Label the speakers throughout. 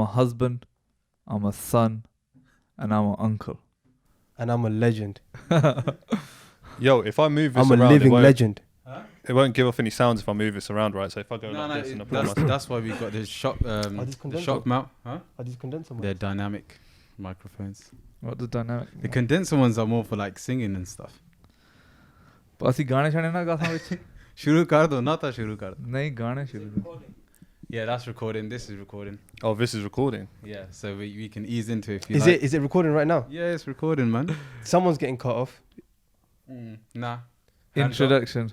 Speaker 1: a husband, I'm a son, and I'm an uncle.
Speaker 2: And I'm a legend.
Speaker 3: Yo, if I move this
Speaker 2: I'm a
Speaker 3: around,
Speaker 2: living legend.
Speaker 3: it won't give off any sounds if I move this around, right? So if I go like this and I put my...
Speaker 4: that's why we got the shock mount. Huh?
Speaker 2: Are these condenser ones?
Speaker 4: They're dynamic microphones.
Speaker 1: What the dynamic?
Speaker 4: The condenser ones are more for like singing and stuff.
Speaker 1: But ਅਸੀਂ ਗਾਣੇ ਛਾਣੇ ਨਾ ਗਾਸਾਂ ਵਿੱਚ
Speaker 4: ਸ਼ੁਰੂ ਕਰ ਦੋ ਨਾ ਤਾਂ ਸ਼ੁਰੂ ਕਰ ਦੋ
Speaker 1: ਨਹੀਂ ਗਾਣੇ ਸ਼ੁਰੂ
Speaker 4: Yeah, that's recording. This is recording.
Speaker 3: Oh, this is recording.
Speaker 4: Yeah, so we can ease into it if you
Speaker 2: Is
Speaker 4: like.
Speaker 2: it recording right now?
Speaker 4: Yeah, it's recording, man.
Speaker 2: Someone's getting cut off.
Speaker 4: Nah.
Speaker 1: Introduction.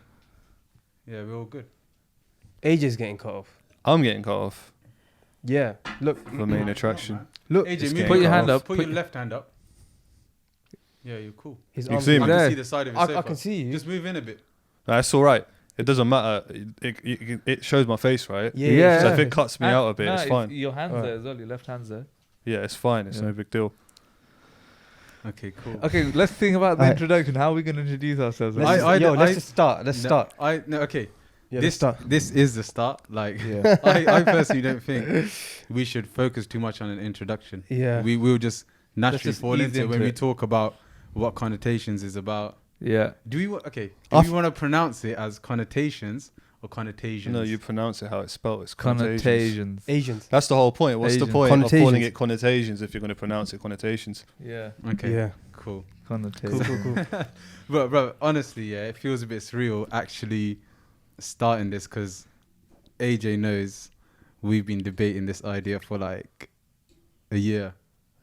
Speaker 4: Yeah, we're all good.
Speaker 2: AJ's getting cut off.
Speaker 3: I'm getting cut off.
Speaker 2: Yeah. Look.
Speaker 3: The main attraction.
Speaker 2: Look.
Speaker 4: AJ,
Speaker 1: Put your hand up.
Speaker 4: Put your left hand up. Yeah, you're cool.
Speaker 2: His
Speaker 3: You
Speaker 2: arms
Speaker 3: see
Speaker 4: I
Speaker 3: me?
Speaker 4: can see the side of his sofa.
Speaker 2: I can see you.
Speaker 4: Just move in a bit.
Speaker 3: That's all right. It doesn't matter. It shows my face, right?
Speaker 2: Yeah.
Speaker 3: So if it cuts me out a bit, it's fine.
Speaker 1: Your hand's
Speaker 2: Alright.
Speaker 1: there as well. Your left hand's there.
Speaker 3: Yeah, it's fine. It's no big deal.
Speaker 4: Okay, cool.
Speaker 1: Okay, let's think about the
Speaker 2: Alright.
Speaker 1: introduction. How are we going to introduce ourselves?
Speaker 2: Let's just start. Let's start.
Speaker 4: Okay.
Speaker 2: Yeah, let's start.
Speaker 4: This is the start. Like,
Speaker 2: Yeah.
Speaker 4: I personally don't think we should focus too much on an introduction.
Speaker 2: Yeah.
Speaker 4: We will just naturally
Speaker 1: just
Speaker 4: fall
Speaker 1: ease
Speaker 4: into it when
Speaker 1: into
Speaker 4: we
Speaker 1: it.
Speaker 4: talk about what connotations is about.
Speaker 1: Yeah.
Speaker 4: Do we want to pronounce it as connotations or connotations?
Speaker 3: No, you pronounce it how it's spelled. It's connotations.
Speaker 1: Connotations.
Speaker 2: Asians.
Speaker 3: That's the whole point. What's the
Speaker 1: Asians.
Speaker 3: point of calling
Speaker 2: Connotations.
Speaker 3: it connotations if you're going to pronounce it connotations?
Speaker 1: Yeah.
Speaker 4: Okay.
Speaker 2: Yeah.
Speaker 4: Cool.
Speaker 1: Connotations.
Speaker 2: Cool.
Speaker 4: But bro, honestly, yeah, it feels a bit surreal actually starting this because AJ knows we've been debating this idea for like a year.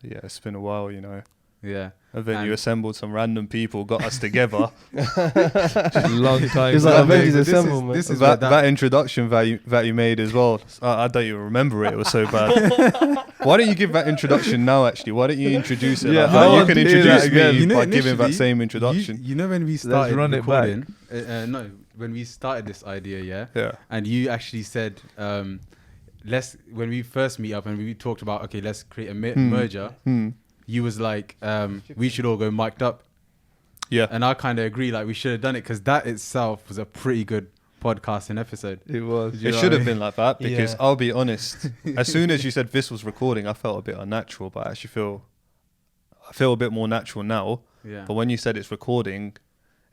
Speaker 3: Yeah, it's been a while, you know.
Speaker 4: Yeah.
Speaker 3: And then
Speaker 4: And-
Speaker 3: you assembled some random people, got us together.
Speaker 1: Long time.
Speaker 2: It's like
Speaker 1: coming.
Speaker 2: Avengers
Speaker 4: This
Speaker 2: Assemble,
Speaker 4: is-
Speaker 2: man.
Speaker 4: this is
Speaker 3: that introduction that you made as well. I don't even remember it. It was so bad. Why don't you give that introduction now? Actually, why don't you introduce it?
Speaker 1: Yeah,
Speaker 3: like
Speaker 1: I
Speaker 3: that? You
Speaker 1: want
Speaker 3: can
Speaker 1: to hear
Speaker 3: introduce
Speaker 1: that
Speaker 3: me
Speaker 1: again.
Speaker 4: You know,
Speaker 3: by giving that
Speaker 4: initially,
Speaker 3: same introduction.
Speaker 4: You know when we started
Speaker 1: run it back.
Speaker 4: recording, when we started this idea, yeah,
Speaker 3: Yeah.
Speaker 4: and you actually said, when we first meet up and we talked about, okay, let's create a merger. You was like, we should all go mic'd up.
Speaker 3: Yeah.
Speaker 4: And I kind of agree, like we should have done it because that itself was a pretty good podcasting episode.
Speaker 1: It was.
Speaker 3: It should have been like that because
Speaker 2: Yeah.
Speaker 3: I'll be honest. As soon as you said this was recording, I felt a bit unnatural, but I actually feel a bit more natural now.
Speaker 4: Yeah.
Speaker 3: But when you said it's recording,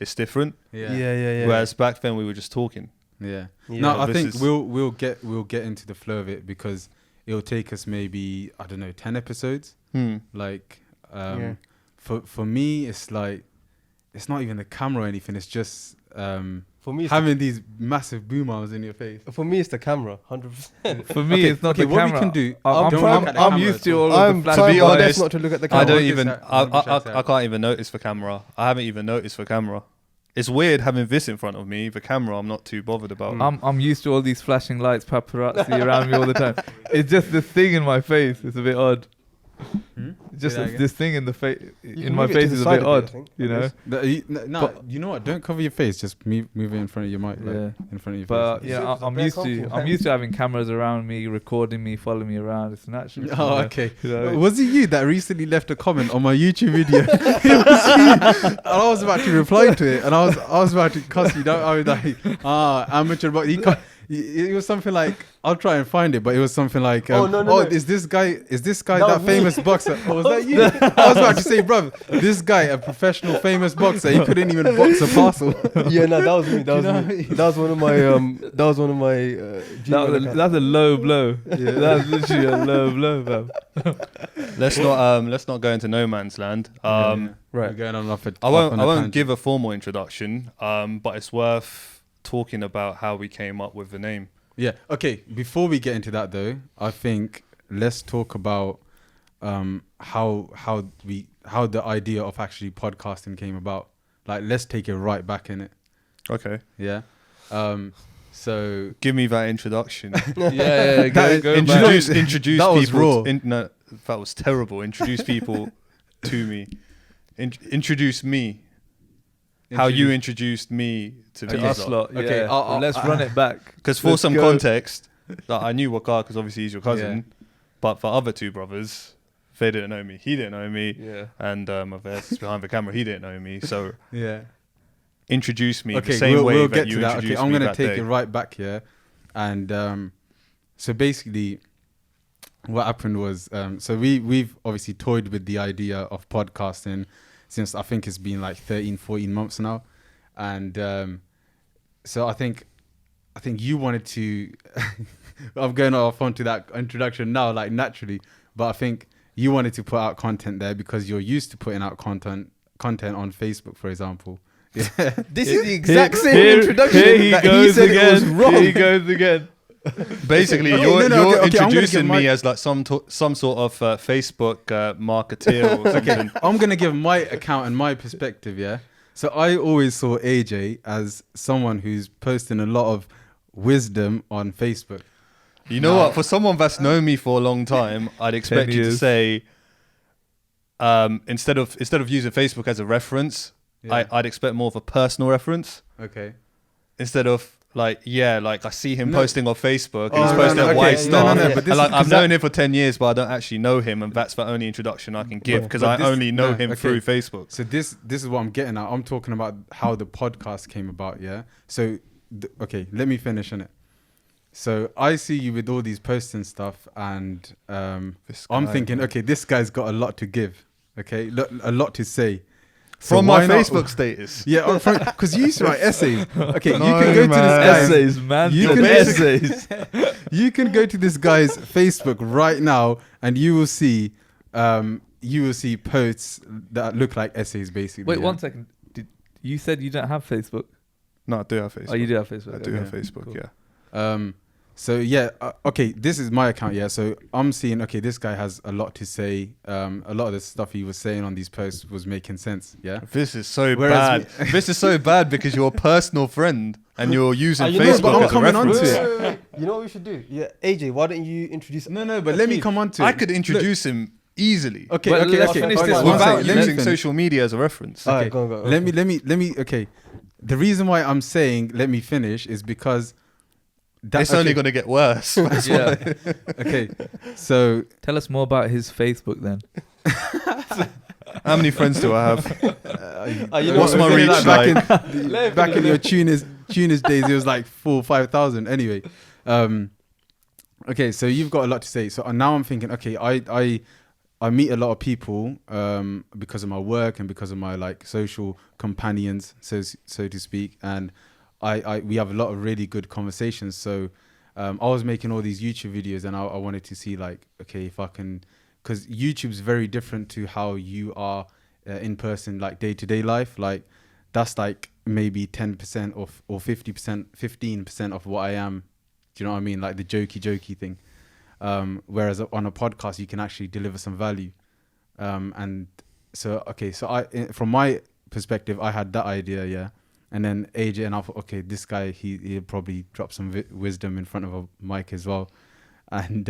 Speaker 3: it's different.
Speaker 4: Yeah.
Speaker 2: Yeah.
Speaker 3: Whereas back then we were just talking.
Speaker 4: Yeah.
Speaker 2: Yeah.
Speaker 4: No, I
Speaker 3: This
Speaker 4: think
Speaker 3: is-
Speaker 4: we'll get into the flow of it because it'll take us maybe, I don't know, 10 episodes. Like
Speaker 2: Yeah.
Speaker 4: for me it's like it's not even the camera or anything, it's just
Speaker 2: For me, it's
Speaker 4: having these massive boom arms in your face.
Speaker 2: for me, it's the camera. 100%.
Speaker 1: For me, it's not the
Speaker 4: what
Speaker 1: camera.
Speaker 4: we can do,
Speaker 1: I'm,
Speaker 4: don't
Speaker 1: I'm,
Speaker 4: look at the
Speaker 1: I'm
Speaker 4: camera
Speaker 1: used
Speaker 4: at
Speaker 1: to
Speaker 4: all.
Speaker 1: all of
Speaker 2: I'm
Speaker 1: the flash.
Speaker 3: to be
Speaker 2: trying my
Speaker 3: honest,
Speaker 2: best not to look at the
Speaker 3: I
Speaker 2: camera.
Speaker 3: don't
Speaker 4: What
Speaker 3: even.
Speaker 4: is that? What is that?
Speaker 3: I can't even notice for camera. I haven't even noticed for camera. It's weird having this in front of me. The camera, I'm not too bothered about.
Speaker 1: I'm used to all these flashing lights, paparazzi around me all the time. It's just this thing in my face. It's a bit odd. Just
Speaker 4: Say that
Speaker 1: this thing in the face
Speaker 2: You
Speaker 1: in
Speaker 2: can
Speaker 1: my
Speaker 2: move it to
Speaker 1: face
Speaker 2: the
Speaker 1: is a
Speaker 2: side
Speaker 1: bit
Speaker 2: a bit, I
Speaker 1: odd.
Speaker 2: think.
Speaker 1: You know.
Speaker 4: No, you know what? Don't cover your face. Just move it in front of your mic. Like,
Speaker 1: Yeah.
Speaker 4: in front of your
Speaker 1: But
Speaker 4: face.
Speaker 1: yeah,
Speaker 2: It's
Speaker 1: I'm
Speaker 2: very
Speaker 1: used to
Speaker 2: comfortable.
Speaker 1: having cameras around me, recording me, following me around. It's natural.
Speaker 4: Oh, okay.
Speaker 1: You know?
Speaker 4: Was it you that recently left a comment on my YouTube video? It was you. And I was about to reply to it, and I was about to cuss you down. I was like, amateur, but it was something like, I'll try and find it, but it was something like,
Speaker 2: No.
Speaker 4: is this guy
Speaker 2: That
Speaker 4: that
Speaker 2: was
Speaker 4: famous boxer? Oh, was that you? I was about to say, bro, this guy, a professional famous boxer, he couldn't even box a parcel.
Speaker 2: Yeah, no, that was me. That
Speaker 4: You know
Speaker 2: was
Speaker 4: what I
Speaker 2: me.
Speaker 4: mean?
Speaker 2: That was one of my. That was one of my. Gmail accounts.
Speaker 1: That's a low blow. That's literally a low blow, fam.
Speaker 3: Let's not go into no man's land.
Speaker 2: Right.
Speaker 4: We're going on off
Speaker 3: I won't give a formal introduction. But it's worth talking about how we came up with the name.
Speaker 4: Yeah. Okay. Before we get into that, though, I think let's talk about how the idea of actually podcasting came about. Like, let's take it right back in it.
Speaker 3: Okay.
Speaker 4: Yeah. So
Speaker 3: Give me that introduction.
Speaker 1: Yeah, go
Speaker 3: introduce
Speaker 1: back.
Speaker 3: introduce
Speaker 4: That was
Speaker 3: people.
Speaker 4: raw.
Speaker 3: No, that was terrible. Introduce people to me. Introduce me. How you introduced me to
Speaker 1: To
Speaker 3: these
Speaker 1: us
Speaker 3: lot.
Speaker 1: lot.
Speaker 4: Okay,
Speaker 1: Yeah. Let's run it back.
Speaker 3: Because for
Speaker 1: Let's
Speaker 3: some
Speaker 1: go.
Speaker 3: context, like, I knew Wakar because obviously he's your cousin. But for other two brothers, they didn't know me. He didn't know me.
Speaker 1: Yeah.
Speaker 3: And Aves behind the camera, he didn't know me. So
Speaker 4: yeah.
Speaker 3: introduce me
Speaker 4: Okay.
Speaker 3: the same way
Speaker 4: We'll
Speaker 3: that
Speaker 4: get
Speaker 3: you
Speaker 4: to that.
Speaker 3: introduced
Speaker 4: Okay. I'm
Speaker 3: me
Speaker 4: gonna
Speaker 3: that
Speaker 4: take
Speaker 3: day.
Speaker 4: it right back here, and so basically, what happened was, so we've obviously toyed with the idea of podcasting since I think it's been like 13, 14 months now. And so I think you wanted to, I'm going off onto that introduction now, like naturally, but I think you wanted to put out content there because you're used to putting out content on Facebook, for example. Yeah.
Speaker 2: This is the exact same introduction
Speaker 1: Here he
Speaker 2: that
Speaker 1: goes
Speaker 2: he said
Speaker 1: again.
Speaker 2: it was wrong.
Speaker 1: Here he goes again.
Speaker 3: Basically,
Speaker 4: Okay,
Speaker 3: you're
Speaker 4: okay, I'm gonna
Speaker 3: introducing
Speaker 4: give
Speaker 3: me
Speaker 4: my-
Speaker 3: as like some sort of Facebook marketeer or something.
Speaker 4: I'm going to give my account and my perspective, yeah? So I always saw AJ as someone who's posting a lot of wisdom on Facebook.
Speaker 3: You know what? For someone that's known me for a long time, I'd expect you to
Speaker 1: years.
Speaker 3: say, instead of using Facebook as a reference,
Speaker 4: Yeah.
Speaker 3: I'd expect more of a personal reference.
Speaker 4: Okay.
Speaker 3: Instead of like I see him
Speaker 4: No.
Speaker 3: posting on Facebook and
Speaker 4: Oh,
Speaker 3: he's
Speaker 4: no,
Speaker 3: posting
Speaker 4: no, okay.
Speaker 3: white
Speaker 4: No,
Speaker 3: stuff.
Speaker 4: no, but this
Speaker 3: And, like,
Speaker 4: is-
Speaker 3: I've
Speaker 4: 'cause
Speaker 3: known
Speaker 4: that-
Speaker 3: him for 10 years, but I don't actually know him, and that's the only introduction I can give because
Speaker 4: But
Speaker 3: I
Speaker 4: this-
Speaker 3: only know
Speaker 4: no,
Speaker 3: him
Speaker 4: okay.
Speaker 3: through Facebook.
Speaker 4: So this is what I'm getting at. I'm talking about how the podcast came about, yeah? So, okay, let me finish on it. So I see you with all these posts and stuff, and
Speaker 3: This
Speaker 4: I'm
Speaker 3: guy,
Speaker 4: thinking,
Speaker 3: man.
Speaker 4: okay, this guy's got a lot to give, okay? A lot to say. So
Speaker 3: From
Speaker 4: why
Speaker 3: my
Speaker 4: not-
Speaker 3: Facebook status.
Speaker 4: Yeah, because you used to write essays. Okay, you
Speaker 3: No,
Speaker 4: can go to
Speaker 3: man.
Speaker 4: this guy.
Speaker 1: Essays, man.
Speaker 4: You
Speaker 1: Talk
Speaker 4: can-
Speaker 1: essays.
Speaker 4: You can go to this guy's Facebook right now, and you will see posts that look like essays, basically.
Speaker 1: Wait,
Speaker 4: yeah?
Speaker 1: 1 second. You said you don't have Facebook?
Speaker 3: No, I do have Facebook.
Speaker 1: Oh, you do have Facebook.
Speaker 3: I do
Speaker 1: okay.
Speaker 3: have Facebook,
Speaker 1: Cool.
Speaker 3: yeah.
Speaker 4: So yeah, okay, this is my account. Yeah, so I'm seeing, okay, this guy has a lot to say. A lot of the stuff he was saying on these posts was making sense. Yeah.
Speaker 3: This is so
Speaker 4: Whereas
Speaker 3: bad. This is so bad because you're a personal friend and you're using
Speaker 2: you know,
Speaker 3: Facebook
Speaker 2: but I'm
Speaker 3: as a
Speaker 4: coming on to
Speaker 3: reference.
Speaker 4: it.
Speaker 2: You know what we should do? Yeah, AJ, why don't you introduce?
Speaker 4: No, but let me come on to it.
Speaker 3: I could introduce him easily
Speaker 4: Okay,
Speaker 1: Well,
Speaker 4: okay,
Speaker 1: let's
Speaker 4: okay.
Speaker 1: finish
Speaker 4: One
Speaker 1: this
Speaker 4: second,
Speaker 1: one
Speaker 3: without
Speaker 1: second,
Speaker 4: let me
Speaker 3: using
Speaker 4: finish.
Speaker 3: social media as a reference.
Speaker 2: All right,
Speaker 4: Okay.
Speaker 2: go on, go on.
Speaker 4: Let me. Okay, the reason why I'm saying let me finish is because
Speaker 3: It's only going to get worse. That's
Speaker 1: Yeah.
Speaker 4: Okay, so
Speaker 1: Tell us more about his Facebook then.
Speaker 3: How many friends do I have?
Speaker 2: you know
Speaker 3: What's
Speaker 2: what,
Speaker 3: my
Speaker 2: it's
Speaker 3: reach
Speaker 2: like-
Speaker 3: like?
Speaker 4: back in your tuners days, it was like 4,000 or 5,000. Anyway, okay, so you've got a lot to say. So now I'm thinking, okay, I meet a lot of people because of my work and because of my like social companions, so to speak, and we have a lot of really good conversations. So I was making all these YouTube videos, and I wanted to see like, okay, if I can, because YouTube's very different to how you are in person, like day-to-day life. Like that's like maybe 10% or 50%, 15% of what I am. Do you know what I mean? Like the jokey thing. Whereas on a podcast, you can actually deliver some value. And so, okay, so from my perspective, I had that idea, yeah. And then AJ and I thought, okay, this guy, he'll probably drop some wisdom in front of a mic as well. And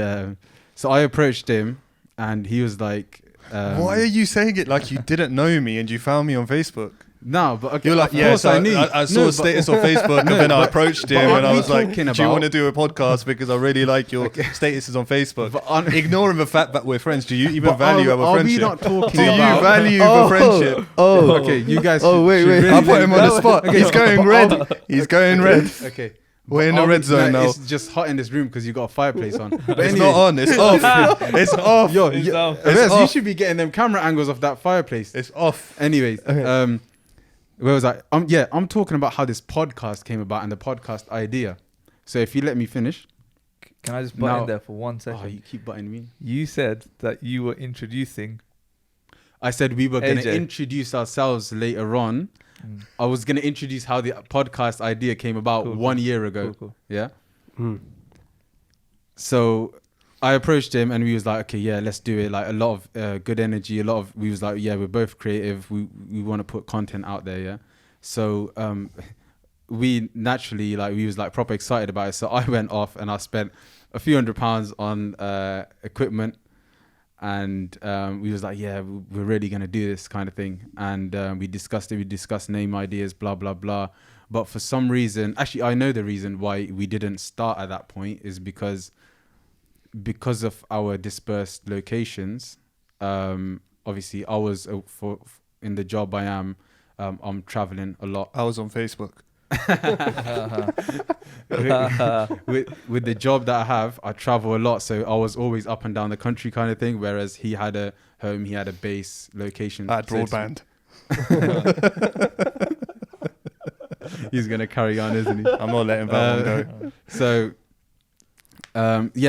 Speaker 4: so I approached him, and he was like,
Speaker 3: Why are you saying it like you didn't know me and you found me on Facebook?
Speaker 4: No, but okay,
Speaker 3: You're like,
Speaker 4: of
Speaker 3: yeah,
Speaker 4: course
Speaker 3: so
Speaker 4: I knew.
Speaker 3: I saw
Speaker 4: No,
Speaker 3: a status on Facebook and
Speaker 4: No,
Speaker 3: then I
Speaker 4: but-
Speaker 3: approached
Speaker 4: but
Speaker 3: him
Speaker 4: aren't
Speaker 3: and I
Speaker 4: we
Speaker 3: was like,
Speaker 4: talking
Speaker 3: do you want to
Speaker 4: about-
Speaker 3: do a podcast because I really like your statuses on Facebook?
Speaker 4: But aren't-
Speaker 3: Ignoring the fact that we're friends, do you even
Speaker 4: But
Speaker 3: value our
Speaker 4: are
Speaker 3: friendship?
Speaker 4: we not talking
Speaker 3: Do you
Speaker 4: about...
Speaker 3: value the friendship?
Speaker 2: Oh,
Speaker 4: Okay, you guys.
Speaker 2: Oh, wait, wait.
Speaker 3: I put him on the spot.
Speaker 4: Okay,
Speaker 3: He's going
Speaker 4: but
Speaker 3: red. He's going red.
Speaker 4: Okay.
Speaker 3: We're in the
Speaker 4: Are
Speaker 3: red
Speaker 4: we-
Speaker 3: zone
Speaker 4: no,
Speaker 3: now.
Speaker 4: It's just hot in this room because you got a fireplace on. But
Speaker 3: It's
Speaker 4: anyway,
Speaker 3: not on. It's off. It's off.
Speaker 4: Yo,
Speaker 1: It's off.
Speaker 4: Rez, you
Speaker 3: off.
Speaker 4: should be getting them camera angles of that fireplace.
Speaker 3: It's off.
Speaker 4: Anyways,
Speaker 2: Okay.
Speaker 4: where was I? I'm talking about how this podcast came about and the podcast idea. So if you let me finish.
Speaker 1: Can I just butt
Speaker 4: Now-
Speaker 1: in there for 1 second?
Speaker 4: Oh, you keep butting me.
Speaker 1: You said that you were introducing.
Speaker 4: I said we were going to
Speaker 1: AJ.
Speaker 4: introduce ourselves later on. I was going to introduce how the podcast idea came about
Speaker 1: Cool,
Speaker 4: 1 year ago.
Speaker 1: Cool.
Speaker 4: Yeah.
Speaker 2: Mm.
Speaker 4: So I approached him and we was like, okay, yeah, let's do it. Like a lot of good energy, we was like, yeah, we're both creative. We want to put content out there. Yeah. So we naturally, like, we was like proper excited about it. So I went off and I spent a few £100 on equipment. And we was like, yeah, we're really going to do this kind of thing. And we discussed it. We discussed name ideas, blah, blah, blah. But for some reason, actually, I know the reason why we didn't start at that point is because of our dispersed locations. Obviously, I was in the job I am. I'm traveling a lot.
Speaker 3: I was on Facebook.
Speaker 4: with the job that I have, I travel a lot, so I was always up and down the country kind of thing. Whereas he had a home, he had a base location.
Speaker 3: I had broadband.
Speaker 4: He's gonna carry on, isn't he?
Speaker 3: I'm not letting that one go.
Speaker 4: So,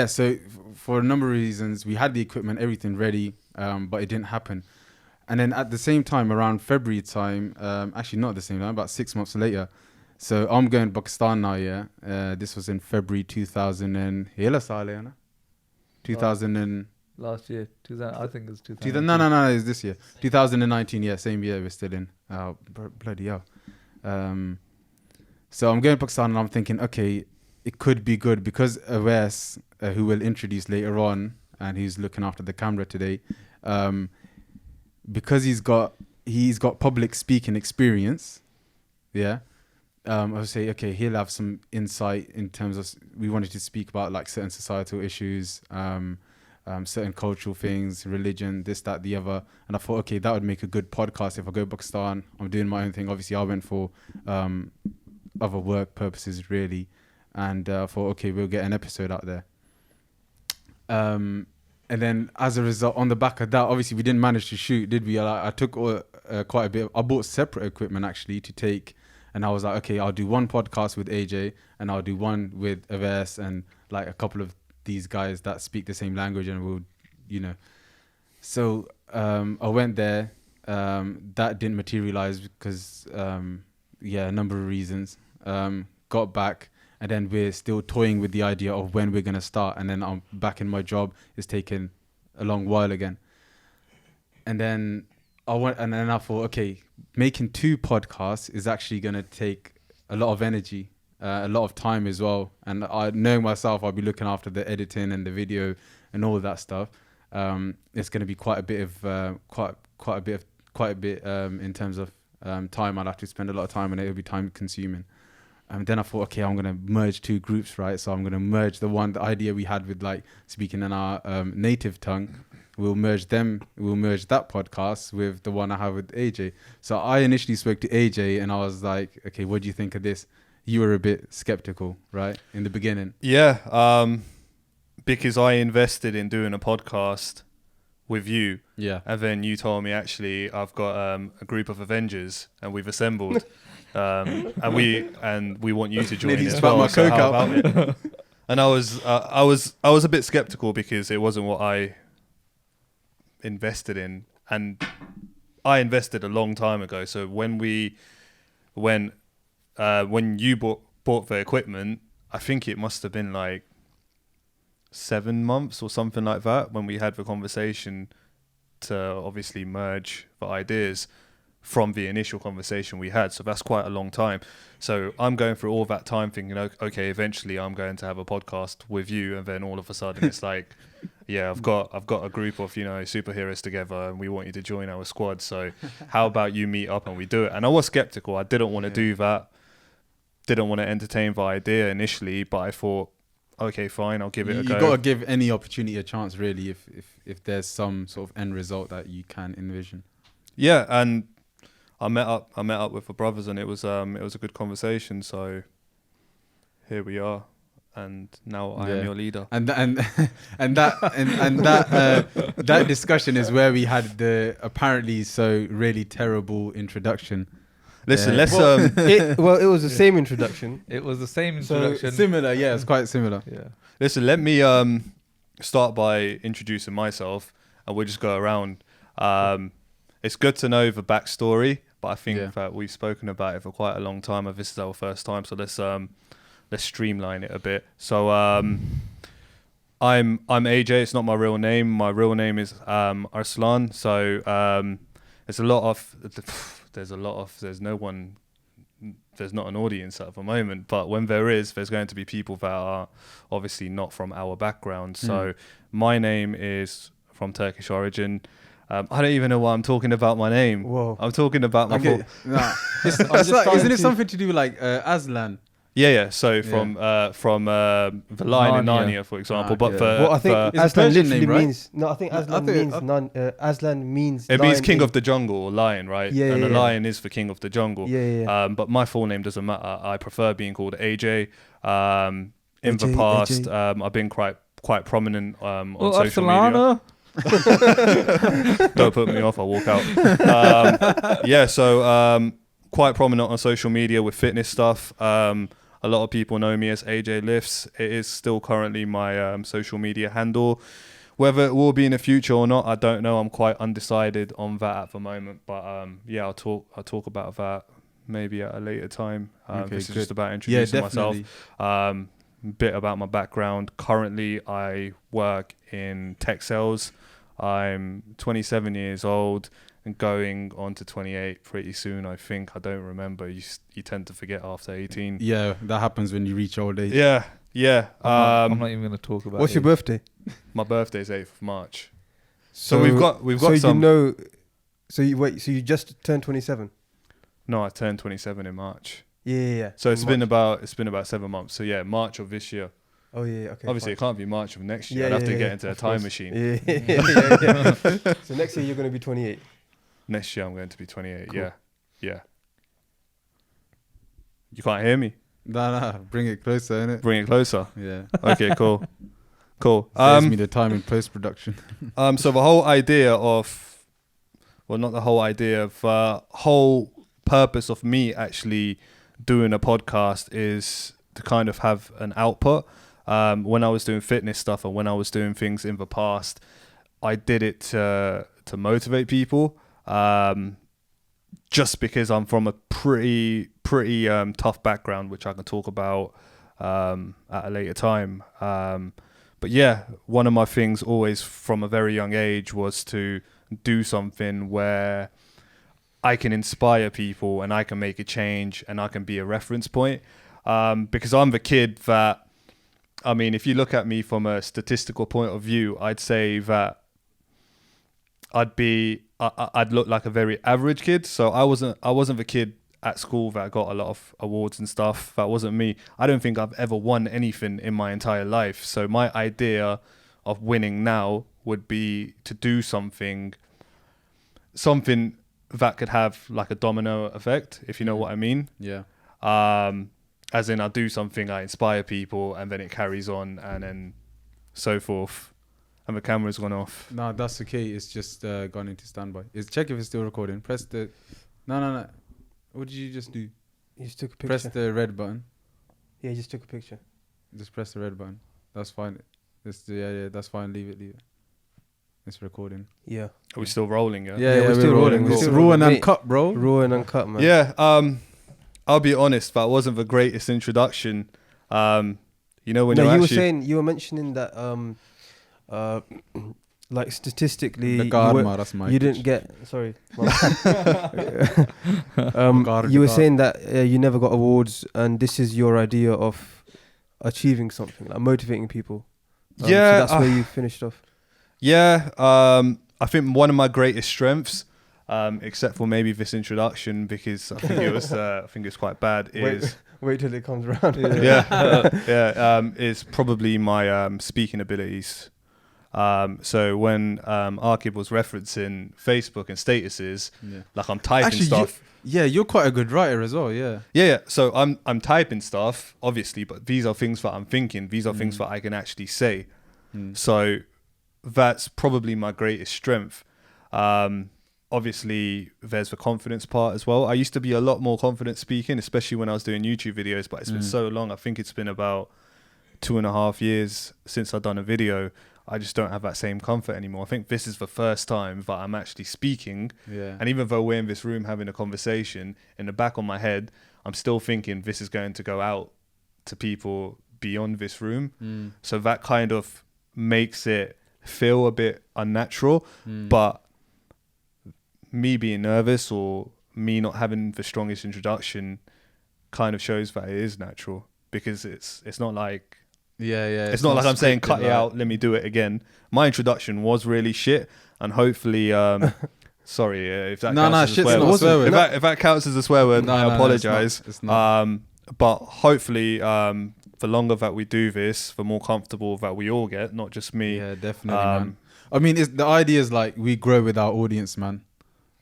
Speaker 4: so for a number of reasons, we had the equipment, everything ready, but it didn't happen. And then at the same time, around February time, actually not at the same time, about 6 months later. So I'm going to Pakistan now, yeah. This was in February 2000 and... 2000 and...
Speaker 1: Last year, 2000. I think it was 2000.
Speaker 4: No, it's this year. 2019, yeah, same year we're still in. Oh, bloody hell. So I'm going to Pakistan and I'm thinking, okay, it could be good because Awais, who we'll introduce later on, and he's looking after the camera today, because he's got public speaking experience, yeah. I would say, okay, he'll have some insight in terms of, we wanted to speak about like certain societal issues, certain cultural things, religion, this, that, the other. And I thought, okay, that would make a good podcast if I go to Pakistan. I'm doing my own thing. Obviously, I went for other work purposes, really. And I thought, okay, we'll get an episode out there. And then as a result, on the back of that, obviously, we didn't manage to shoot, did we? I took quite a bit. I bought separate equipment, actually, to take. And I was like, okay, I'll do one podcast with AJ and I'll do one with Awais and like a couple of these guys that speak the same language, and we'll, So I went there. That didn't materialize because, a number of reasons. Got back, and then we're still toying with the idea of when we're going to start. And then I'm back in my job. It's taken a long while again. And then I thought, okay, making 2 podcasts is actually going to take a lot of energy, a lot of time as well. And knowing myself, I'll be looking after the editing and the video and all of that stuff. It's going to be quite a bit in terms of time. I'll have to spend a lot of time on it. It'll be time consuming. And then I thought, okay, I'm going to merge 2 groups, right? So I'm going to merge the idea we had with like speaking in our native tongue. We'll merge that podcast with the one I have with AJ. So I initially spoke to AJ and I was like, okay, what do you think of this? You were a bit skeptical, right? In the beginning.
Speaker 3: Yeah. Because I invested in doing a podcast with you.
Speaker 4: Yeah.
Speaker 3: And then you told me, actually, I've got a group of Avengers and we've assembled. and we want you to join as well. So how about it? And I was a bit skeptical because it wasn't what I invested in, and I invested a long time ago. So when you bought the equipment, I think it must have been like 7 months or something like that when we had the conversation to obviously merge the ideas from the initial conversation we had. So that's quite a long time. So I'm going through all that time thinking, okay, eventually I'm going to have a podcast with you, and then all of a sudden it's like, yeah, I've got a group of superheroes together, and we want you to join our squad. So how about you meet up and we do it? And I was skeptical. I didn't want to do that. Didn't want to entertain the idea initially, but I thought, okay, fine, I'll give it a go.
Speaker 4: You got to give any opportunity a chance, really, if there's some sort of end result that you can envision.
Speaker 3: Yeah, and I met up with the brothers, and it was a good conversation. So here we are, and now I am your leader. And
Speaker 4: that discussion is where we had the apparently so really terrible introduction.
Speaker 3: Listen, let's
Speaker 2: it was the same introduction.
Speaker 1: It was the same introduction.
Speaker 4: So similar, yeah, it's quite similar.
Speaker 1: Yeah.
Speaker 3: Listen, let me start by introducing myself, and we'll just go around. It's good to know the backstory, but I think that we've spoken about it for quite a long time, and this is our first time, so let's streamline it a bit. So I'm AJ. It's not my real name. My real name is Arslan. So there's not an audience at the moment, but when there's going to be people that are obviously not from our background. So my name is from Turkish origin. I don't even know why I'm talking about my name.
Speaker 2: Whoa.
Speaker 3: I'm talking about my
Speaker 4: isn't it something to do with like Aslan?
Speaker 3: Yeah. So from the Lion in
Speaker 1: Narnia.
Speaker 3: Narnia, for example.
Speaker 4: Ah,
Speaker 3: But
Speaker 4: okay.
Speaker 3: for
Speaker 2: Well, I think
Speaker 3: for-
Speaker 4: It's a
Speaker 2: Aslan
Speaker 4: Persian
Speaker 2: literally
Speaker 4: name, right?
Speaker 2: means no. I think
Speaker 4: No, I
Speaker 2: Aslan
Speaker 4: think-
Speaker 2: means none. Aslan means.
Speaker 3: it means
Speaker 2: lion
Speaker 3: king
Speaker 2: in-
Speaker 3: of the jungle or lion, right?
Speaker 2: Yeah,
Speaker 3: and
Speaker 2: yeah,
Speaker 3: the
Speaker 2: yeah.
Speaker 3: lion is for king of the jungle.
Speaker 2: Yeah.
Speaker 3: But my full name doesn't matter. I prefer being called AJ. In the
Speaker 2: AJ.
Speaker 3: past, I've been quite prominent on
Speaker 1: Well,
Speaker 3: social media.
Speaker 1: Arsalana.
Speaker 3: Don't put me off. I'll walk out. So quite prominent on social media with fitness stuff. A lot of people know me as AJ Lifts. It is still currently my social media handle. Whether it will be in the future or not, I don't know. I'm quite undecided on that at the moment. But yeah, I'll talk about that maybe at a later time.
Speaker 4: Okay,
Speaker 3: this is
Speaker 4: good.
Speaker 3: just about
Speaker 4: Yeah,
Speaker 3: introducing myself.
Speaker 4: definitely.
Speaker 3: Bit about my background. Currently, I work in tech sales. I'm 27 years old and going on to 28 pretty soon, I think. I don't remember. You tend to forget after 18.
Speaker 4: Yeah, that happens when you reach old age.
Speaker 3: Yeah.
Speaker 1: I'm not even going to talk about
Speaker 2: What's your
Speaker 1: it.
Speaker 2: birthday?
Speaker 3: My birthday's 8th of March. So we've got
Speaker 2: So
Speaker 3: some.
Speaker 2: you know. So you just turned 27.
Speaker 3: No, I turned 27 in March.
Speaker 2: Yeah.
Speaker 3: So it's
Speaker 2: March.
Speaker 3: been about 7 months. So yeah, March of this year.
Speaker 2: Oh yeah. Okay.
Speaker 3: Obviously,
Speaker 2: fine.
Speaker 3: it can't be March of next year.
Speaker 2: Yeah,
Speaker 3: I'd have to
Speaker 2: yeah,
Speaker 3: get
Speaker 2: yeah,
Speaker 3: into a
Speaker 2: of
Speaker 3: time
Speaker 2: course.
Speaker 3: machine.
Speaker 2: Yeah. So next year you're going to be 28.
Speaker 3: Next year I'm going to be 28.
Speaker 2: Cool.
Speaker 3: Yeah. You can't hear me.
Speaker 4: Nah, bring it closer, innit?
Speaker 3: Bring it closer.
Speaker 4: Yeah.
Speaker 3: Okay, cool.
Speaker 4: Saves me the time in post production.
Speaker 3: So the whole idea of, well, not the whole idea, the whole purpose of me actually doing a podcast is to kind of have an output. When I was doing fitness stuff and when I was doing things in the past, I did it to motivate people. Just because I'm from a pretty tough background, which I can talk about at a later time. But yeah, one of my things always from a very young age was to do something where I can inspire people and I can make a change and I can be a reference point. Because I'm the kid that, I mean, if you look at me from a statistical point of view, I'd say that I'd look like a very average kid. So I wasn't the kid at school that got a lot of awards and stuff. That wasn't me. I don't think I've ever won anything in my entire life. So my idea of winning now would be to do something that could have like a domino effect, if you know what I mean.
Speaker 4: Yeah.
Speaker 3: As in I do something, I inspire people and then it carries on and then so forth. And the camera's gone off.
Speaker 4: No, that's okay. It's just gone into standby. Check if it's still recording. Press the... No. What did you just do?
Speaker 2: You just took a picture.
Speaker 4: Press the red button.
Speaker 2: Yeah, you just took a picture.
Speaker 4: Just press the red button. That's fine. Yeah, that's fine. Leave it. It's recording.
Speaker 2: Yeah.
Speaker 3: Are we still rolling? Yeah.
Speaker 4: Yeah,
Speaker 2: we're still rolling.
Speaker 4: It's
Speaker 2: We're still
Speaker 4: raw and
Speaker 2: rolling.
Speaker 4: uncut, bro.
Speaker 2: Raw and uncut, man.
Speaker 3: Yeah. I'll be honest. That wasn't the greatest introduction. You know when
Speaker 2: No,
Speaker 3: you're
Speaker 2: you
Speaker 3: actually...
Speaker 2: were mentioning that like statistically
Speaker 4: The Garma, that's my
Speaker 2: you
Speaker 4: pitch.
Speaker 2: didn't get sorry
Speaker 4: Guard
Speaker 2: you were
Speaker 4: guard.
Speaker 2: saying that you never got awards and this is your idea of achieving something, like motivating people. So that's where you finished off.
Speaker 3: Yeah. I think one of my greatest strengths, except for maybe this introduction, because I think it was quite bad, is
Speaker 2: Wait till it comes around.
Speaker 3: is probably my speaking abilities. So when Arkib was referencing Facebook and statuses, like I'm typing
Speaker 4: Actually,
Speaker 3: stuff.
Speaker 4: you're quite a good writer as well. Yeah.
Speaker 3: Yeah. So I'm typing stuff, obviously, but these are things that I'm thinking. These are things that I can actually say. So that's probably my greatest strength. Obviously, there's the confidence part as well. I used to be a lot more confident speaking, especially when I was doing YouTube videos, but it's been so long. I think it's been about 2.5 years since I've done a video. I just don't have that same comfort anymore. I think this is the first time that I'm actually speaking.
Speaker 4: Yeah.
Speaker 3: And even though we're in this room having a conversation, in the back of my head, I'm still thinking this is going to go out to people beyond this room. So that kind of makes it feel a bit unnatural. But me being nervous or me not having the strongest introduction kind of shows that it is natural, because it's not like...
Speaker 4: Yeah.
Speaker 3: It's not like I'm saying, cut
Speaker 4: scripted,
Speaker 3: it out, let me do it again. My introduction was really shit, and hopefully, sorry if that counts as a
Speaker 4: shit's
Speaker 3: swear
Speaker 4: not a
Speaker 3: word.
Speaker 4: swear word.
Speaker 3: If that counts as a swear word, I apologize.
Speaker 4: It's not.
Speaker 3: But hopefully, the longer that we do this, the more comfortable that we all get, not just me.
Speaker 4: Yeah, definitely, man. I mean, the idea is like we grow with our audience, man.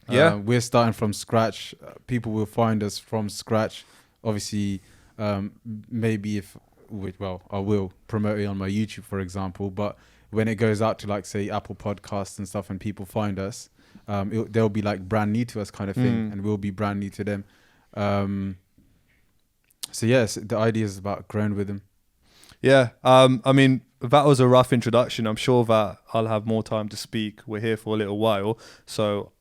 Speaker 3: Yeah.
Speaker 4: We're starting from scratch. People will find us from scratch. Obviously, maybe I will promote it on my YouTube, for example. But when it goes out to like say Apple Podcasts and stuff, and people find us, they'll be like brand new to us, kind of thing, and we'll be brand new to them. So yes, the idea is about growing with them.
Speaker 3: Yeah. I mean, that was a rough introduction. I'm sure that I'll have more time to speak. We're here for a little while, so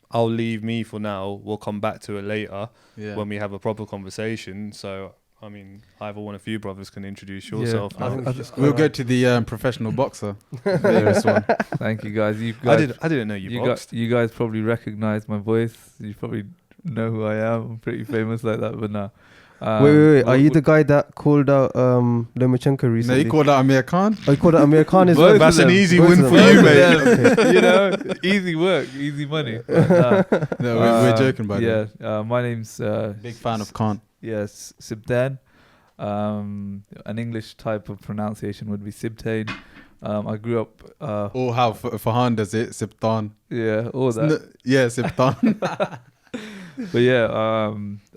Speaker 3: I'll leave me for now. We'll come back to it later when we have a proper conversation. So, I mean, either one of you brothers can introduce yourself.
Speaker 2: I
Speaker 3: now.
Speaker 2: think
Speaker 4: We'll go to the professional boxer. Nearest one.
Speaker 1: Thank you guys.
Speaker 3: I didn't know you boxed.
Speaker 1: You guys probably recognize my voice. You probably know who I am. I'm pretty famous like that, but now.
Speaker 2: Wait. Are you the guy that called out Lomachenko
Speaker 4: No,
Speaker 2: recently?
Speaker 4: you called out Amir Khan.
Speaker 2: Oh, you called out Amir Khan as
Speaker 1: Both
Speaker 2: well?
Speaker 1: of
Speaker 3: That's an
Speaker 1: them.
Speaker 3: easy
Speaker 2: Both
Speaker 3: win
Speaker 2: of
Speaker 3: for
Speaker 2: them.
Speaker 3: you,
Speaker 1: Both
Speaker 3: mate.
Speaker 1: of them. You know, easy work, easy money. But,
Speaker 4: No, we're joking, by the way.
Speaker 1: yeah, my name's
Speaker 4: Big fan of Khan.
Speaker 1: Yes, Sibtan. An English type of pronunciation would be Sibtain. I grew up.
Speaker 4: Or how Fahan does it, Sibtan.
Speaker 1: Yeah, all that.
Speaker 4: Yeah, Sibtan.
Speaker 1: But yeah,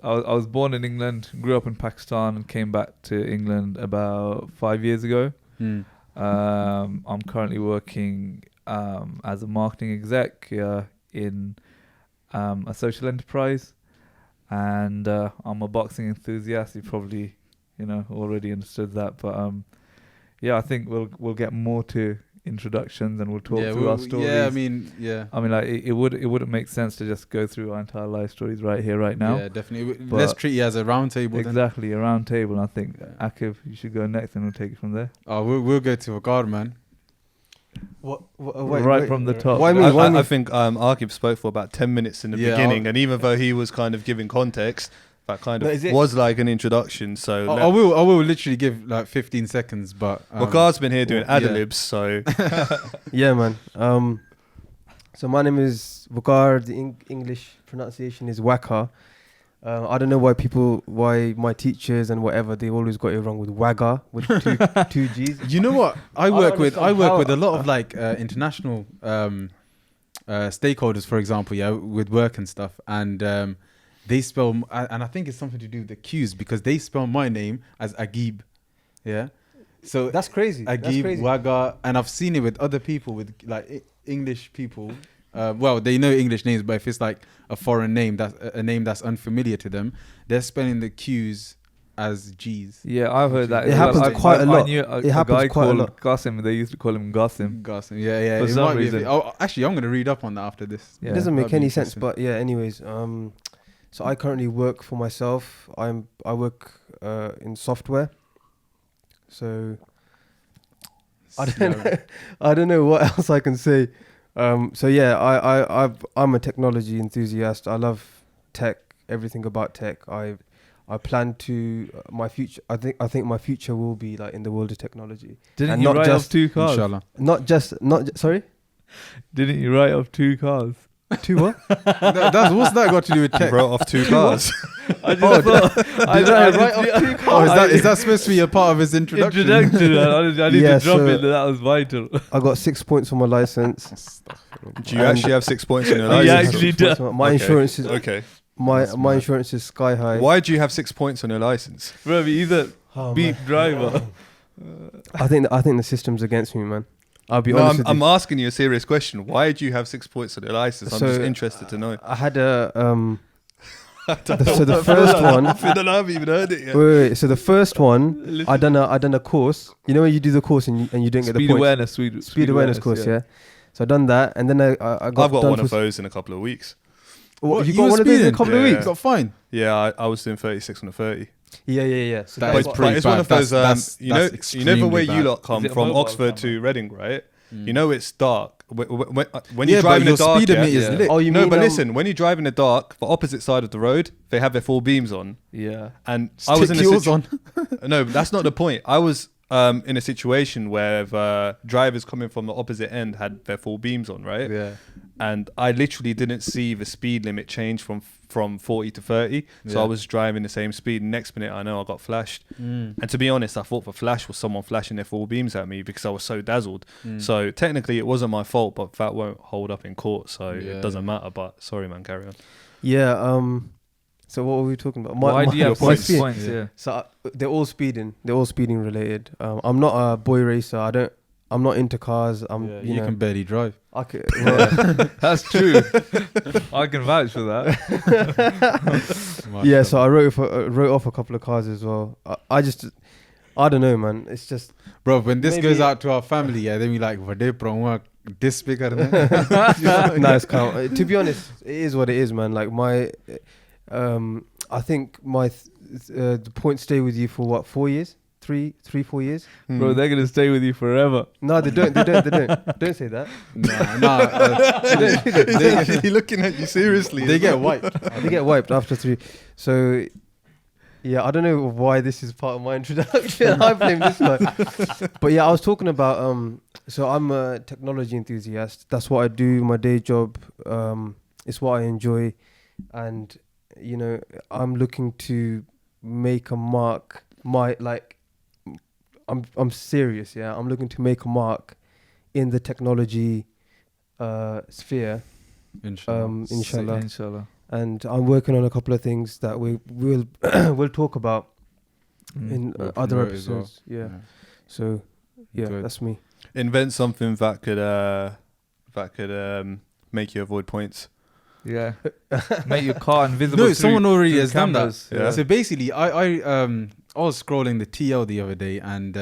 Speaker 1: I was born in England, grew up in Pakistan, and came back to England about 5 years ago. I'm currently working as a marketing exec in a social enterprise, and I'm a boxing enthusiast. You probably, already understood that. But yeah, I think we'll get more to introductions and we'll talk through our stories.
Speaker 4: Yeah, I mean,
Speaker 1: like it wouldn't make sense to just go through our entire life stories right here, right now.
Speaker 4: Yeah, definitely.
Speaker 1: But
Speaker 4: Let's treat it as a round table.
Speaker 1: Exactly, a round table. And I think
Speaker 4: Yeah.
Speaker 1: Akif, you should go next, and we'll take it from there.
Speaker 4: Oh, we'll go to a guard, man.
Speaker 1: Right from the top.
Speaker 2: Why me?
Speaker 3: I think Akib spoke for about 10 minutes in the
Speaker 4: Yeah,
Speaker 3: beginning, and even though he was kind of giving context, that kind
Speaker 2: No,
Speaker 3: of
Speaker 2: is it-
Speaker 3: was like an introduction. So
Speaker 4: I will literally give like 15 seconds, but
Speaker 3: well, Guard's been here doing
Speaker 4: yeah.
Speaker 3: ad-libs, so
Speaker 2: Yeah, man. So my name is Wakar. The English pronunciation is Waka. I don't know why my teachers and whatever, they always got it wrong with Wagga with two G's.
Speaker 4: you know what? I
Speaker 2: don't
Speaker 4: work with
Speaker 2: understand
Speaker 4: a lot of like international stakeholders, for example, with work and stuff, and they spell, and I think it's something to do with the Q's because they spell my name as Agib, yeah. So
Speaker 2: That's crazy. That's
Speaker 4: Agib,
Speaker 2: crazy.
Speaker 4: Wagga, and I've seen it with other people, with like English people. Well, they know English names, but if it's like a foreign name, that's a name that's unfamiliar to them, they're spelling the Q's as G's.
Speaker 1: Yeah, I've heard that.
Speaker 2: It
Speaker 1: as well.
Speaker 2: happens quite a lot.
Speaker 1: I knew
Speaker 2: It
Speaker 1: a
Speaker 2: happens
Speaker 1: guy
Speaker 2: quite a
Speaker 1: called
Speaker 2: lot.
Speaker 1: Qasim. They used to call him Qasim.
Speaker 4: Gossip. Yeah.
Speaker 1: For
Speaker 4: it
Speaker 1: some
Speaker 4: might be
Speaker 1: reason.
Speaker 4: actually, I'm going to read up on that after this.
Speaker 1: Yeah.
Speaker 2: It doesn't make
Speaker 4: that'd be
Speaker 2: any sense,
Speaker 4: interesting.
Speaker 2: but yeah. Anyways, so I currently work for myself. I work in software. So I don't know what else I can say. So yeah, I'm a technology enthusiast. I love tech, everything about tech. I plan to my future. I think my future will be like in the world of technology.
Speaker 1: Didn't
Speaker 2: And
Speaker 1: you
Speaker 2: not
Speaker 1: write
Speaker 2: just-
Speaker 1: off 2 cars?
Speaker 4: Inshallah.
Speaker 2: Sorry.
Speaker 1: Didn't you write off 2 cars?
Speaker 2: Two what?
Speaker 4: What's that got to do with
Speaker 3: he
Speaker 4: tech?
Speaker 3: wrote off 2 cars.
Speaker 1: I just thought.
Speaker 4: Is that supposed to be a part of his introduction?
Speaker 1: Introduction. I need
Speaker 2: Yeah,
Speaker 1: to drop
Speaker 2: so-
Speaker 1: it. That was vital.
Speaker 2: I got 6 points on my license.
Speaker 3: Do you actually have 6 points in your
Speaker 1: He
Speaker 3: license?
Speaker 1: actually does.
Speaker 2: My
Speaker 3: Okay.
Speaker 2: insurance is
Speaker 3: Okay.
Speaker 2: my insurance is sky high.
Speaker 3: Why do you have 6 points on your license?
Speaker 1: Bro, he's a
Speaker 2: Oh,
Speaker 1: beat
Speaker 2: man.
Speaker 1: driver.
Speaker 2: I think the system's against me, man. I'll be
Speaker 3: No,
Speaker 2: honest with
Speaker 3: I'm
Speaker 2: you.
Speaker 3: asking you a serious question. Why do you have 6 points on your license? I'm
Speaker 2: So,
Speaker 3: just interested to know.
Speaker 2: I had a so the first one.
Speaker 3: I haven't even heard it yet.
Speaker 2: Wait. So the first one, I done a course. You know when you do the course and you don't get the
Speaker 1: Speed
Speaker 2: points.
Speaker 1: awareness.
Speaker 2: Speed awareness course, yeah. So I done that, and then I got.
Speaker 3: I've got
Speaker 2: done
Speaker 3: one of
Speaker 2: for-
Speaker 3: those in a couple of weeks.
Speaker 2: What, you
Speaker 4: You
Speaker 2: got
Speaker 4: were
Speaker 2: one of those in a
Speaker 4: speeding?
Speaker 2: couple of
Speaker 3: Yeah.
Speaker 2: weeks?
Speaker 4: Got fine.
Speaker 3: Yeah, I was doing 36 on a 30.
Speaker 2: Yeah. So
Speaker 4: That
Speaker 3: But
Speaker 4: is
Speaker 3: it's,
Speaker 4: pretty
Speaker 3: it's one
Speaker 4: bad.
Speaker 3: of those,
Speaker 4: That's
Speaker 3: you know
Speaker 4: extremely
Speaker 3: from where you
Speaker 4: bad.
Speaker 3: lot come
Speaker 1: Is it a
Speaker 3: from,
Speaker 1: mobile
Speaker 3: Oxford
Speaker 1: camera?
Speaker 3: to Reading, right?
Speaker 4: Mm.
Speaker 3: You know it's dark. When
Speaker 4: Yeah,
Speaker 3: you drive
Speaker 4: but
Speaker 3: in
Speaker 4: your
Speaker 3: the dark,
Speaker 4: speedometer is
Speaker 1: yeah.
Speaker 4: lit.
Speaker 2: Oh, you
Speaker 3: no,
Speaker 2: mean?
Speaker 3: but listen, when you drive in the dark, the opposite side of the road, they have their full beams on.
Speaker 1: Yeah.
Speaker 3: And I was in
Speaker 4: Stick
Speaker 3: a
Speaker 4: yours
Speaker 3: situ-
Speaker 4: on.
Speaker 3: No, that's not the point. I was in a situation where the drivers coming from the opposite end had their full beams on, right?
Speaker 4: Yeah.
Speaker 3: and I literally didn't see the speed limit change from 40 to 30. So
Speaker 4: Yeah.
Speaker 3: I was driving the same speed. Next minute, I know I got flashed.
Speaker 4: Mm.
Speaker 3: And to be honest, I thought the flash was someone flashing their full beams at me because I was so dazzled.
Speaker 4: Mm.
Speaker 3: So technically, it wasn't my fault, but that won't hold up in court. So
Speaker 4: Yeah.
Speaker 3: it doesn't matter. But sorry, man, carry on.
Speaker 2: Yeah. So what were we talking about?
Speaker 1: Why do you have
Speaker 3: points.
Speaker 1: points? Points, yeah.
Speaker 2: So they're all speeding. They're all speeding related. I'm not a boy racer. I'm not into cars.
Speaker 4: You can barely drive.
Speaker 2: I could, well,
Speaker 1: That's true. I can vouch for that.
Speaker 2: yeah. So I wrote off a couple of cars as well. I don't know, man. It's just
Speaker 4: Bro, when this
Speaker 2: Maybe-
Speaker 4: goes out to our family, yeah, then we like, "Vade praunga this bigger."
Speaker 2: nice car. To be honest, it is what it is, man. Like I think the points stay with you for what, 4 years? 4 years?
Speaker 1: Bro, they're going to stay with you forever.
Speaker 2: No, they don't. Don't say that.
Speaker 3: He's actually looking at you seriously.
Speaker 4: They get wiped.
Speaker 2: They get wiped after 3. So, yeah, I don't know why this is part of my introduction. I blame this guy. But yeah, I was talking about, so I'm a technology enthusiast. That's what I do, my day job. It's what I enjoy. And, you know, I'm looking to make a mark. I'm serious, yeah. I'm looking to make a mark in the technology sphere. Inshallah.
Speaker 1: Inshallah.
Speaker 2: And I'm working on a couple of things that we'll talk about in
Speaker 4: Well,
Speaker 2: other
Speaker 4: promote as well.
Speaker 2: episodes. Yeah. So yeah,
Speaker 4: Good.
Speaker 2: that's me.
Speaker 3: Invent something that could make you avoid points.
Speaker 1: Yeah. Make your car invisible.
Speaker 4: No, someone already has done that.
Speaker 1: cameras.
Speaker 3: Yeah.
Speaker 4: So basically, I was scrolling the TL the other day, and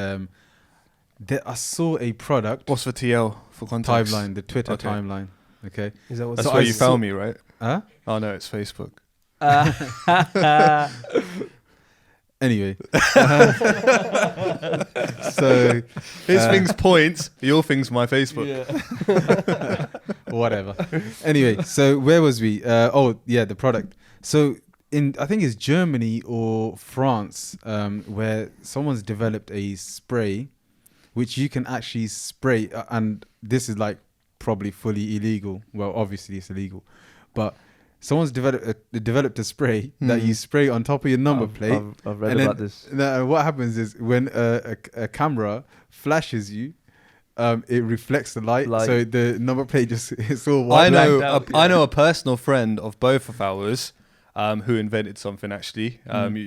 Speaker 4: I saw a product
Speaker 3: What's for TL for context?
Speaker 4: timeline, the Twitter
Speaker 3: Okay.
Speaker 4: timeline. Okay.
Speaker 2: Is that what?
Speaker 3: That's
Speaker 4: So
Speaker 3: where
Speaker 4: I
Speaker 3: you
Speaker 4: saw-
Speaker 3: found me, right?
Speaker 4: Huh?
Speaker 3: Oh no, it's Facebook.
Speaker 4: Anyway. So
Speaker 3: His thing's points. Your thing's my Facebook.
Speaker 4: whatever. Anyway, so where was we? The product. So I think it's Germany or France, where someone's developed a spray which you can actually spray, and this is like probably fully illegal. Well, obviously it's illegal, but someone's developed a spray that you spray on top of your number plate.
Speaker 1: I've read
Speaker 4: and
Speaker 1: about
Speaker 4: then,
Speaker 1: this.
Speaker 4: What happens is when a camera flashes you, it reflects the light, so the number plate just it's all white.
Speaker 3: I know a personal friend of both of ours who invented something actually.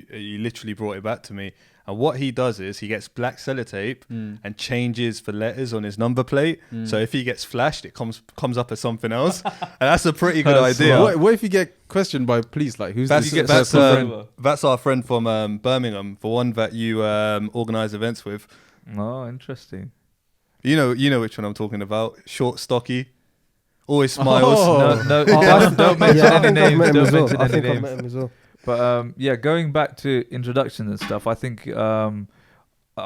Speaker 3: He literally brought it back to me. And what he does is he gets black sellotape and changes the letters on his number plate. So if he gets flashed, it comes up as something else. And that's a pretty good idea.
Speaker 4: What if you get questioned by police? Like, who's
Speaker 3: That's,
Speaker 4: this
Speaker 3: that's,
Speaker 4: person?
Speaker 3: that's our friend from Birmingham, the one that you organise events with.
Speaker 1: Oh, interesting.
Speaker 3: You know which one I'm talking about. Short, stocky, always smiles.
Speaker 1: No, don't mention any names. Don't mention
Speaker 2: I
Speaker 1: any
Speaker 2: think I've
Speaker 1: names.
Speaker 2: met him as well.
Speaker 1: But going back to introductions and stuff, I think I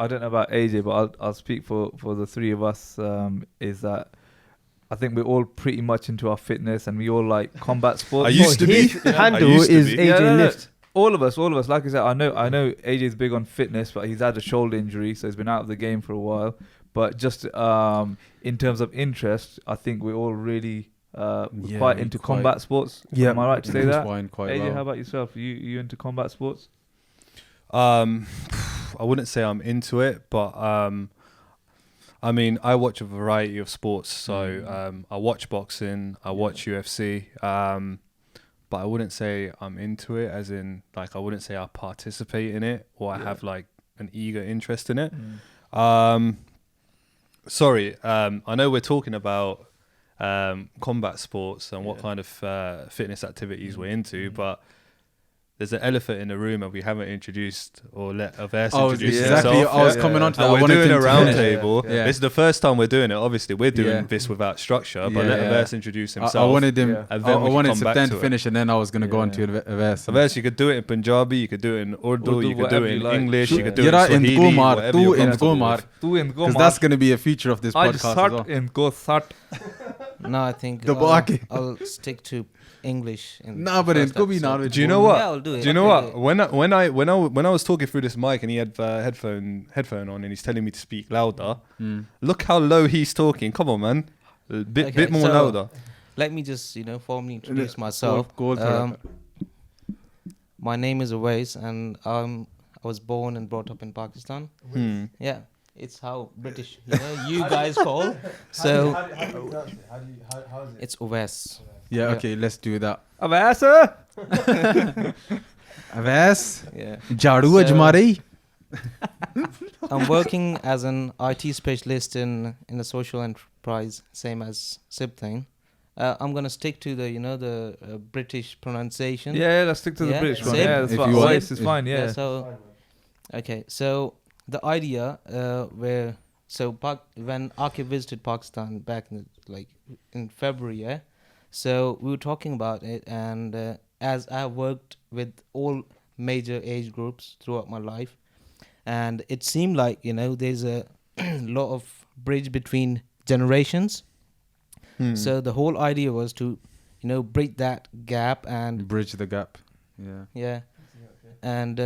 Speaker 1: don't know about AJ, but I'll speak for the three of us. Is that I think we're all pretty much into our fitness, and we all like combat sports.
Speaker 3: I used to be.
Speaker 2: His handle
Speaker 3: I used to
Speaker 2: is
Speaker 3: be.
Speaker 2: AJ Lift.
Speaker 1: All of us. Like I said, I know AJ's big on fitness, but he's had a shoulder injury, so he's been out of the game for a while. But just in terms of interest, I think we're all really quite into combat sports.
Speaker 2: Yeah.
Speaker 1: Am I right to say that?
Speaker 4: Quite
Speaker 1: AJ,
Speaker 4: well.
Speaker 1: how about yourself? You into combat sports?
Speaker 3: I wouldn't say I'm into it, but I mean, I watch a variety of sports. So I watch boxing, I watch UFC, but I wouldn't say I'm into it, as in, like, I wouldn't say I participate in it or I have like an eager interest in it. Sorry, I know we're talking about combat sports and what kind of fitness activities we're into, but there's an elephant in the room and we haven't introduced or let Averse introduce
Speaker 4: exactly.
Speaker 3: himself.
Speaker 4: I was coming on to that.
Speaker 3: And
Speaker 4: I
Speaker 3: we're
Speaker 4: wanted
Speaker 3: doing
Speaker 4: him
Speaker 3: a
Speaker 4: to
Speaker 3: round
Speaker 4: finish.
Speaker 3: table.
Speaker 4: Yeah.
Speaker 3: This is the first time we're doing it. Obviously, we're doing
Speaker 4: Yeah.
Speaker 3: this without structure, but
Speaker 4: Yeah,
Speaker 3: let
Speaker 4: yeah.
Speaker 3: Averse introduce himself.
Speaker 4: I wanted him.
Speaker 1: Yeah.
Speaker 3: And
Speaker 4: I
Speaker 3: then we can
Speaker 4: wanted
Speaker 3: come back
Speaker 4: September
Speaker 3: to
Speaker 4: to
Speaker 3: it.
Speaker 4: finish, and then I was gonna go on to Averse.
Speaker 3: Averse, you could do it in Punjabi, you could do it in Urdu, you could do
Speaker 1: whatever
Speaker 3: it
Speaker 1: you
Speaker 3: in
Speaker 1: like.
Speaker 3: English, you could do
Speaker 4: You're
Speaker 3: it
Speaker 4: right,
Speaker 3: in
Speaker 4: in
Speaker 3: Swahili,
Speaker 4: Gomar,
Speaker 3: whatever you're
Speaker 4: in
Speaker 3: comfortable
Speaker 4: Gomar.
Speaker 3: with.
Speaker 4: Because that's going to be a feature of this
Speaker 1: I
Speaker 4: podcast
Speaker 1: just
Speaker 4: as
Speaker 1: start
Speaker 4: well.
Speaker 1: and go start.
Speaker 5: No, I think
Speaker 4: The Baki.
Speaker 5: I'll stick to English.
Speaker 4: Nah, but it's gonna be now.
Speaker 3: Do you know what?
Speaker 5: Yeah, I'll do it.
Speaker 3: Do you know
Speaker 5: Okay.
Speaker 3: what? When I was talking through this mic and he had headphone on and he's telling me to speak louder. Look how low he's talking. Come on, man. A bit more
Speaker 5: so-
Speaker 3: louder.
Speaker 5: let me just formally introduce myself.
Speaker 4: Go for it.
Speaker 5: My name is Awais, and I was born and brought up in Pakistan. Yeah, it's how British you guys call. So
Speaker 2: how do you pronounce it? How is it?
Speaker 5: it's Awais.
Speaker 4: Yeah, okay, let's do that.
Speaker 1: Avasa!
Speaker 4: Avas,
Speaker 5: Yeah.
Speaker 4: Jadu
Speaker 5: So-
Speaker 4: Ajmari.
Speaker 5: I'm working as an IT specialist in a social enterprise, same as Sibthane. I'm gonna stick to the British pronunciation.
Speaker 1: Yeah, let's stick to the
Speaker 5: Yeah,
Speaker 1: British one.
Speaker 5: same.
Speaker 1: Yeah, that's
Speaker 4: If
Speaker 1: what
Speaker 4: you want.
Speaker 1: Oasis is fine. Yeah.
Speaker 5: So okay, so the idea when Akif visited Pakistan back in February, yeah. So we were talking about it, and as I worked with all major age groups throughout my life, and it seemed like there's a lot of bridge between generations. So the whole idea was to bridge that gap and
Speaker 4: Bridge the gap. Yeah.
Speaker 5: yeah, and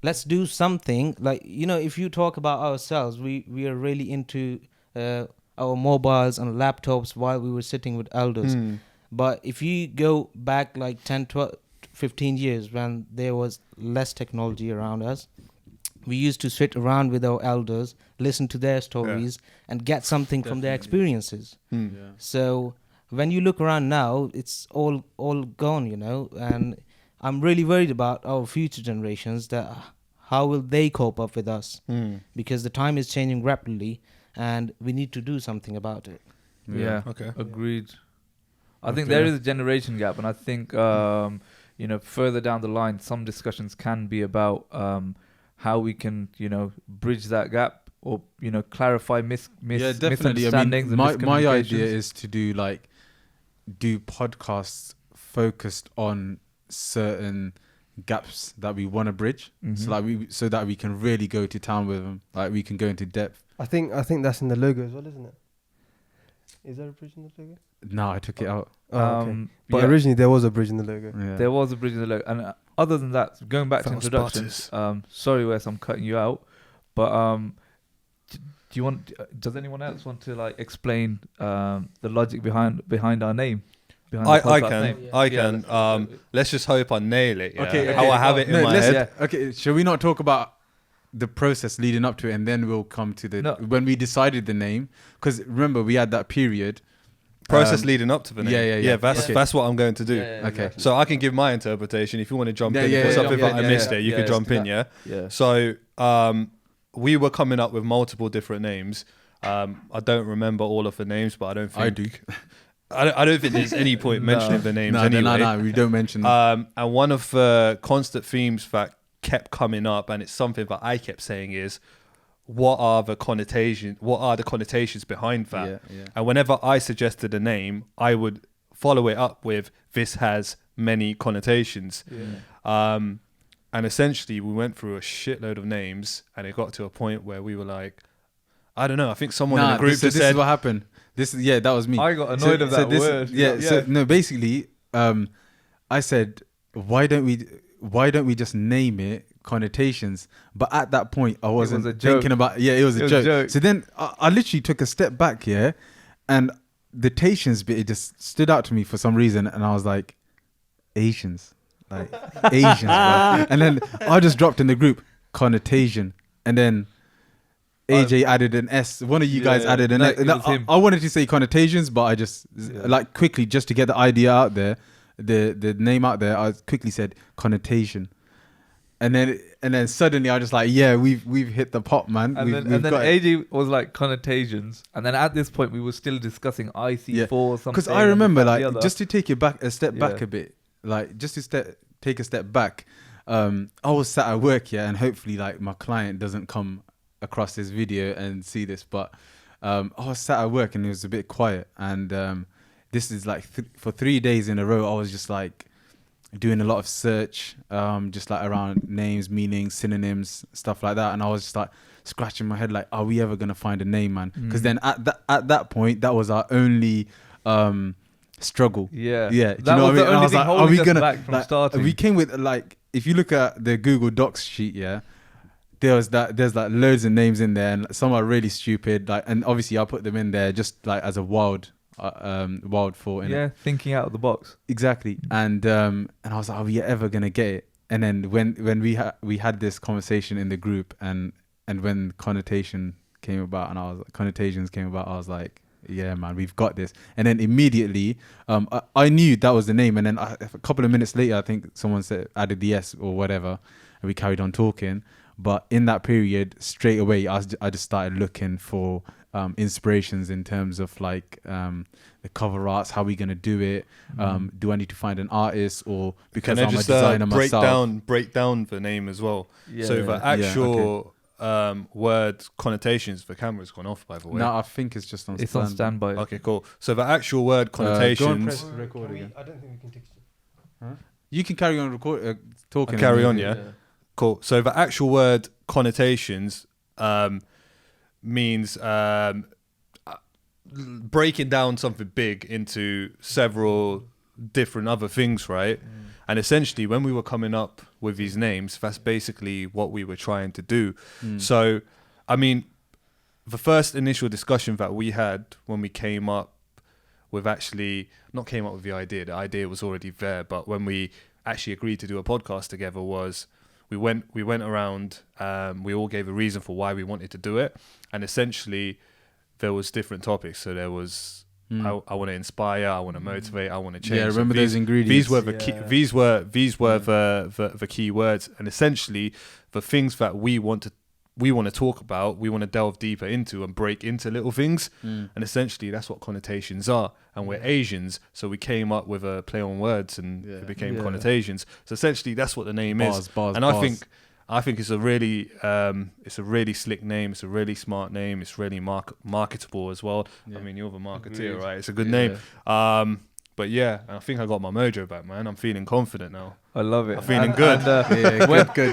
Speaker 5: let's do something like if you talk about ourselves, we are really into our mobiles and laptops while we were sitting with elders. But if you go back like 10, 12, 15 years when there was less technology around us, we used to sit around with our elders, listen to their stories, and get something from their experiences.
Speaker 4: Yeah.
Speaker 5: So when you look around now, it's all gone, and I'm really worried about our future generations, that how will they cope up with us? Because the time is changing rapidly, and we need to do something about it.
Speaker 1: Yeah.
Speaker 3: Okay.
Speaker 1: Agreed. I think there is a generation gap, and I think further down the line, some discussions can be about how we can bridge that gap, or clarify misunderstandings. And
Speaker 4: my idea
Speaker 1: miscommunications.
Speaker 4: is to do podcasts focused on certain gaps that we want to bridge, so that we can really go to town with them, like we can go into depth.
Speaker 2: I think that's in the logo as well, isn't it? Is there a bridge in the logo?
Speaker 4: No, I took it out.
Speaker 2: Oh, okay. But
Speaker 1: yeah,
Speaker 2: originally there was a bridge in the logo.
Speaker 4: Yeah.
Speaker 1: there was a bridge in the logo, and other than that, going back to
Speaker 3: Found
Speaker 1: introductions. Sorry, Wes, I'm cutting you out, but do you want? Does anyone else want to explain the logic behind our name? Behind the
Speaker 3: I
Speaker 1: podcast
Speaker 3: can.
Speaker 1: name?
Speaker 3: I
Speaker 1: Yeah,
Speaker 3: can. Let's just hope I nail it. Yeah?
Speaker 4: Okay,
Speaker 3: How I have it in
Speaker 4: No,
Speaker 3: my
Speaker 4: let's-
Speaker 3: head.
Speaker 4: Okay, shall we not talk about the process leading up to it, and then we'll come to when we decided the name? Because remember, we had that period.
Speaker 3: Process leading up to the name.
Speaker 4: Yeah.
Speaker 3: That's what I'm going to do.
Speaker 4: Okay.
Speaker 3: So I can give my interpretation. If you want to jump in,
Speaker 4: Yeah,
Speaker 3: if there's
Speaker 4: yeah,
Speaker 3: something
Speaker 4: yeah,
Speaker 3: that I
Speaker 4: yeah,
Speaker 3: missed
Speaker 4: yeah.
Speaker 3: there, you
Speaker 1: Yeah,
Speaker 3: can
Speaker 1: let's
Speaker 3: jump
Speaker 1: do
Speaker 3: in.
Speaker 1: that.
Speaker 3: Yeah.
Speaker 1: Yeah.
Speaker 3: So we were coming up with multiple different names. I don't remember all of the names, but I don't think
Speaker 4: I do.
Speaker 3: I don't think there's any point mentioning the names anyway.
Speaker 4: No, we don't mention them.
Speaker 3: And one of the constant themes that kept coming up, and it's something that I kept saying, is what are the connotations behind that?
Speaker 4: Yeah.
Speaker 3: And whenever I suggested a name, I would follow it up with, this has many connotations. And essentially we went through a shitload of names, and it got to a point where we were like, I don't know, I think someone in the group
Speaker 4: this
Speaker 3: just
Speaker 4: is
Speaker 3: said,
Speaker 4: what happened. That was me.
Speaker 1: I got annoyed of that word.
Speaker 4: Basically, I said, why don't we just name it Connotations? But at that point, I wasn't
Speaker 1: a joke.
Speaker 4: thinking about. Yeah, it was a joke. So then I literally took a step back, and the Tatians bit, it just stood out to me for some reason, and I was like, Asians, bro. And then I just dropped in the group Connotation, and then AJ added an S. One of you guys added an S.
Speaker 1: it was him.
Speaker 4: I wanted to say Connotations, but I just quickly, just to get the idea out there, the name out there, I quickly said Connotation. And then suddenly I was just like, yeah, we've hit the pot, man.
Speaker 1: And then
Speaker 4: got it.
Speaker 1: AJ was like Connotations, and then at this point we were still discussing IC4 or something.
Speaker 4: Because I remember,
Speaker 1: and the other.
Speaker 4: just to take it back a step back a bit, just to take a step back. I was sat at work, and hopefully, my client doesn't come across this video and see this, but I was sat at work and it was a bit quiet, and this is for 3 days in a row I was just doing a lot of search, just around names, meanings, synonyms, stuff like that, and I was just scratching my head, are we ever gonna find a name, man? Because then at that point that was our only struggle.
Speaker 1: Yeah.
Speaker 4: Do you
Speaker 1: That
Speaker 4: know
Speaker 1: was
Speaker 4: what I mean?
Speaker 1: the
Speaker 4: And I
Speaker 1: only
Speaker 4: was
Speaker 1: thing
Speaker 4: like, are
Speaker 1: holding
Speaker 4: we
Speaker 1: us
Speaker 4: gonna
Speaker 1: back from starting.
Speaker 4: We came with if you look at the Google Docs sheet, there's loads of names in there, and some are really stupid, and obviously I'll put them in there just as a wild wild thought.
Speaker 1: Yeah, thinking out of the box.
Speaker 4: Exactly. And I was like, are we ever gonna get it? And then when we had this conversation in the group, and when Connotations came about, I was like, yeah, man, we've got this. And then immediately, I knew that was the name. And then a couple of minutes later, I think someone added the S or whatever, and we carried on talking. But in that period, straight away, I just started looking for inspirations in terms of like the cover arts. How are we gonna do it? Do I need to find an artist, or because I'm a designer myself?
Speaker 3: Break down the name as well.
Speaker 1: Yeah.
Speaker 3: So the actual word Connotations, the camera's gone off, by the way.
Speaker 4: No, I think it's just on.
Speaker 1: It's on standby.
Speaker 3: Okay, cool. So the actual word Connotations.
Speaker 4: Press record again.
Speaker 2: I don't think we can text you.
Speaker 4: Huh? You can carry on talking.
Speaker 3: Carry on, yeah. Cool. So the actual word Connotations means breaking down something big into several different other things, right? And essentially, when we were coming up with these names, that's basically what we were trying to do. So, I mean, the first initial discussion that we had when we came up with the idea was already there, but when we actually agreed to do a podcast together was we went around, we all gave a reason for why we wanted to do it, and essentially there was different topics. So there was I want to inspire, I want to motivate, I want to change.
Speaker 4: Yeah, remember those ingredients.
Speaker 3: These were the key, these were the key words, and essentially the things that we want to talk about, we want to delve deeper into and break into little things, and essentially that's what Connotations are. And we're Asians, so we came up with a play on words, and it became Connotations. So essentially that's what the name is. And I think it's a really slick name. It's a really smart name. It's really marketable as well. I mean, you're the marketeer, right? It's a good name. But yeah, I think I got my mojo back, man. I'm feeling confident now.
Speaker 1: I love it.
Speaker 3: I'm feeling good.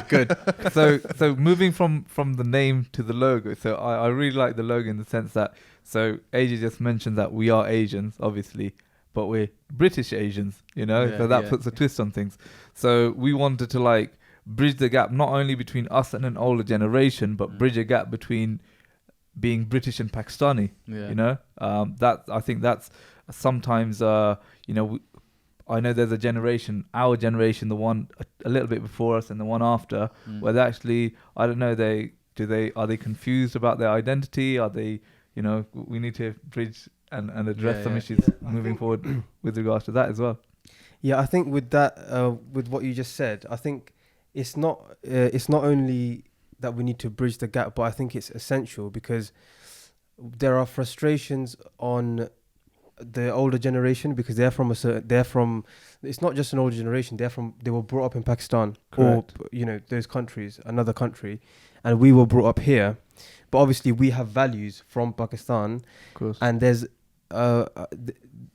Speaker 1: Good. So moving from the name to the logo. So I really like the logo in the sense that, so AJ just mentioned that we are Asians, obviously, but we're British Asians, you know? So that puts a twist on things. So we wanted to like bridge the gap not only between us and an older generation, but bridge a gap between being British and Pakistani. You know, that I think that's sometimes you know, I know there's a generation, our generation, the one a little bit before us and the one after, where they actually, I don't know, are they confused about their identity? Are they, you know, we need to bridge and address some issues moving forward with regards to that as well.
Speaker 2: Yeah, I think with that, with what you just said, I think it's not only that we need to bridge the gap, but I think it's essential because there are frustrations on the older generation because it's not just an older generation, they were brought up in Pakistan. Correct. Or, you know, those countries, another country, and we were brought up here, but obviously we have values from Pakistan.
Speaker 1: Of course.
Speaker 2: And there's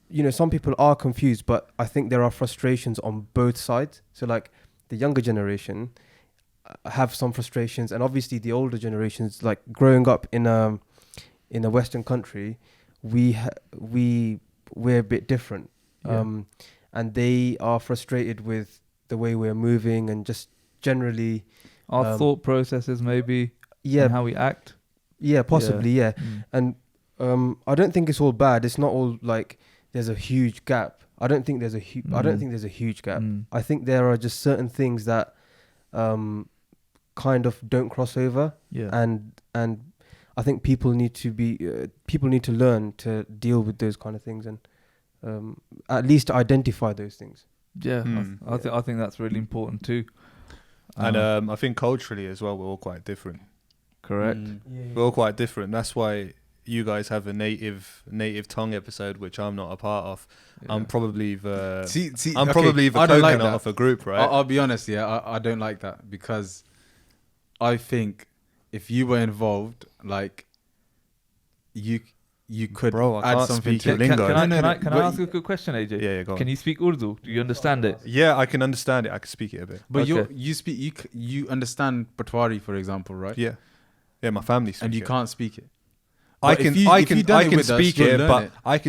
Speaker 2: you know, some people are confused, but I think there are frustrations on both sides. So like the younger generation have some frustrations, and obviously the older generations, like growing up in a Western country, we're a bit different, and they are frustrated with the way we're moving and just generally
Speaker 1: our thought processes, maybe,
Speaker 2: and
Speaker 1: how we act.
Speaker 2: Yeah, possibly, and I don't think it's all bad. It's not all like there's a huge gap. I don't think there's a huge gap. I think there are just certain things that kind of don't cross over, and I think people need to learn to deal with those kind of things and at least identify those things.
Speaker 1: I think that's really important too.
Speaker 3: And I think culturally as well, we're all quite different.
Speaker 1: Correct.
Speaker 3: We're all quite different. That's why you guys have a native tongue episode, which I'm not a part of. I'm probably the probably the coconut of a group, right?
Speaker 4: I'll be honest, I don't like that because I think if you were involved, like you could add something to
Speaker 1: lingo. Can I ask you a good question, AJ?
Speaker 3: Yeah, go on.
Speaker 1: Can you speak Urdu? Do you understand it?
Speaker 3: Yeah, I can understand it. I can speak it a bit.
Speaker 4: But you understand Patwari, for example, right?
Speaker 3: Yeah, my family speaks it.
Speaker 4: And you can't speak it.
Speaker 3: I can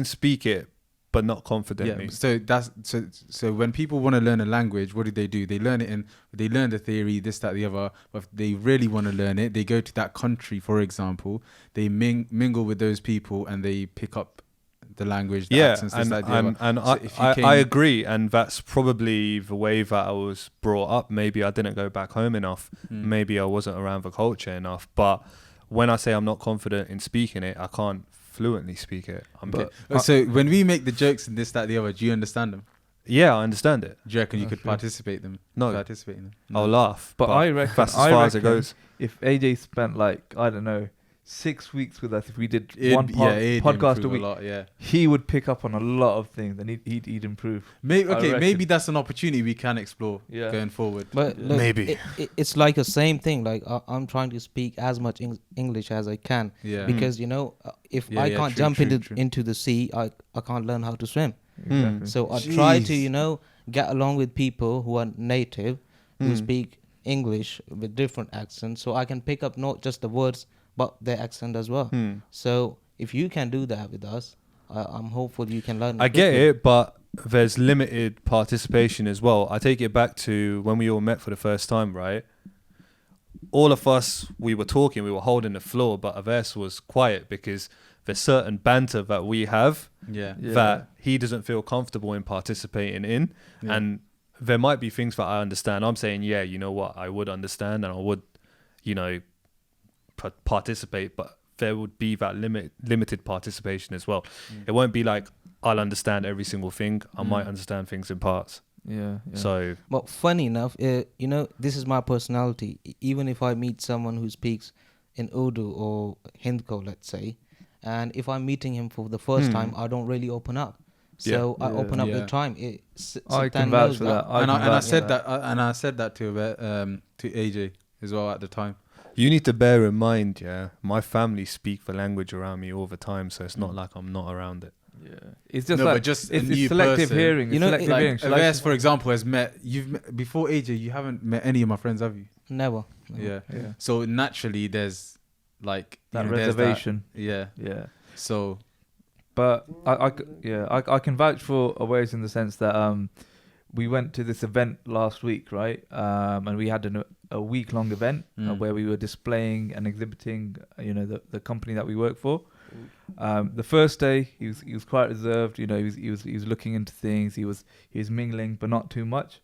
Speaker 3: speak it, but not confidently.
Speaker 4: Yeah, so when people want to learn a language, what do? They learn the theory, this, that, the other. But if they really want to learn it, they go to that country, for example. They mingle with those people, and they pick up the language, the
Speaker 3: Yeah,
Speaker 4: accents, this, that, the
Speaker 3: and
Speaker 4: other. So if you
Speaker 3: I agree, and that's probably the way that I was brought up. Maybe I didn't go back home enough. Maybe I wasn't around the culture enough. But when I say I'm not confident in speaking it, I can't fluently speak it.
Speaker 4: So when we make the jokes and this, that, the other, do you understand them?
Speaker 3: Yeah, I understand it.
Speaker 4: Do you reckon you could
Speaker 1: Okay.
Speaker 4: participate in them?
Speaker 3: No.
Speaker 4: Participate in them?
Speaker 3: I'll laugh.
Speaker 1: But I reckon
Speaker 3: that's as far as it goes.
Speaker 1: if AJ spent like, I don't know, 6 weeks with us, if we did
Speaker 4: It'd-
Speaker 1: one
Speaker 4: it'd
Speaker 1: podcast a
Speaker 4: improve
Speaker 1: week,
Speaker 4: lot, yeah.
Speaker 1: he would pick up on a lot of things and he'd improve.
Speaker 4: Maybe,
Speaker 1: I
Speaker 4: okay,
Speaker 1: reckon.
Speaker 4: maybe that's an opportunity we can explore
Speaker 1: Yeah.
Speaker 4: going forward.
Speaker 5: But look,
Speaker 3: Maybe.
Speaker 5: it's like the same thing. Like I'm trying to speak as much English as I can
Speaker 4: Yeah.
Speaker 5: because if
Speaker 4: Yeah,
Speaker 5: I
Speaker 4: yeah,
Speaker 5: can't
Speaker 4: true,
Speaker 5: jump
Speaker 4: true, true.
Speaker 5: into the sea, I can't learn how to swim.
Speaker 1: Exactly.
Speaker 5: So I try to
Speaker 4: Jeez.
Speaker 5: get along with people who are native, who speak English with different accents, so I can pick up not just the words but their accent as well. So if you can do that with us, I'm hopeful you can learn.
Speaker 3: I get it, but there's limited participation as well. I take it back to when we all met for the first time, right? All of us, we were talking, we were holding the floor, but Aves was quiet because there's certain banter that we have
Speaker 4: Yeah.
Speaker 3: that he doesn't feel comfortable in participating in.
Speaker 4: Yeah.
Speaker 3: And there might be things that I understand. I'm saying, yeah, you know what, I would understand and I would, participate, but there would be that limited participation as well. It won't be like I'll understand every single thing. I might understand things in parts.
Speaker 1: Yeah.
Speaker 3: So
Speaker 5: But funny enough, this is my personality. Even if I meet someone who speaks in Urdu or Hindko, let's say, and if I'm meeting him for the first time, I don't really open up. So I open up
Speaker 4: Yeah.
Speaker 5: with time.
Speaker 1: I can vouch for that.
Speaker 4: I said that to AJ as well at the time.
Speaker 3: you need to bear in mind, yeah, my family speak the language around me all the time, so it's not like I'm not around it.
Speaker 1: Yeah. It's just
Speaker 4: No,
Speaker 1: like
Speaker 4: but just a
Speaker 1: it's
Speaker 4: new
Speaker 1: selective
Speaker 4: person.
Speaker 1: hearing.
Speaker 5: You know,
Speaker 1: selective
Speaker 4: Like
Speaker 1: hearing.
Speaker 4: Aves, for example, has met before AJ. You haven't met any of my friends, have you?
Speaker 5: Never.
Speaker 4: Yeah.
Speaker 1: Yeah.
Speaker 4: So naturally, there's like
Speaker 1: That
Speaker 4: there's
Speaker 1: reservation.
Speaker 4: yeah.
Speaker 1: Yeah.
Speaker 4: So
Speaker 1: But I can vouch for Aways in the sense that we went to this event last week, right? And we had a week-long event where we were displaying and exhibiting, the company that we work for. The first day he was quite reserved, he was looking into things, he was mingling, but not too much.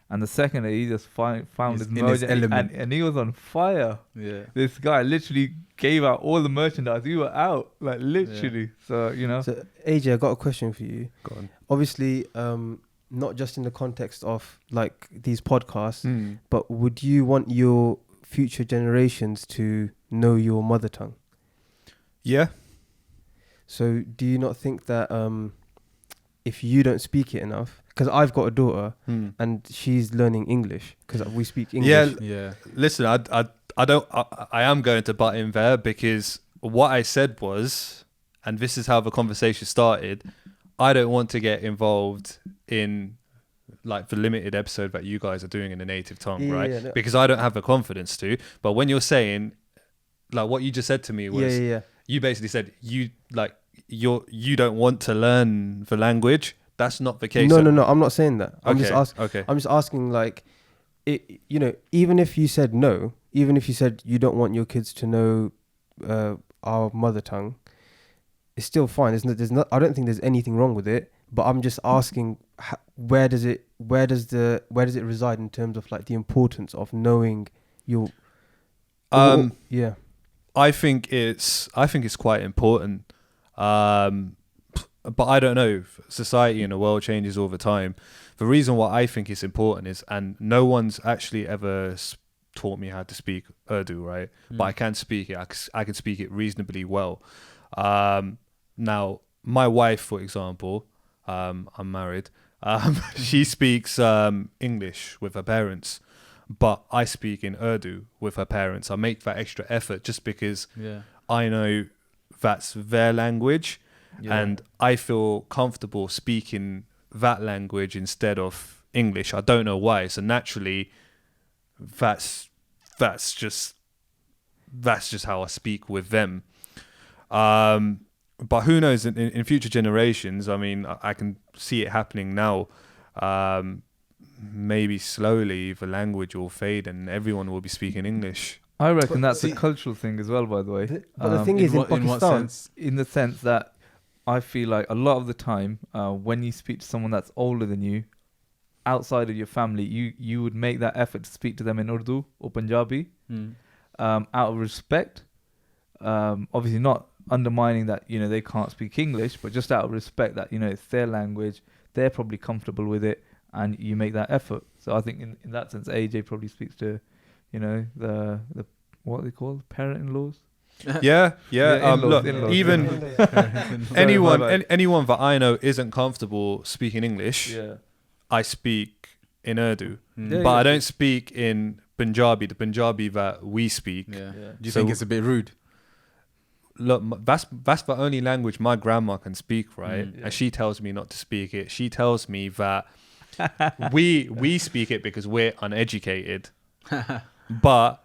Speaker 1: And the second day he just found
Speaker 4: He's
Speaker 1: his
Speaker 4: in his
Speaker 1: mojo
Speaker 4: element.
Speaker 1: and he was on fire.
Speaker 4: yeah.
Speaker 1: This guy literally gave out all the merchandise. We were out, like literally. So,
Speaker 2: So AJ, I got a question for you.
Speaker 3: Go on.
Speaker 2: Obviously, not just in the context of like these podcasts, but would you want your future generations to know your mother tongue?
Speaker 3: Yeah.
Speaker 2: So do you not think that if you don't speak it enough, because I've got a daughter and she's learning English because we speak English.
Speaker 3: Yeah.
Speaker 4: Yeah.
Speaker 3: Listen, I am going to butt in there because what I said was, and this is how the conversation started, I don't want to get involved in like the limited episode that you guys are doing in the native tongue,
Speaker 2: Yeah,
Speaker 3: right?
Speaker 2: yeah, no.
Speaker 3: Because I don't have the confidence to. But when you're saying, like what you just said to me was,
Speaker 2: Yeah.
Speaker 3: you basically said you don't want to learn the language. That's not the case.
Speaker 2: No. I'm not saying that. I'm just asking.
Speaker 3: Okay.
Speaker 2: I'm just asking, like, even if you said no, even if you said you don't want your kids to know our mother tongue, it's still fine. I don't think there's anything wrong with it. But I'm just asking, where does it reside in terms of like the importance of knowing your? Yeah.
Speaker 3: I think it's quite important. But I don't know. Society and the world changes all the time. The reason why I think it's important is, and no one's actually ever taught me how to speak Urdu, right? But I can speak it. I can speak it reasonably well. Now, my wife, for example, I'm married. She speaks English with her parents, but I speak in Urdu with her parents. I make that extra effort just because I know that's their language.
Speaker 1: Yeah.
Speaker 3: And I feel comfortable speaking that language instead of English. I don't know why. So naturally, that's just how I speak with them. But who knows? In future generations, I mean, I can see it happening now. Maybe slowly the language will fade and everyone will be speaking English.
Speaker 1: I reckon that's a cultural thing as well, by the way.
Speaker 2: But the thing is, in
Speaker 4: what
Speaker 2: Pakistan,
Speaker 4: sense?
Speaker 1: In the sense that I feel like a lot of the time, when you speak to someone that's older than you, outside of your family, you would make that effort to speak to them in Urdu or Punjabi, out of respect. Obviously not undermining that, they can't speak English, but just out of respect that, it's their language, they're probably comfortable with it, and you make that effort. So I think in that sense, AJ probably speaks to, the what are they called? Parent-in-laws?
Speaker 3: Yeah.
Speaker 1: In-laws,
Speaker 3: Look,
Speaker 1: in-laws.
Speaker 3: even
Speaker 1: Sorry, my bad.
Speaker 3: anyone that I know isn't comfortable speaking English,
Speaker 1: Yeah.
Speaker 3: I speak in Urdu,
Speaker 1: Yeah,
Speaker 3: but
Speaker 1: yeah.
Speaker 3: I don't speak in Punjabi, the Punjabi that we speak.
Speaker 4: Yeah.
Speaker 1: Yeah.
Speaker 4: Do you
Speaker 3: So-
Speaker 4: think it's a bit rude?
Speaker 3: Look, that's the only language my grandma can speak, right?
Speaker 1: Yeah.
Speaker 3: And she tells me not to speak it. She tells me that we speak it because we're uneducated. But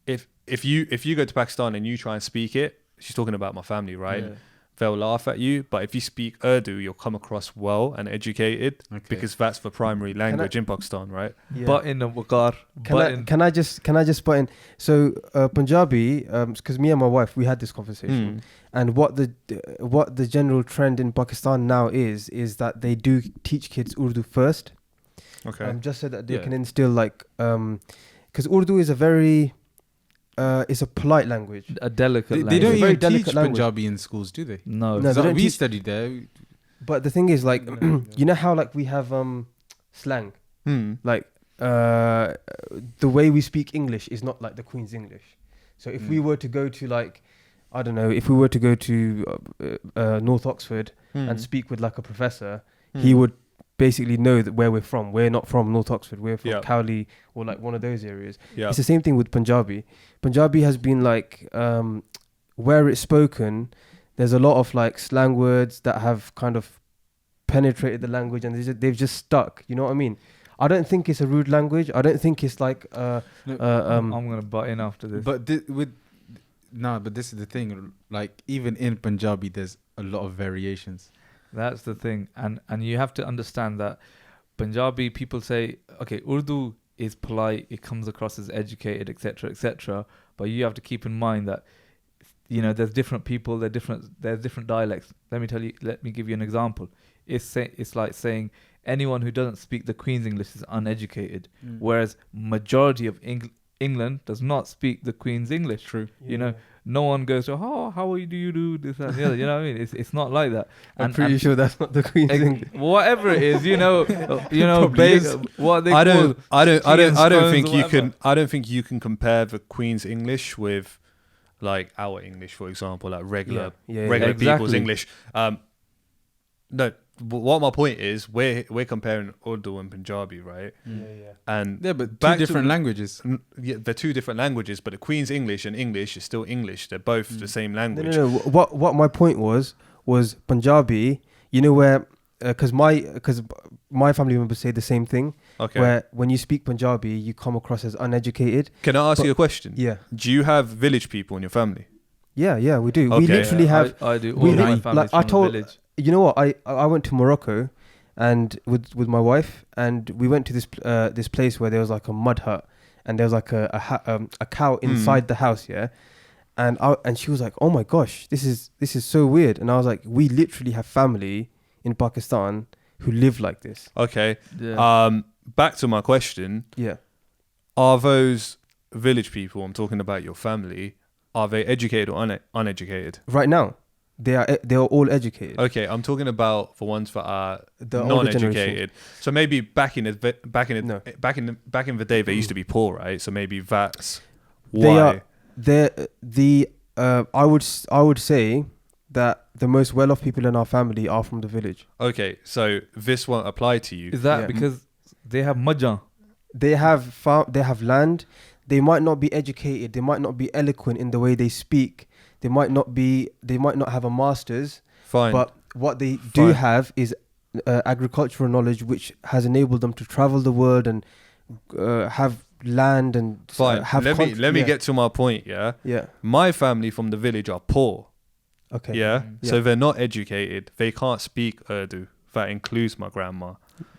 Speaker 3: if you go to Pakistan and you try and speak it, she's talking about my family, right?
Speaker 1: Yeah.
Speaker 3: They'll laugh at you. But if you speak Urdu, you'll come across well and educated
Speaker 4: Okay.
Speaker 3: because that's the primary language in Pakistan, right?
Speaker 2: Yeah.
Speaker 1: But in the Waqar.
Speaker 2: Can I just butt in? So Punjabi, because me and my wife we had this conversation, and what the general trend in Pakistan now is that they do teach kids Urdu first,
Speaker 3: Okay.
Speaker 2: just so that they
Speaker 4: Yeah.
Speaker 2: can instill because Urdu is a very it's a polite language.
Speaker 1: a delicate
Speaker 4: They
Speaker 1: language.
Speaker 4: don't
Speaker 2: It's a very
Speaker 4: even teach
Speaker 2: delicate language.
Speaker 4: Punjabi in schools, do they?
Speaker 1: No.
Speaker 2: No,
Speaker 4: Because
Speaker 2: they don't
Speaker 4: we
Speaker 2: teach-
Speaker 4: studied there.
Speaker 2: But the thing is, like, you know how like we have slang, like the way we speak English is not like the Queen's English. So if we were to go to like, I don't know, if we were to go to North Oxford and speak with like a professor, he would basically know that where we're from. We're not from North Oxford. We're from
Speaker 3: Yeah.
Speaker 2: Cowley or like one of those areas.
Speaker 3: Yeah.
Speaker 2: It's the same thing with Punjabi. Punjabi has been like, where it's spoken, there's a lot of like slang words that have kind of penetrated the language and they've just stuck. You know what I mean? I don't think it's a rude language. I don't think it's like,
Speaker 1: I'm going to butt in after this.
Speaker 4: But but this is the thing. Like even in Punjabi, there's a lot of variations.
Speaker 1: That's the thing. And you have to understand that Punjabi people say, okay, Urdu is polite, it comes across as educated, etc. But you have to keep in mind that, there's different people, there's different dialects. Let me give you an example. It's like saying anyone who doesn't speak the Queen's English is uneducated, whereas majority of England does not speak the Queen's English.
Speaker 4: True.
Speaker 1: No one goes to, how do you do this and the other? You know what I mean? It's not like that.
Speaker 2: I'm pretty sure that's not the Queen's English.
Speaker 1: Whatever it is,
Speaker 4: Probably is.
Speaker 1: what they
Speaker 3: I
Speaker 1: call.
Speaker 3: I don't think you can compare the Queen's English with like our English, for example, like regular people's
Speaker 1: Exactly.
Speaker 3: English. No, what my point is, we're comparing Urdu and Punjabi, right? And
Speaker 4: Yeah, but
Speaker 3: back
Speaker 4: two
Speaker 3: to-
Speaker 4: different languages.
Speaker 3: yeah, they're two different languages, but the Queen's English and English is still English. They're both the same language.
Speaker 2: No. What my point was Punjabi. You know where? Because my family members say the same thing.
Speaker 3: Okay.
Speaker 2: Where when you speak Punjabi, you come across as uneducated.
Speaker 3: Can I ask
Speaker 2: but-
Speaker 3: you a question?
Speaker 2: Yeah.
Speaker 3: Do you have village people in your family?
Speaker 2: Yeah, we do.
Speaker 3: Okay.
Speaker 2: We literally have.
Speaker 1: I do.
Speaker 2: we
Speaker 1: All my
Speaker 2: li-
Speaker 1: family's
Speaker 2: like, I
Speaker 1: from the
Speaker 2: told-
Speaker 1: village.
Speaker 2: You know what? I went to Morocco, and with my wife, and we went to this place where there was like a mud hut, and there was like a cow inside the house, yeah. And she was like, "Oh my gosh, this is so weird." And I was like, "We literally have family in Pakistan who live like this."
Speaker 3: Okay.
Speaker 1: Yeah.
Speaker 3: Back to my question.
Speaker 2: Yeah.
Speaker 3: Are those village people, I'm talking about your family, are they educated or uneducated?
Speaker 2: Right now, they are all educated.
Speaker 3: Okay, I'm talking about the ones that are
Speaker 2: The older generation.
Speaker 3: non-educated. So maybe back in the day, they used to be poor, right? So maybe that's why.
Speaker 2: I would say that the most well-off people in our family are from the village.
Speaker 3: Okay, so this won't apply to you.
Speaker 1: Is that
Speaker 2: Yeah.
Speaker 1: because they have majah?
Speaker 2: They have land. They might not be educated. They might not be eloquent in the way they speak. They might not have a master's.
Speaker 3: Fine.
Speaker 2: But what they do
Speaker 3: Fine.
Speaker 2: have is agricultural knowledge, which has enabled them to travel the world and have land and
Speaker 3: Fine.
Speaker 2: have.
Speaker 3: Let me get to my point. Yeah.
Speaker 2: Yeah.
Speaker 3: My family from the village are poor.
Speaker 2: Okay.
Speaker 3: Yeah.
Speaker 2: Yeah.
Speaker 3: So they're not educated. They can't speak Urdu. That includes my grandma.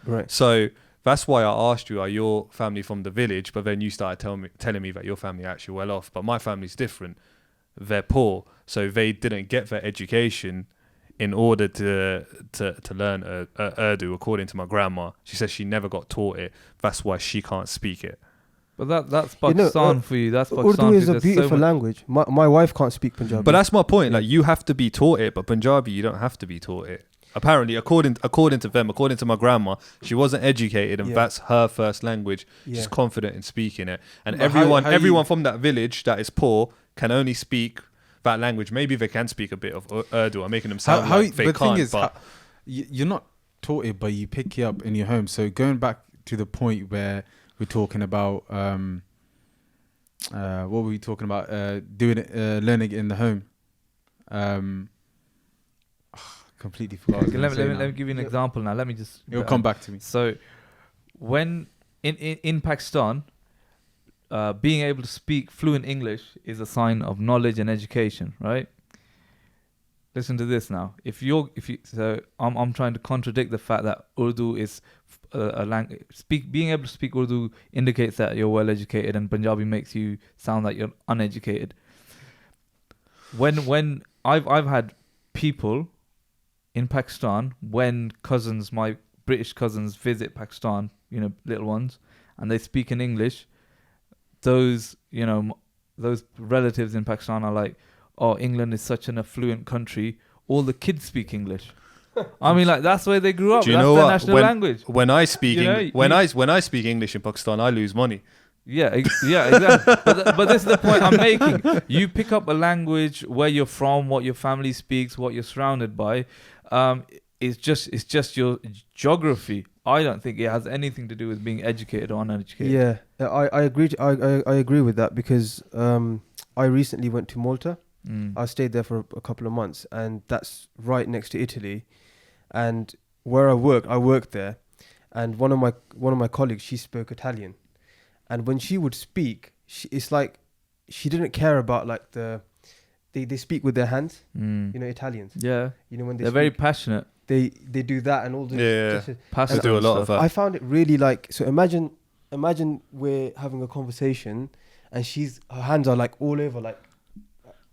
Speaker 2: Right.
Speaker 3: So that's why I asked you, are your family from the village? But then you started telling me that your family are actually well off. But my family's different. They're poor. So they didn't get their education in order to learn Urdu, according to my grandma, she says she never got taught it. That's why she can't speak it.
Speaker 1: But that's Pakistan for you. That's Pakistan.
Speaker 2: Urdu is
Speaker 1: for you.
Speaker 2: a
Speaker 1: There's
Speaker 2: beautiful
Speaker 1: so much-
Speaker 2: language. My wife can't speak Punjabi.
Speaker 3: But that's my point. Like, you have to be taught it, but Punjabi, you don't have to be taught it. Apparently, according to them, according to my grandma, she wasn't educated, and
Speaker 2: Yeah.
Speaker 3: that's her first language.
Speaker 2: Yeah.
Speaker 3: She's confident in speaking it, and
Speaker 4: But how
Speaker 3: everyone
Speaker 4: you-
Speaker 3: from that village that is poor can only speak that language. Maybe they can speak a bit of Urdu. I'm making them sound like they
Speaker 4: the
Speaker 3: can't.
Speaker 4: thing is,
Speaker 3: but
Speaker 4: you're not taught it, but you pick it up in your home. So going back to the point where we're talking about, what were we talking about? Doing it, learning it in the home. Completely forgot.
Speaker 1: Okay, let me give you an example now. Let me just.
Speaker 4: It'll come back to me.
Speaker 1: So, when in Pakistan, being able to speak fluent English is a sign of knowledge and education, right? Listen to this now. I'm trying to contradict the fact that Urdu is a language. Being able to speak Urdu indicates that you're well educated, and Punjabi makes you sound like you're uneducated. When I've had people in Pakistan, when my British cousins visit Pakistan, little ones, and they speak in English, those relatives in Pakistan are like, oh, England is such an affluent country, all the kids speak English. I mean, like, that's where they grew up.
Speaker 3: do you
Speaker 1: That's
Speaker 3: know
Speaker 1: their
Speaker 3: what?
Speaker 1: national language.
Speaker 3: When I speak when I speak English in Pakistan, I lose money.
Speaker 1: Yeah, exactly. but this is the point I'm making. You pick up a language where you're from, what your family speaks, what you're surrounded by. It's just your geography. I don't think it has anything to do with being educated or uneducated.
Speaker 2: Yeah, I agree. I agree with that because I recently went to Malta. I stayed there for a couple of months, and that's right next to Italy. And where I worked there, and one of my colleagues, she spoke Italian, and when she would speak, it's like she didn't care about like they speak with their hands, Italians.
Speaker 1: Yeah.
Speaker 2: When
Speaker 1: They're very passionate.
Speaker 2: they do that and all the
Speaker 3: Yeah.
Speaker 1: Passionate
Speaker 3: do a
Speaker 1: and
Speaker 3: lot of
Speaker 1: stuff.
Speaker 3: that.
Speaker 2: I found it really like, so imagine we're having a conversation and her hands are like all over, like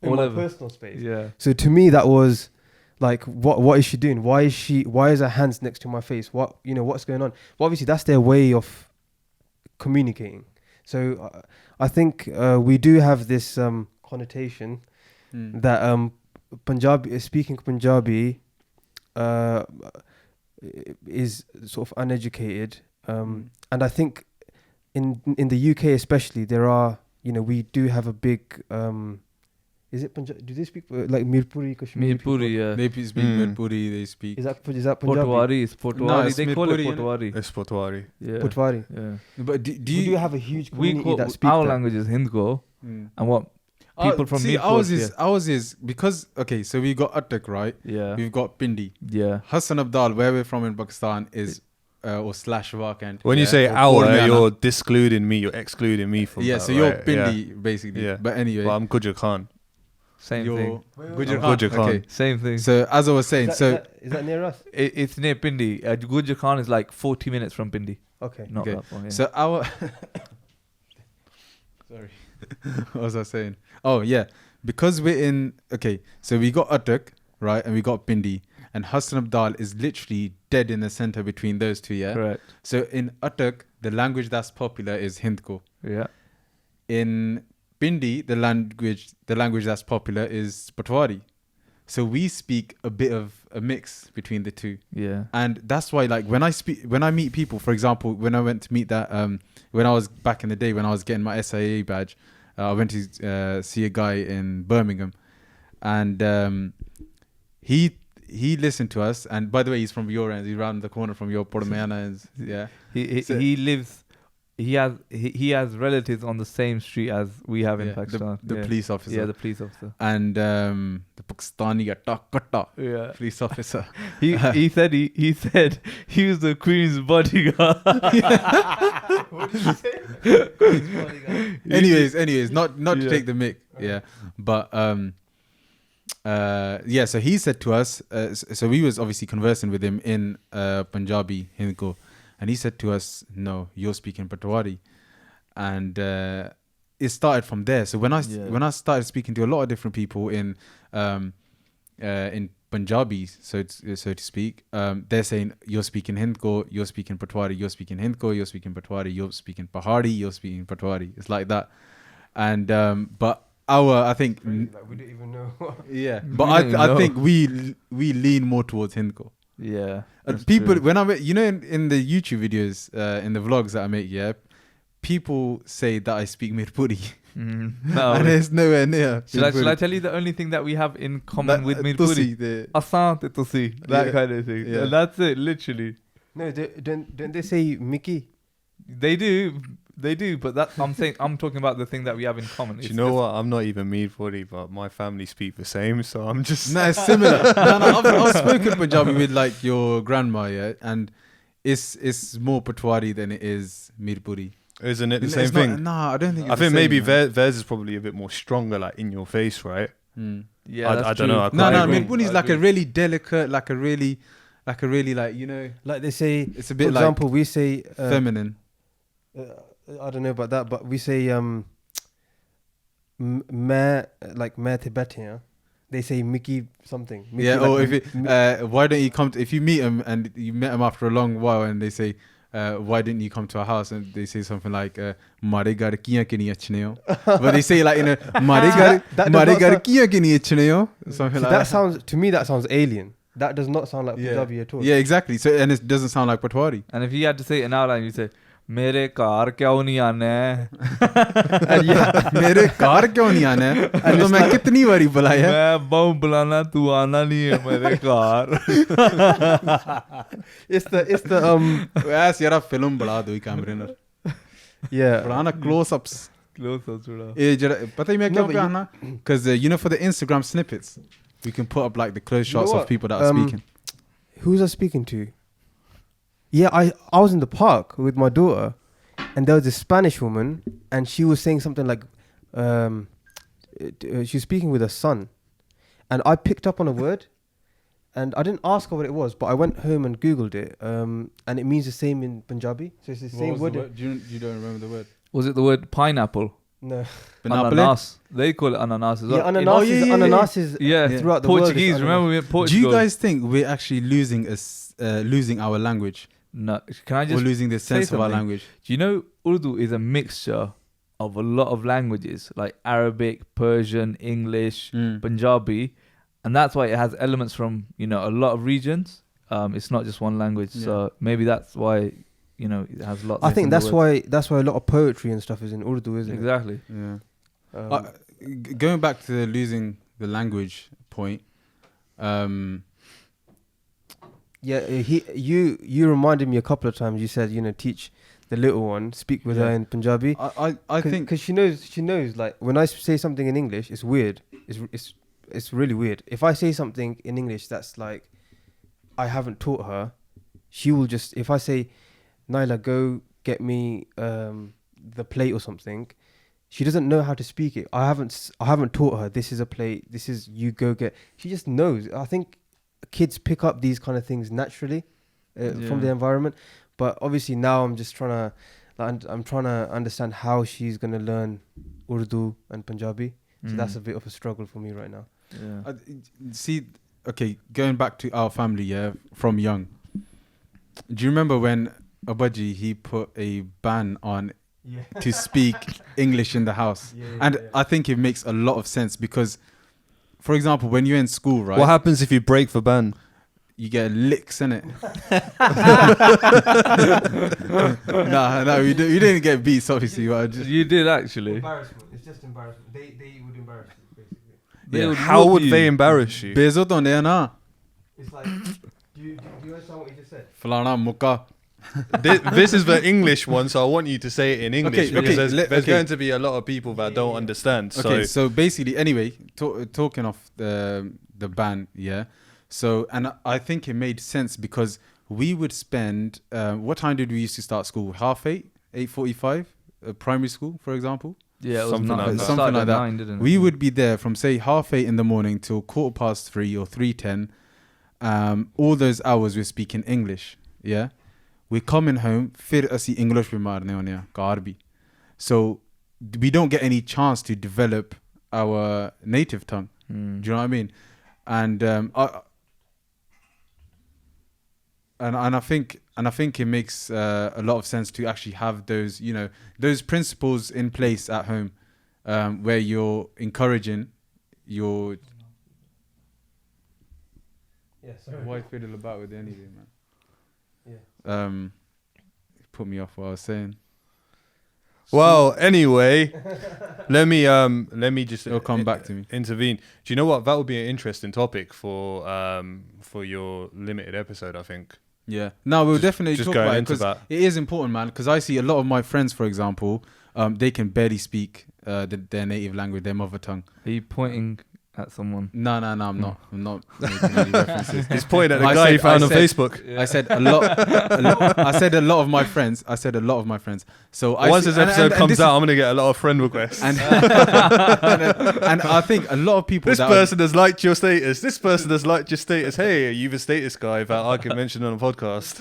Speaker 2: in
Speaker 1: All
Speaker 2: my
Speaker 1: over.
Speaker 2: personal space.
Speaker 1: Yeah.
Speaker 2: So to me that was like, what is she doing? Why is her hands next to my face? What's going on? Well, obviously that's their way of communicating. So I think we do have this connotation that speaking Punjabi is sort of uneducated, and I think in the UK especially there are, we do have a big is it Punjabi? Do they speak like Mirpuri, Kashmiri?
Speaker 1: Mirpuri, yeah.
Speaker 4: They speak Mirpuri, they speak.
Speaker 2: Is that Punjabi?
Speaker 1: Potwari is Potwari.
Speaker 4: it's
Speaker 1: They call it
Speaker 4: Mirpuri, innit?
Speaker 1: Potwari.
Speaker 3: It's Potwari.
Speaker 1: Yeah.
Speaker 2: Potwari.
Speaker 1: Yeah.
Speaker 4: But do
Speaker 2: We do
Speaker 4: you...
Speaker 2: have a huge
Speaker 1: We
Speaker 2: community
Speaker 1: call
Speaker 2: that speak
Speaker 1: our
Speaker 2: that.
Speaker 1: language is Hindko,
Speaker 4: Mm.
Speaker 1: and what people from
Speaker 4: see,
Speaker 1: Mirpur.
Speaker 4: ours is because, okay, so we've got Attak, right?
Speaker 1: Yeah.
Speaker 4: We've got Pindi.
Speaker 1: Yeah.
Speaker 4: Hassan Abdal, where we're from in Pakistan, is or slash Wakand.
Speaker 3: When you say
Speaker 4: or
Speaker 3: our,
Speaker 4: Pormiana.
Speaker 3: you're excluding me from
Speaker 4: yeah,
Speaker 3: that,
Speaker 4: so you're
Speaker 3: right?
Speaker 4: Pindi basically.
Speaker 3: Yeah.
Speaker 4: But anyway,
Speaker 3: Well, I'm Gujar Khan.
Speaker 1: Same
Speaker 4: you're
Speaker 1: thing.
Speaker 4: Gujar
Speaker 3: I'm
Speaker 4: Khan.
Speaker 3: Gujar Khan.
Speaker 4: Okay.
Speaker 1: Same thing.
Speaker 4: So as I was saying,
Speaker 2: Is that near us?
Speaker 1: It's near Pindi. Gujar Khan is like 40 minutes from Pindi.
Speaker 2: Okay.
Speaker 1: Not
Speaker 4: Okay.
Speaker 1: that far. Yeah.
Speaker 4: So our sorry, what was I saying? Oh yeah, because we're in, okay, so we got Attak, right, and we got Pindi, and Hassan Abdal is literally dead in the center between those two. Yeah.
Speaker 1: Correct.
Speaker 4: So in Attak, the language that's popular is Hindko.
Speaker 1: Yeah.
Speaker 4: In Pindi, the language that's popular is Potwari. So we speak a bit of a mix between the two.
Speaker 1: Yeah.
Speaker 4: And that's why, like, when I meet people, for example, when I went to meet that, when I was back in the day, when I was getting my SIA badge, I went to see a guy in Birmingham, and he listened to us. And by the way, he's from your end. He's around the corner from your Pormiana. Yeah.
Speaker 1: He lives. He has relatives on the same street as we have in Pakistan.
Speaker 4: The police officer.
Speaker 1: Yeah, the police officer.
Speaker 4: And the Pakistani Katta
Speaker 1: Yeah.
Speaker 4: police officer.
Speaker 1: He said he was the Queen's bodyguard.
Speaker 2: What did you say?
Speaker 4: anyways, not to
Speaker 1: Yeah.
Speaker 4: take the mic. Yeah. But yeah, so he said to us, so we was obviously conversing with him in Punjabi, Hindko, and he said to us, no, you're speaking Patwari. And it started from there. So when I started speaking to a lot of different people in Punjabi, so to speak, they're saying you're speaking Hindko, you're speaking Patwari, you're speaking Hindko, you're speaking Patwari, you're speaking Pahari, you're speaking Patwari. It's like that. And but I think
Speaker 2: Like, we don't even know.
Speaker 4: yeah,
Speaker 1: We
Speaker 4: but
Speaker 1: don't even
Speaker 4: I
Speaker 1: know.
Speaker 4: think we lean more towards Hindko.
Speaker 1: Yeah. that's
Speaker 4: People
Speaker 1: true.
Speaker 4: when in the YouTube videos, in the vlogs that I make, yeah, people say that I speak Mirpuri.
Speaker 1: No.
Speaker 4: And it's nowhere near.
Speaker 1: Shall I
Speaker 4: Mirpuri.
Speaker 1: tell you the only thing that we have in common with
Speaker 4: Tusi,
Speaker 1: Mirpuri?
Speaker 4: the-
Speaker 1: Asan te tusi. That
Speaker 4: Yeah.
Speaker 1: kind of thing.
Speaker 4: Yeah.
Speaker 1: And that's it, literally.
Speaker 2: No, don't they say Mickey?
Speaker 1: They do, but that I'm talking about the thing that we have in common.
Speaker 3: Do you know what? I'm not even Meadfordy, but my family speak the same, so I'm just.
Speaker 4: No, it's similar. no, I've spoken Punjabi with like your grandma, yeah, and it's more Patwari than it is Mirpuri.
Speaker 3: Isn't it the
Speaker 4: It's
Speaker 3: same
Speaker 4: not-
Speaker 3: thing?
Speaker 4: No, I don't think.
Speaker 3: I
Speaker 4: It's
Speaker 3: think
Speaker 4: the
Speaker 3: maybe
Speaker 4: same, man.
Speaker 3: theirs is probably a bit more stronger, like in your face, right?
Speaker 1: Yeah,
Speaker 3: I
Speaker 1: that's
Speaker 3: don't know,
Speaker 1: true.
Speaker 3: I
Speaker 4: No,
Speaker 3: agree.
Speaker 4: Mirpuri is
Speaker 1: I
Speaker 4: like a
Speaker 1: agree.
Speaker 4: really delicate, like a really like you know,
Speaker 2: Like they say,
Speaker 4: it's a
Speaker 2: for
Speaker 4: bit like
Speaker 2: example, we say
Speaker 4: feminine.
Speaker 2: I don't know about that, but we say मैं थे बैठे हैं. They say Mickey something. Mickey,
Speaker 4: Yeah,
Speaker 2: like
Speaker 4: or if it,
Speaker 2: Mi-
Speaker 4: why don't you come if you meet them and you met them after a long while and they say why didn't you come to our house, and they say something like मारे घर कियां किनी अच्छने हो, but they say like in a मारे घर
Speaker 2: that does
Speaker 4: मारे
Speaker 2: not
Speaker 4: घर
Speaker 2: sound-
Speaker 4: कियां किनी अच्छने हो, something
Speaker 2: See,
Speaker 4: like
Speaker 2: that
Speaker 4: that.
Speaker 2: sounds to me that sounds alien. That does not sound like Punjabi at all.
Speaker 4: Yeah, exactly. So and it doesn't sound like Patwari.
Speaker 1: And if you had to say it in outline, you say, मेरे car क्यों नहीं आना है?
Speaker 2: And yeah,
Speaker 4: मेरे car क्यों नहीं आना है? तो मैं कितनी बारी बुलाया?
Speaker 1: मैं बहु बुलाना तू आना नहीं है मेरे कार.
Speaker 2: it's the
Speaker 4: ऐसे यार फिल्म बढ़ा दो ही कैमरे ना.
Speaker 2: yeah.
Speaker 4: बढ़ाना close-ups.
Speaker 1: Close up थोड़ा.
Speaker 4: ये जरा पता ही मैं
Speaker 2: No,
Speaker 4: क्यों
Speaker 2: but
Speaker 4: कहा ना? Because you know, for the Instagram snippets, we can put up like the close
Speaker 2: You know
Speaker 4: shots of
Speaker 2: what?
Speaker 4: people that are speaking.
Speaker 2: Who was I speaking to? Yeah, I was in the park with my daughter, and there was this Spanish woman, and she was saying something like, she was speaking with her son, and I picked up on a word, and I didn't ask her what it was, but I went home and Googled it, and it means the same in Punjabi, so it's the same word.
Speaker 4: You don't remember the word?
Speaker 1: Was it the word pineapple?
Speaker 2: No,
Speaker 1: Ananas. They call it ananas as well.
Speaker 2: yeah, ananas,
Speaker 4: yeah, yeah,
Speaker 2: ananas is
Speaker 1: Yeah,
Speaker 2: throughout the world.
Speaker 1: Portuguese.
Speaker 2: it's
Speaker 1: Remember
Speaker 2: ananas.
Speaker 1: we in
Speaker 4: Do
Speaker 1: Portugal?
Speaker 4: you guys think we're actually losing our language,
Speaker 1: No. Can I
Speaker 4: or
Speaker 1: just?
Speaker 4: losing the sense of our
Speaker 1: something?
Speaker 4: language?
Speaker 1: Do you know Urdu is a mixture of a lot of languages like Arabic, Persian, English, Punjabi, and that's why it has elements from a lot of regions. It's not just one language,
Speaker 4: Yeah.
Speaker 1: so maybe that's why it has lots.
Speaker 2: I
Speaker 1: of
Speaker 2: think
Speaker 1: different
Speaker 2: that's why a lot of poetry and stuff is in Urdu,
Speaker 1: words.
Speaker 2: isn't
Speaker 1: Exactly.
Speaker 4: Yeah.
Speaker 2: it?
Speaker 4: Going back to the losing the language point,
Speaker 2: Yeah, you reminded me a couple of times. You said teach the little one, speak with her
Speaker 4: Yeah.
Speaker 2: in Punjabi.
Speaker 4: I think
Speaker 2: because she knows like when I say something in English, it's weird. It's really weird. If I say something in English that's like I haven't taught her, she will just if I say, Naila, go get me the plate or something. She doesn't know how to speak it. I haven't taught her. This is a plate. This is you go get. She just knows. I think kids pick up these kind of things naturally from the environment. But obviously now I'm just trying to understand how she's gonna learn Urdu and Punjabi. So that's a bit of a struggle for me right now.
Speaker 1: Yeah.
Speaker 4: see. Okay, going back to our family, yeah, from young. Do you remember when Abaji he put a ban on to speak English in the house? And I think it makes a lot of sense because, for example, when you're in school, right?
Speaker 3: What happens if you break the ban?
Speaker 4: You get licks in it. No, you didn't get beats, obviously. But I just,
Speaker 1: You did actually.
Speaker 2: Embarrassment. It's just embarrassment. They would embarrass you, basically.
Speaker 1: They would
Speaker 3: How
Speaker 1: whoop
Speaker 3: would
Speaker 1: you.
Speaker 3: they embarrass you?
Speaker 4: Bezo to ne na.
Speaker 2: It's like, do you understand what you just said?
Speaker 4: Falana muka.
Speaker 3: This is the English one, so I want you to say it in English
Speaker 4: Okay,
Speaker 3: because
Speaker 4: okay,
Speaker 3: there's
Speaker 4: okay.
Speaker 3: going to be a lot of people that don't understand. So
Speaker 4: Okay, so basically, anyway, talking of the ban, yeah. So, and I think it made sense because we would spend. What time did we used to start school? 8:30, 8:45, primary school, for example.
Speaker 1: Yeah, it was
Speaker 3: Something
Speaker 1: not,
Speaker 3: like
Speaker 1: it
Speaker 3: that.
Speaker 1: started
Speaker 4: Something like
Speaker 1: at
Speaker 4: that.
Speaker 1: 9, didn't it?
Speaker 4: We would be there from say 8:30 in the morning till 3:15 or 3:10. All those hours we're speaking English. Yeah, we're coming home. Fir asi English we marne honya garbi. So we don't get any chance to develop our native tongue. Do you know what I mean? And I think it makes a lot of sense to actually have those, you know, those principles in place at home, where you're encouraging your.
Speaker 2: Yeah, sorry.
Speaker 4: Why fiddle about with anything, man?
Speaker 2: Yeah.
Speaker 4: Put me off what I was saying.
Speaker 3: Well, anyway, let me just
Speaker 4: It'll come back to me.
Speaker 3: intervene. Do you know what? That would be an interesting topic for your limited episode, I think.
Speaker 4: Yeah. No, we'll definitely
Speaker 3: just
Speaker 4: talk
Speaker 3: going
Speaker 4: about it
Speaker 3: into
Speaker 4: because
Speaker 3: that.
Speaker 4: it is important, man. Because I see a lot of my friends, for example, they can barely speak their native language, their mother tongue.
Speaker 1: Are you pointing at someone?
Speaker 4: No, I'm not. I'm not making any references.
Speaker 3: He's pointing at the
Speaker 4: I
Speaker 3: guy he
Speaker 4: said-
Speaker 3: found
Speaker 4: I
Speaker 3: on
Speaker 4: said-
Speaker 3: Facebook.
Speaker 4: I said a lot. I said a lot of my friends. So
Speaker 3: Once this episode comes out, I'm gonna get a lot of friend requests.
Speaker 4: and I think a lot of people.
Speaker 3: This
Speaker 4: that
Speaker 3: person has liked your status. This person has liked your status. Hey, are you the status guy that I can mention on a podcast?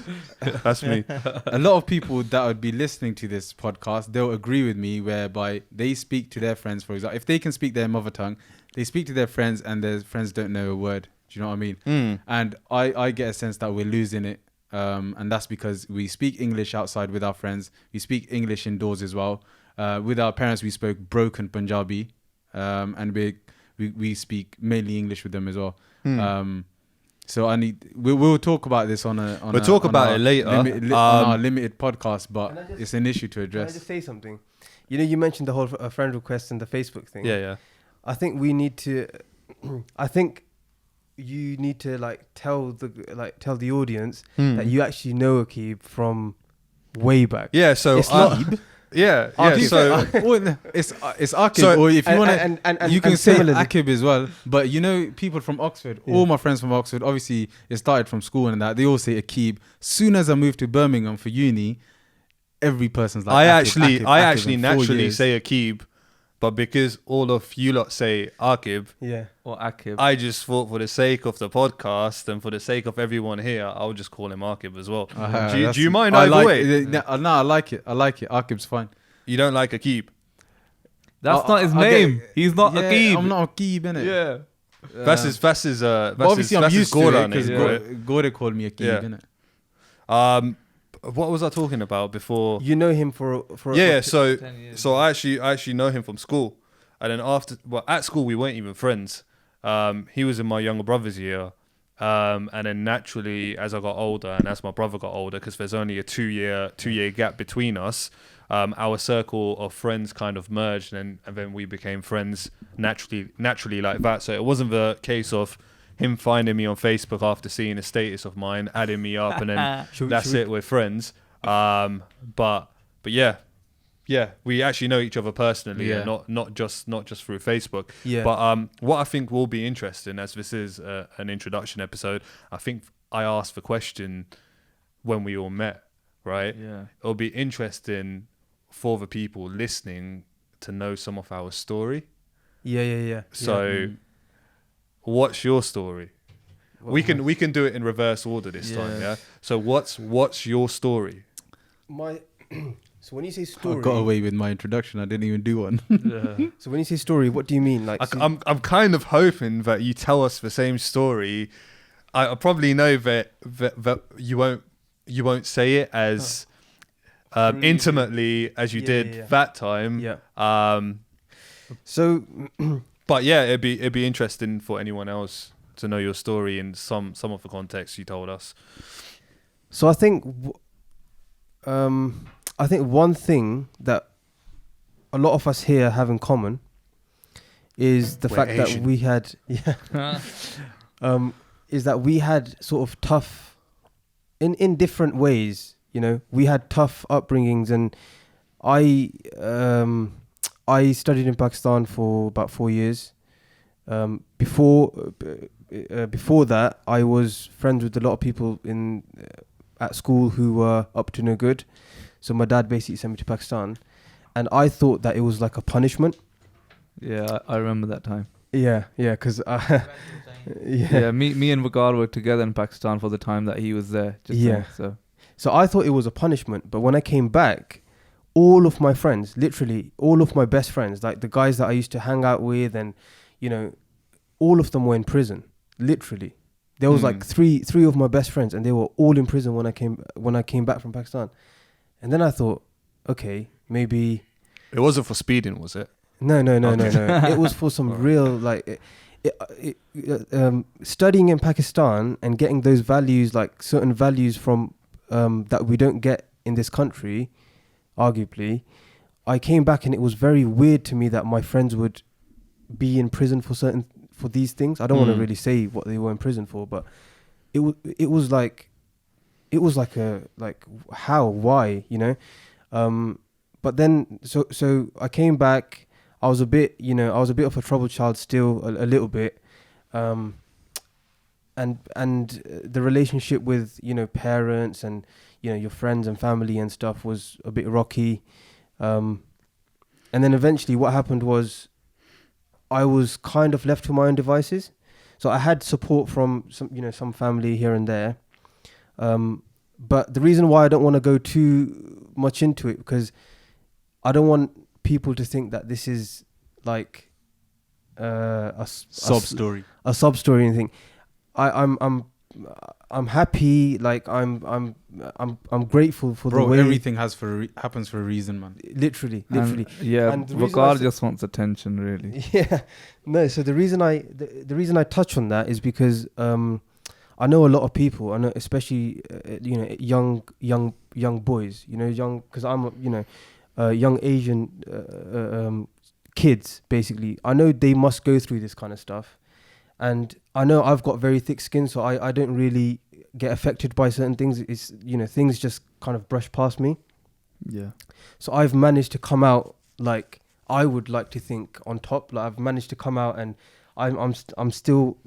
Speaker 3: That's me.
Speaker 4: a lot of people that would be listening to this podcast, they'll agree with me, whereby they speak to their friends. For example, if they can speak their mother tongue, they speak to their friends, and their friends don't know a word. Do you know what I mean?
Speaker 3: Mm.
Speaker 4: And I get a sense that we're losing it. And that's because we speak English outside with our friends. We speak English indoors as well. With our parents, we spoke broken Punjabi. And we speak mainly English with them as well. So we'll talk about this on
Speaker 3: We'll talk about it later.
Speaker 4: on our limited podcast, but it's an issue to
Speaker 2: Can I
Speaker 4: address.
Speaker 2: just say something? You know, you mentioned the whole friend request and the Facebook thing.
Speaker 3: Yeah.
Speaker 2: I think we need to. I think you need to tell the audience that you actually know Akib from way back.
Speaker 3: Yeah. So
Speaker 2: It's not.
Speaker 3: yeah.
Speaker 4: Akib,
Speaker 3: So
Speaker 4: it's Akib,
Speaker 3: So-
Speaker 4: or if you want to,
Speaker 2: and
Speaker 4: you can
Speaker 2: and
Speaker 4: say
Speaker 2: similarly-
Speaker 4: Akib as well. But you know, people from Oxford,
Speaker 2: Yeah.
Speaker 4: all my friends from Oxford, obviously it started from school and that, they all say Akib. Soon as I moved to Birmingham for uni, every person's like,
Speaker 3: I
Speaker 4: Akib,
Speaker 3: actually
Speaker 4: Akib, in 4
Speaker 3: naturally
Speaker 4: years.
Speaker 3: say Akib, but because all of you lot say Akib,
Speaker 2: Yeah.
Speaker 1: Or Akib?
Speaker 3: I just thought for the sake of the podcast and for the sake of everyone here, I'll just call him Akib as well. Do you mind either way?
Speaker 4: No, I like it. Akib's fine.
Speaker 3: You don't like Akib?
Speaker 1: That's not his
Speaker 4: I get-
Speaker 1: name. He's not
Speaker 4: Yeah,
Speaker 1: Akib.
Speaker 4: I'm not Akib, innit?
Speaker 1: Yeah.
Speaker 3: That's his.
Speaker 4: But obviously, I'm
Speaker 3: that's his
Speaker 4: used to
Speaker 3: Gora
Speaker 4: it because
Speaker 3: name, right?
Speaker 4: Gora called me Akib,
Speaker 3: Yeah.
Speaker 4: innit?
Speaker 3: What was I talking about before?
Speaker 2: You know him for
Speaker 3: Yeah, so
Speaker 1: 10 years.
Speaker 3: I actually know him from school, and then at school we weren't even friends. He was in my younger brother's year, and then naturally as I got older and as my brother got older, because there's only a two year gap between us, our circle of friends kind of merged, and then we became friends naturally like that. So it wasn't the case of him finding me on Facebook after seeing a status of mine, adding me up, and then that's it, we're friends. But yeah, we actually know each other personally,
Speaker 4: Yeah.
Speaker 3: and not just through Facebook.
Speaker 2: Yeah.
Speaker 3: But what I think will be interesting, as this is an introduction episode, I think I asked the question when we all met, right?
Speaker 1: Yeah.
Speaker 3: It'll be interesting for the people listening to know some of our story.
Speaker 2: Yeah.
Speaker 3: So, what's your story? We can do it in reverse order this time, yeah. So what's your story?
Speaker 2: So when you say
Speaker 4: I
Speaker 2: story,
Speaker 4: got away with my introduction. I didn't even do one.
Speaker 1: Yeah.
Speaker 2: so when you say story, what do you mean?
Speaker 3: I'm kind of hoping that you tell us the same story. I probably know that you won't say it as intimately as you did that time.
Speaker 2: Yeah. So
Speaker 3: But yeah, it'd be interesting for anyone else to know your story in some of the context you told us.
Speaker 2: So I think one thing that a lot of us here have in common is the
Speaker 3: We're
Speaker 2: fact that
Speaker 3: Asian.
Speaker 2: we had is that we had sort of tough in different ways. You know, we had tough upbringings, and I studied in Pakistan for about 4 years. Before that, I was friends with a lot of people at school who were up to no good. So my dad basically sent me to Pakistan, and I thought that it was like a punishment.
Speaker 1: Yeah, I remember that time.
Speaker 2: Yeah, because
Speaker 1: Yeah, me and Vagar were together in Pakistan for the time that he was there.
Speaker 2: Yeah.
Speaker 1: So
Speaker 2: So I thought it was a punishment, but when I came back, all of my friends, literally all of my best friends, like the guys that I used to hang out with, and you know, all of them were in prison, literally. There was like three of my best friends, and they were all in prison when I came back from Pakistan. And then I thought, okay, maybe
Speaker 3: It wasn't for speeding, was it?
Speaker 2: no. It was for some real like studying in Pakistan and getting those values, like certain values from that we don't get in this country, arguably. I came back and it was very weird to me that my friends would be in prison for these things. I don't want to really say what they were in prison for, but it was like how, why, you know? But then so I came back. I was a bit of a troubled child still, a little bit, and the relationship with, you know, parents and, you know, your friends and family and stuff was a bit rocky, and then eventually what happened was I was kind of left to my own devices. So I had support from some family here and there, but the reason why I don't want to go too much into it, because I don't want people to think that this is like a
Speaker 4: Sob story.
Speaker 2: a sub story or anything. I'm happy. Like I'm grateful for
Speaker 4: Bro,
Speaker 2: the way
Speaker 4: everything happens for a reason, man.
Speaker 2: Literally.
Speaker 1: And, yeah,
Speaker 2: And the reason
Speaker 1: Waqar
Speaker 2: I
Speaker 1: just wants attention, really.
Speaker 2: Yeah, no. So the reason I touch on that is because I know a lot of people. I know especially young boys. You know, because I'm young Asian kids. Basically, I know they must go through this kind of stuff, and I know I've got very thick skin, so I don't really get affected by certain things. It's, you know, things just kind of brush past me.
Speaker 1: Yeah.
Speaker 2: So I've managed to come out, like, I would like to think, on top. Like, I've managed to come out, and I'm still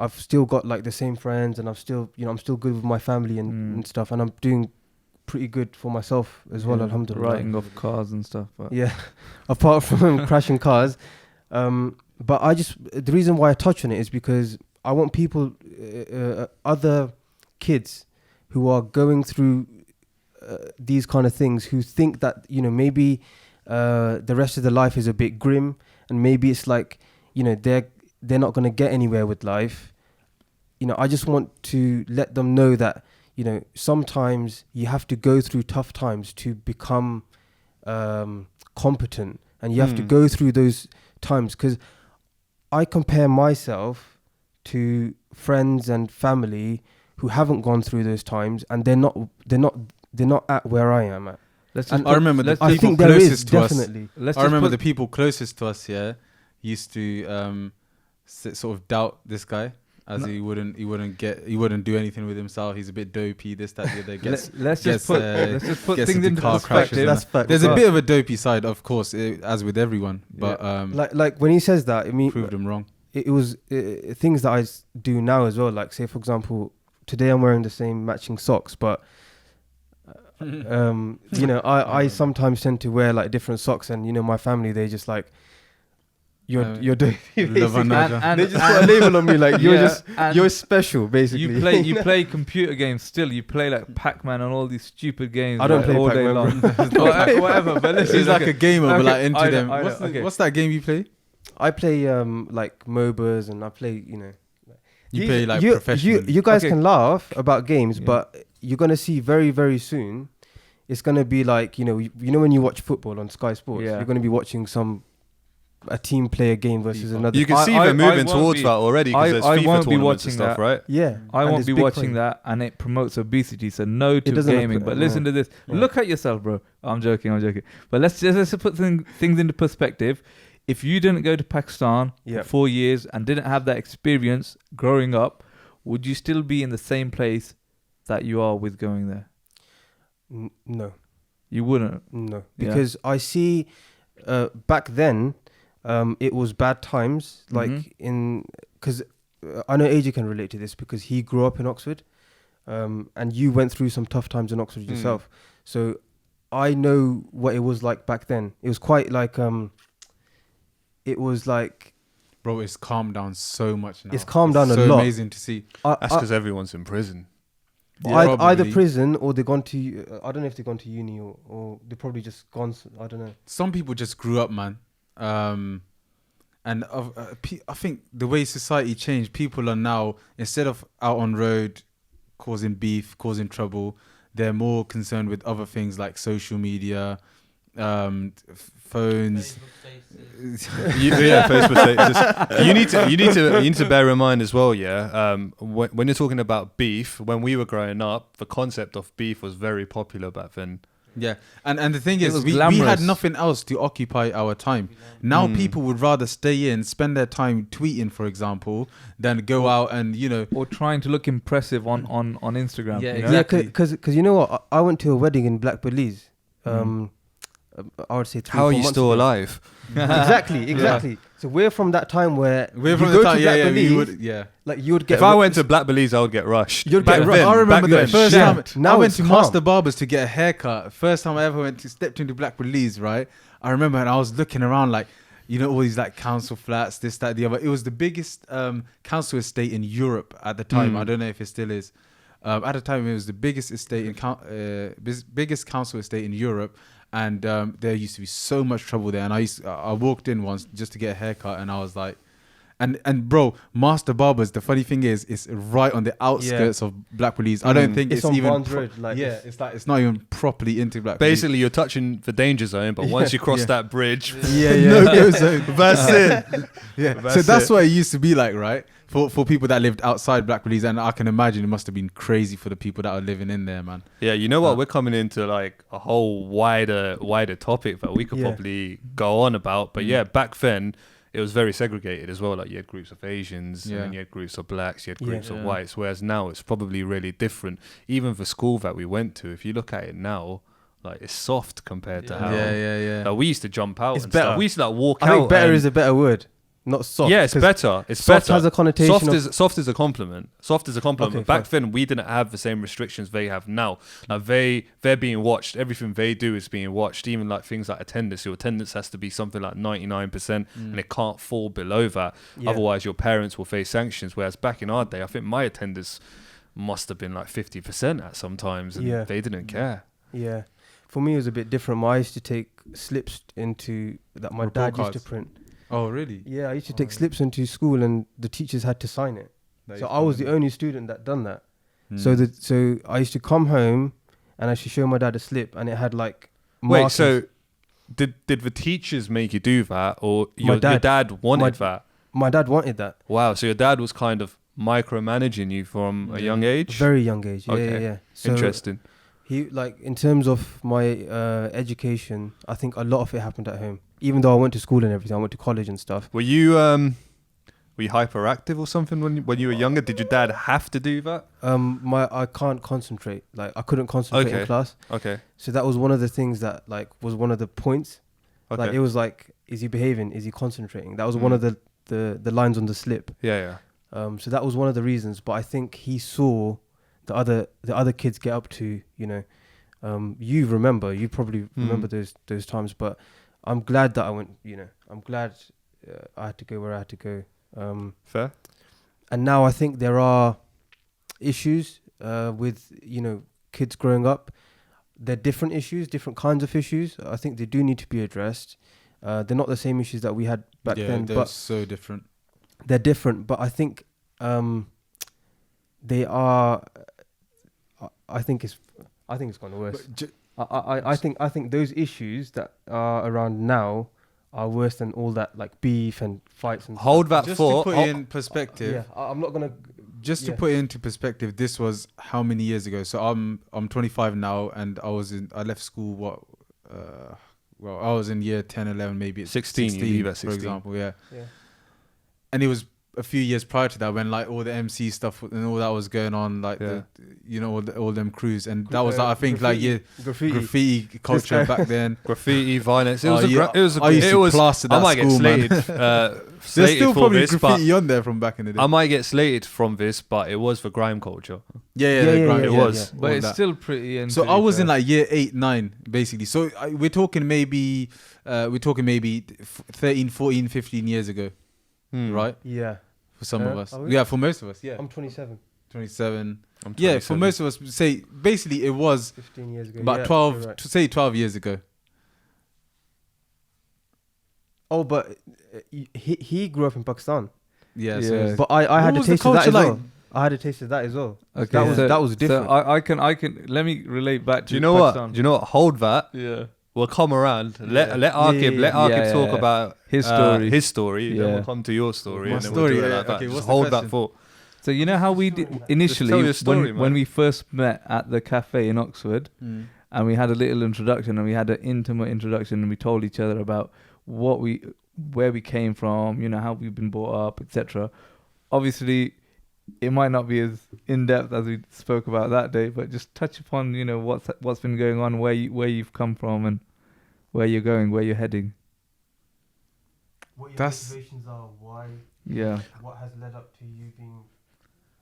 Speaker 2: I've still got like the same friends, and I'm still good with my family and stuff, and I'm doing pretty good for myself as well, alhamdulillah.
Speaker 1: Writing off cars and stuff. But
Speaker 2: Yeah, apart from crashing cars. But the reason why I touch on it is because I want people, other kids who are going through these kind of things, who think that, you know, maybe the rest of their life is a bit grim, and maybe it's like, you know, they're not going to get anywhere with life. You know, I just want to let them know that, you know, sometimes you have to go through tough times to become competent, and you have to go through those times, because I compare myself to friends and family who haven't gone through those times, and they're not at where I am at.
Speaker 4: I remember the
Speaker 2: I
Speaker 4: people
Speaker 2: think there is
Speaker 4: closest to us.
Speaker 2: definitely.
Speaker 4: I remember the people closest to us, used to sort of doubt this guy, as he wouldn't do anything with himself. He's a bit dopey, this, that, the other.
Speaker 1: Let's just put things into
Speaker 4: car crashes.
Speaker 1: perspective.
Speaker 2: That's fact.
Speaker 4: There's a bit of a dopey side, of course, as with everyone. But
Speaker 2: like when he says that, I mean,
Speaker 4: proved him wrong.
Speaker 2: it was things that I do now as well. Like, say for example, today I'm wearing the same matching socks, but you know, I sometimes tend to wear like different socks, and, you know, my family, they just like, you're doing
Speaker 1: and
Speaker 2: they just put a label on me, like, you're special, basically.
Speaker 1: You play computer games still. You play like Pac-Man and all these stupid games.
Speaker 2: I don't play
Speaker 1: all day
Speaker 2: Pac-Man,
Speaker 1: long. Whatever. But listen,
Speaker 4: He's like a gamer, but like into them.
Speaker 1: I know,
Speaker 4: What's that game you play?
Speaker 2: I play like MOBAs, and I play, you know.
Speaker 4: You play like professionally.
Speaker 2: You guys
Speaker 1: Okay.
Speaker 2: can laugh about games,
Speaker 1: Yeah.
Speaker 2: but you're gonna see very, very soon. It's gonna be like, you know when you watch football on Sky Sports,
Speaker 1: Yeah.
Speaker 2: you're gonna be watching a team player game versus another.
Speaker 3: You can see
Speaker 1: I
Speaker 3: them moving
Speaker 1: won't
Speaker 3: towards
Speaker 1: be-
Speaker 3: that already, because there's
Speaker 1: I
Speaker 3: FIFA
Speaker 1: won't be
Speaker 3: tournaments
Speaker 1: watching
Speaker 3: and stuff,
Speaker 1: that.
Speaker 3: right?
Speaker 2: Yeah,
Speaker 1: I
Speaker 2: and
Speaker 1: won't
Speaker 2: it's
Speaker 1: be
Speaker 2: big
Speaker 1: watching
Speaker 2: point.
Speaker 1: that, and it promotes obesity. So no to
Speaker 2: doesn't
Speaker 1: gaming.
Speaker 2: look-
Speaker 1: But
Speaker 2: no.
Speaker 1: listen to this.
Speaker 2: Yeah.
Speaker 1: Look at yourself, bro. I'm joking. But let's put things into perspective. If you didn't go to Pakistan
Speaker 2: Yeah.
Speaker 1: for 4 years and didn't have that experience growing up, would you still be in the same place that you are with going there?
Speaker 2: No,
Speaker 1: You wouldn't.
Speaker 2: no,
Speaker 1: Yeah.
Speaker 2: because I see back then it was bad times, like because I know AJ can relate to this because he grew up in Oxford, and you went through some tough times in Oxford yourself. So I know what it was like back then. It was quite like it was like,
Speaker 4: Bro, it's calmed down so much now.
Speaker 2: It's calmed down a
Speaker 4: so
Speaker 2: lot.
Speaker 4: amazing to see.
Speaker 3: That's because everyone's in prison.
Speaker 2: either
Speaker 4: Probably.
Speaker 2: prison, or they've gone to I don't know if they've gone to uni, or they've probably just gone, I don't know.
Speaker 4: Some people just grew up, man. And And I think the way society changed, people are now, instead of out on road causing beef, causing trouble, they're more concerned with other things like social media, phones.
Speaker 3: Facebook status. You need to bear in mind as well. Yeah, when you're talking about beef, when we were growing up, the concept of beef was very popular back then.
Speaker 4: Yeah, and the thing is, we
Speaker 1: glamorous.
Speaker 4: had nothing else to occupy our time. Now people would rather stay in, spend their time tweeting, for example, than go out and, you know,
Speaker 1: or trying to look impressive on Instagram.
Speaker 4: Yeah,
Speaker 1: you know?
Speaker 2: Yeah,
Speaker 4: exactly.
Speaker 2: because you know what? I went to a wedding in Black Belize. I would say 3-4
Speaker 3: How are you
Speaker 2: months
Speaker 3: still
Speaker 2: ago.
Speaker 3: alive?
Speaker 2: Exactly. So we're from that time where
Speaker 4: we're
Speaker 2: you
Speaker 4: from
Speaker 2: go
Speaker 4: the time,
Speaker 2: to Black
Speaker 4: we
Speaker 2: Belize,
Speaker 4: would, yeah.
Speaker 2: like you would get.
Speaker 3: If I went to Black Belize, I would get rushed.
Speaker 2: You'd
Speaker 3: Back
Speaker 2: get
Speaker 3: then,
Speaker 4: I remember
Speaker 3: back
Speaker 4: the
Speaker 3: then,
Speaker 4: first
Speaker 3: shit.
Speaker 4: time
Speaker 2: Now
Speaker 4: I went
Speaker 2: it's
Speaker 4: to
Speaker 2: calm.
Speaker 4: Master Barber's to get a haircut. First time I ever stepped into Black Belize, right? I remember, and I was looking around like, you know, all these like council flats, this, that, the other. It was the biggest council estate in Europe at the time. I don't know if it still is. At the time, it was the biggest estate in biggest council estate in Europe, and there used to be so much trouble there. And I walked in once just to get a haircut, and I was like, and bro, Master Barber's. The funny thing is, it's right on the outskirts of Black Belize. I don't think
Speaker 2: It's
Speaker 4: it's
Speaker 2: on
Speaker 4: even
Speaker 2: Barnes Road, like
Speaker 4: yeah, it's not even properly into Black Belize.
Speaker 3: Basically, you're touching the danger zone, but once you cross that bridge,
Speaker 4: no go zone.
Speaker 3: that's it.
Speaker 4: Yeah,
Speaker 3: That's
Speaker 4: so that's
Speaker 3: it.
Speaker 4: what it used to be like, right? For people that lived outside Black Belize, and I can imagine it must have been crazy for the people that are living in there, man.
Speaker 3: Yeah, you know what? We're coming into like a whole wider topic that we could probably go on about. But yeah, back then it was very segregated as well. Like you had groups of Asians, and then you had groups of blacks, you had groups of whites. Whereas now it's probably really different. Even the school that we went to, if you look at it now, like it's soft compared to how.
Speaker 4: Yeah.
Speaker 3: Like, we used to jump out
Speaker 2: It's
Speaker 3: and
Speaker 2: better.
Speaker 3: stuff. We used to like walk
Speaker 2: I
Speaker 3: out.
Speaker 2: think better
Speaker 3: and-
Speaker 2: is a better word, not soft.
Speaker 3: Yeah, it's
Speaker 2: 'cause
Speaker 3: better. It's
Speaker 2: soft
Speaker 3: better.
Speaker 2: has a connotation
Speaker 3: Soft
Speaker 2: of-
Speaker 3: is soft is a compliment. Soft is a compliment.
Speaker 2: Okay,
Speaker 3: Back then, we didn't have the same restrictions they have now. Like they're being watched. Everything they do is being watched. Even like things like attendance. Your attendance has to be something like 99%, and it can't fall below that.
Speaker 2: Yeah.
Speaker 3: Otherwise, your parents will face sanctions. Whereas back in our day, I think my attendance must have been like 50% at some times, and they didn't care.
Speaker 2: Yeah. For me, it was a bit different. I used to take slips into that my
Speaker 4: Report
Speaker 2: dad used
Speaker 4: cards.
Speaker 2: to print.
Speaker 4: Oh, really?
Speaker 2: Yeah, I used to take slips into school, and the teachers had to sign it. So I was the only student that done that. So I used to come home, and I used to show my dad a slip, and it had like
Speaker 3: Wait,
Speaker 2: markers.
Speaker 3: so did the teachers make you do that, or your
Speaker 2: dad-
Speaker 3: dad wanted that?
Speaker 2: my dad wanted that.
Speaker 3: Wow, so your dad was kind of micromanaging you from a young age?
Speaker 2: Very young age. Yeah,
Speaker 3: Okay.
Speaker 2: yeah. So
Speaker 3: Interesting.
Speaker 2: he, like, in terms of my education, I think a lot of it happened at home. Even though I went to school and everything, I went to college and stuff.
Speaker 3: Were you hyperactive or something when you were younger? Did your dad have to do that?
Speaker 2: I can't concentrate. Like, I couldn't concentrate in class.
Speaker 3: Okay.
Speaker 2: So that was one of the things that, like, was one of the points.
Speaker 3: Okay.
Speaker 2: Like, it was like, is he behaving? Is he concentrating? That was one of the lines on the slip.
Speaker 3: Yeah.
Speaker 2: So that was one of the reasons. But I think he saw the other kids get up to, you probably remember those times. But I'm glad that I went, I'm glad I had to go where I had to go.
Speaker 3: Fair.
Speaker 2: And now I think there are issues with, kids growing up. They're different issues, different kinds of issues. I think they do need to be addressed. They're not the same issues that we had back then.
Speaker 4: They're
Speaker 2: But
Speaker 4: so different.
Speaker 2: they're different, but I think they are. I think it's gone worse. I think those issues that are around now are worse than all that, like beef and fights and
Speaker 3: Hold that
Speaker 4: Just
Speaker 3: thought.
Speaker 4: to put it in perspective.
Speaker 2: Yeah, I'm not gonna.
Speaker 4: Just to put it into perspective, this was how many years ago? So I'm 25 now, and I left school I was in year 10, 11, maybe it's
Speaker 3: 16, you leave at
Speaker 4: for
Speaker 3: 16.
Speaker 4: example, yeah.
Speaker 2: Yeah.
Speaker 4: And it was a few years prior to that when like all the MC stuff and all that was going on, like all them crews, and that was like, I think like graffiti culture back then.
Speaker 3: Graffiti, violence. It
Speaker 4: Oh,
Speaker 3: was
Speaker 4: yeah.
Speaker 3: it was
Speaker 4: I used to plaster that
Speaker 3: I might
Speaker 4: school, man.
Speaker 3: get slated.
Speaker 4: There's
Speaker 3: Slated
Speaker 4: still
Speaker 3: for
Speaker 4: probably
Speaker 3: this, but
Speaker 4: graffiti on there from back in the day.
Speaker 3: I might get slated from this, but it was for grime culture.
Speaker 2: Yeah,
Speaker 3: it was.
Speaker 1: But it's still pretty.
Speaker 4: So I was in like year 8, 9, basically. So we're talking maybe 13, 14, 15 years ago, right?
Speaker 2: Yeah.
Speaker 4: For some of us.
Speaker 2: are we?
Speaker 4: Yeah, for most of us, yeah.
Speaker 2: I'm 27.
Speaker 4: 27.
Speaker 3: I'm
Speaker 4: Yeah, for
Speaker 3: 27.
Speaker 4: most of us, say, basically it was
Speaker 2: 15 years ago.
Speaker 4: about
Speaker 2: yeah,
Speaker 4: 12,
Speaker 2: you're right.
Speaker 4: say 12 years ago.
Speaker 2: Oh, but he grew up in Pakistan.
Speaker 4: Yeah.
Speaker 1: Yeah.
Speaker 2: But I had
Speaker 4: What
Speaker 2: a
Speaker 4: was the
Speaker 2: taste of that
Speaker 4: culture
Speaker 2: as well.
Speaker 4: like?
Speaker 2: I had a taste of that as well.
Speaker 1: Okay,
Speaker 2: That was different.
Speaker 1: So I can let me relate back to
Speaker 3: Do you know what?
Speaker 1: Pakistan.
Speaker 3: Do you know what? Hold that.
Speaker 1: Yeah.
Speaker 3: We'll come around. Let Aqib
Speaker 2: Yeah.
Speaker 3: let Aqib
Speaker 1: Yeah,
Speaker 3: talk
Speaker 1: yeah.
Speaker 3: about
Speaker 1: His story.
Speaker 3: His story. Then
Speaker 1: Yeah.
Speaker 3: we'll come to your story.
Speaker 4: My
Speaker 3: and then
Speaker 4: story,
Speaker 3: we'll do it
Speaker 4: yeah,
Speaker 3: like that.
Speaker 4: okay,
Speaker 3: Just
Speaker 4: what's the
Speaker 3: hold that
Speaker 4: question?
Speaker 3: thought.
Speaker 1: So you know how we did
Speaker 3: tell
Speaker 1: initially
Speaker 3: your story,
Speaker 1: when
Speaker 3: man.
Speaker 1: we first met at the cafe in Oxford, and we had a little introduction, and we had an intimate introduction, and we told each other about where we came from, you know, how we've been brought up, etc. Obviously, it might not be as in depth as we spoke about that day, but just touch upon, you know, what's been going on, where you've come from, and where you're going, where you're heading.
Speaker 2: What your
Speaker 4: That's-
Speaker 2: motivations are, why,
Speaker 1: Yeah.
Speaker 2: what has led up to you being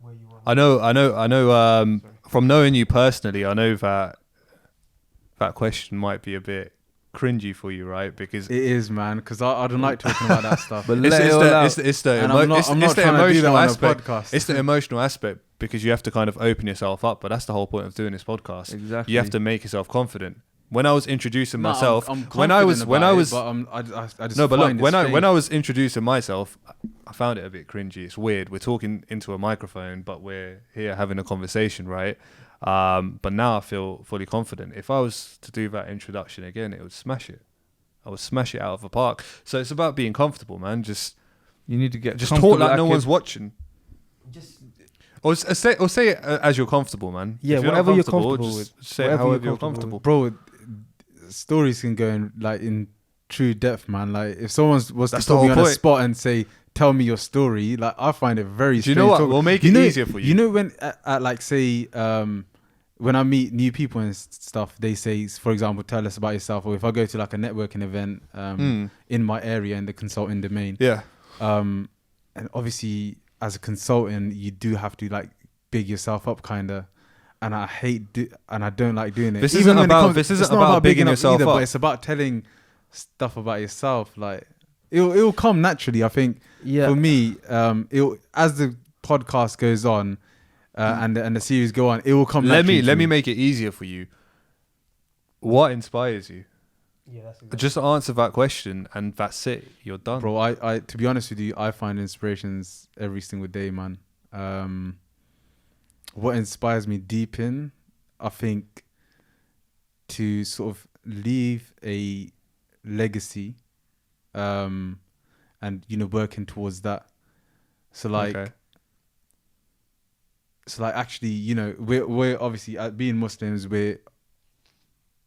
Speaker 2: where you are.
Speaker 3: I know. From knowing you personally, I know that question might be a bit cringy for you, right? Because
Speaker 4: It is, man, because I don't like talking about that stuff.
Speaker 1: But
Speaker 3: it's
Speaker 1: let it all out.
Speaker 3: the
Speaker 4: And I'm not trying to do that
Speaker 3: emotional
Speaker 4: on a
Speaker 3: aspect.
Speaker 4: podcast.
Speaker 3: It's the emotional aspect because you have to kind of open yourself up. But that's the whole point of doing this podcast.
Speaker 1: Exactly.
Speaker 3: You have to make yourself confident. When I was introducing
Speaker 4: No,
Speaker 3: myself,
Speaker 4: I'm
Speaker 3: when I was
Speaker 4: confident about it, but I just
Speaker 3: no, but
Speaker 4: find
Speaker 3: look,
Speaker 4: it's
Speaker 3: when I
Speaker 4: fake.
Speaker 3: was introducing myself, I found it a bit cringy. It's weird. We're talking into a microphone, but we're here having a conversation, right? But now I feel fully confident. If I was to do that introduction again, it would smash it. I would smash it out of the park. So it's about being comfortable, man. Just
Speaker 1: You need to get
Speaker 3: talk like no one's watching.
Speaker 2: Just
Speaker 3: Or say it as you're comfortable, man.
Speaker 2: Yeah,
Speaker 3: If you're not
Speaker 2: whatever you're comfortable
Speaker 3: just
Speaker 2: with.
Speaker 3: say it
Speaker 2: Whatever
Speaker 3: however
Speaker 2: you're
Speaker 3: you're comfortable.
Speaker 4: Bro, stories can go in true depth, man. Like if someone was
Speaker 3: That's
Speaker 4: to
Speaker 3: the
Speaker 4: put me
Speaker 3: whole
Speaker 4: on a
Speaker 3: point.
Speaker 4: spot and say, "Tell me your story," like I find it very.
Speaker 3: Do you know
Speaker 4: strange
Speaker 3: what?
Speaker 4: talk-
Speaker 3: We'll make
Speaker 4: You
Speaker 3: it
Speaker 4: know-
Speaker 3: easier for you.
Speaker 4: You know when at like say when I meet new people and stuff, they say, for example, tell us about yourself. Or if I go to like a networking event in my area in the consulting domain,
Speaker 3: Yeah.
Speaker 4: and obviously as a consultant, you do have to like big yourself up, kind of. And I don't like doing it.
Speaker 3: This
Speaker 4: Even
Speaker 3: isn't
Speaker 4: when it
Speaker 3: about-
Speaker 4: comes-
Speaker 3: this isn't
Speaker 4: it's not
Speaker 3: about bigging
Speaker 4: up
Speaker 3: yourself
Speaker 4: either,
Speaker 3: up.
Speaker 4: but it's about telling stuff about yourself. Like it'll come naturally. I think
Speaker 2: yeah.
Speaker 4: for me, as the podcast goes on and the series go on, it will come.
Speaker 3: Let
Speaker 4: naturally
Speaker 3: me
Speaker 4: to
Speaker 3: make it easier for you. What inspires you?
Speaker 2: Yeah, that's exactly.
Speaker 3: Just answer that question, and that's it. You're done.
Speaker 4: bro. I to be honest with you, I find inspirations every single day, man. What inspires me deep in, I think, to sort of leave a legacy, and working towards that. So like,
Speaker 3: Okay.
Speaker 4: actually, we're obviously being Muslims, we're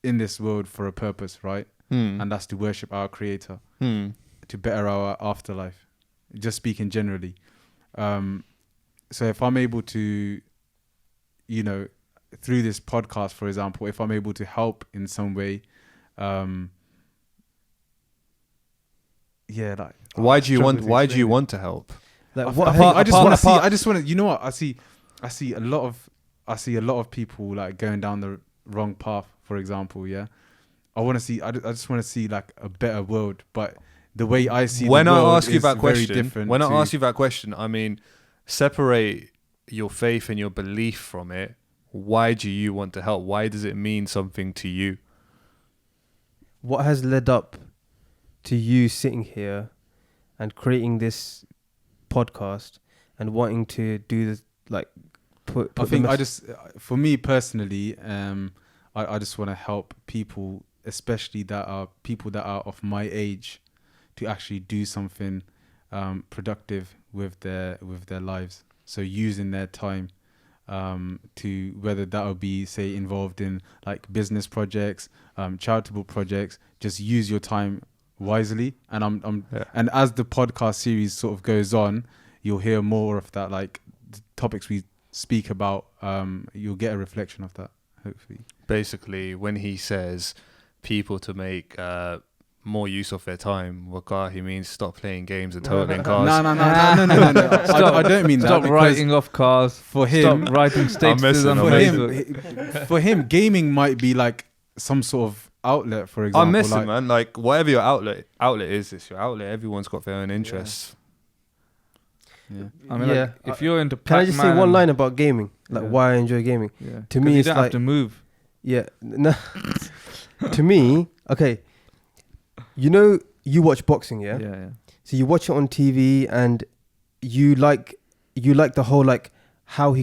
Speaker 4: in this world for a purpose, right? And that's to worship our Creator, to better our afterlife. Just speaking generally. So if I'm able to, through this podcast, for example, if I'm able to help in some way,
Speaker 3: Why do you want?
Speaker 4: to
Speaker 3: Why do you
Speaker 4: explain it.
Speaker 3: want to help?
Speaker 2: Like,
Speaker 4: I,
Speaker 2: what
Speaker 4: I,
Speaker 2: has-
Speaker 4: think I just want to see.
Speaker 3: apart-
Speaker 4: I just want to. You know what? I see a lot of people like going down the wrong path. For example, yeah. I want to see. I just want to see like a better world. But the way I see
Speaker 3: When
Speaker 4: the
Speaker 3: I
Speaker 4: world
Speaker 3: ask you
Speaker 4: is
Speaker 3: that
Speaker 4: very
Speaker 3: question,
Speaker 4: different.
Speaker 3: when I
Speaker 4: to-
Speaker 3: ask you that question, I mean, separate your faith and your belief from it. Why do you want to help? Why does it mean something to you?
Speaker 2: what has led up to you sitting here and creating this podcast and wanting to do this, like put
Speaker 4: I
Speaker 2: the
Speaker 4: think
Speaker 2: mess-
Speaker 4: for me personally, I just want to help people, especially people that are of my age, to actually do something productive with their lives. So using their time to, whether that will be, say, involved in like business projects, charitable projects. Just use your time wisely. And and as the podcast series sort of goes on, you'll hear more of that, like the topics we speak about. You'll get a reflection of that, hopefully.
Speaker 3: Basically, when he says people to make more use of their time, what he means stop playing games and totaling cars.
Speaker 4: No. I don't mean that.
Speaker 1: Stop
Speaker 4: because
Speaker 1: writing off cars.
Speaker 4: for him,
Speaker 1: Stop writing statuses
Speaker 3: messing,
Speaker 1: on
Speaker 3: I'm
Speaker 4: for
Speaker 1: Facebook.
Speaker 4: him, for him, gaming might be like some sort of outlet, for example.
Speaker 3: I'm missing,
Speaker 4: like,
Speaker 3: man. Like whatever your outlet is, it's your outlet. Everyone's got their own interests.
Speaker 4: Yeah.
Speaker 1: I mean,
Speaker 2: Yeah.
Speaker 1: like, if you're into
Speaker 2: Can I just say
Speaker 1: Pac-Man
Speaker 2: one
Speaker 1: and-
Speaker 2: line about gaming? Like
Speaker 1: Yeah.
Speaker 2: why I enjoy gaming.
Speaker 1: Yeah.
Speaker 2: To
Speaker 1: 'Cause
Speaker 2: me,
Speaker 1: you
Speaker 2: it's
Speaker 1: don't
Speaker 2: like
Speaker 1: have to move.
Speaker 2: Yeah, no. To me, okay. You you watch boxing, yeah?
Speaker 1: Yeah.
Speaker 2: So you watch it on TV, and you like the whole like how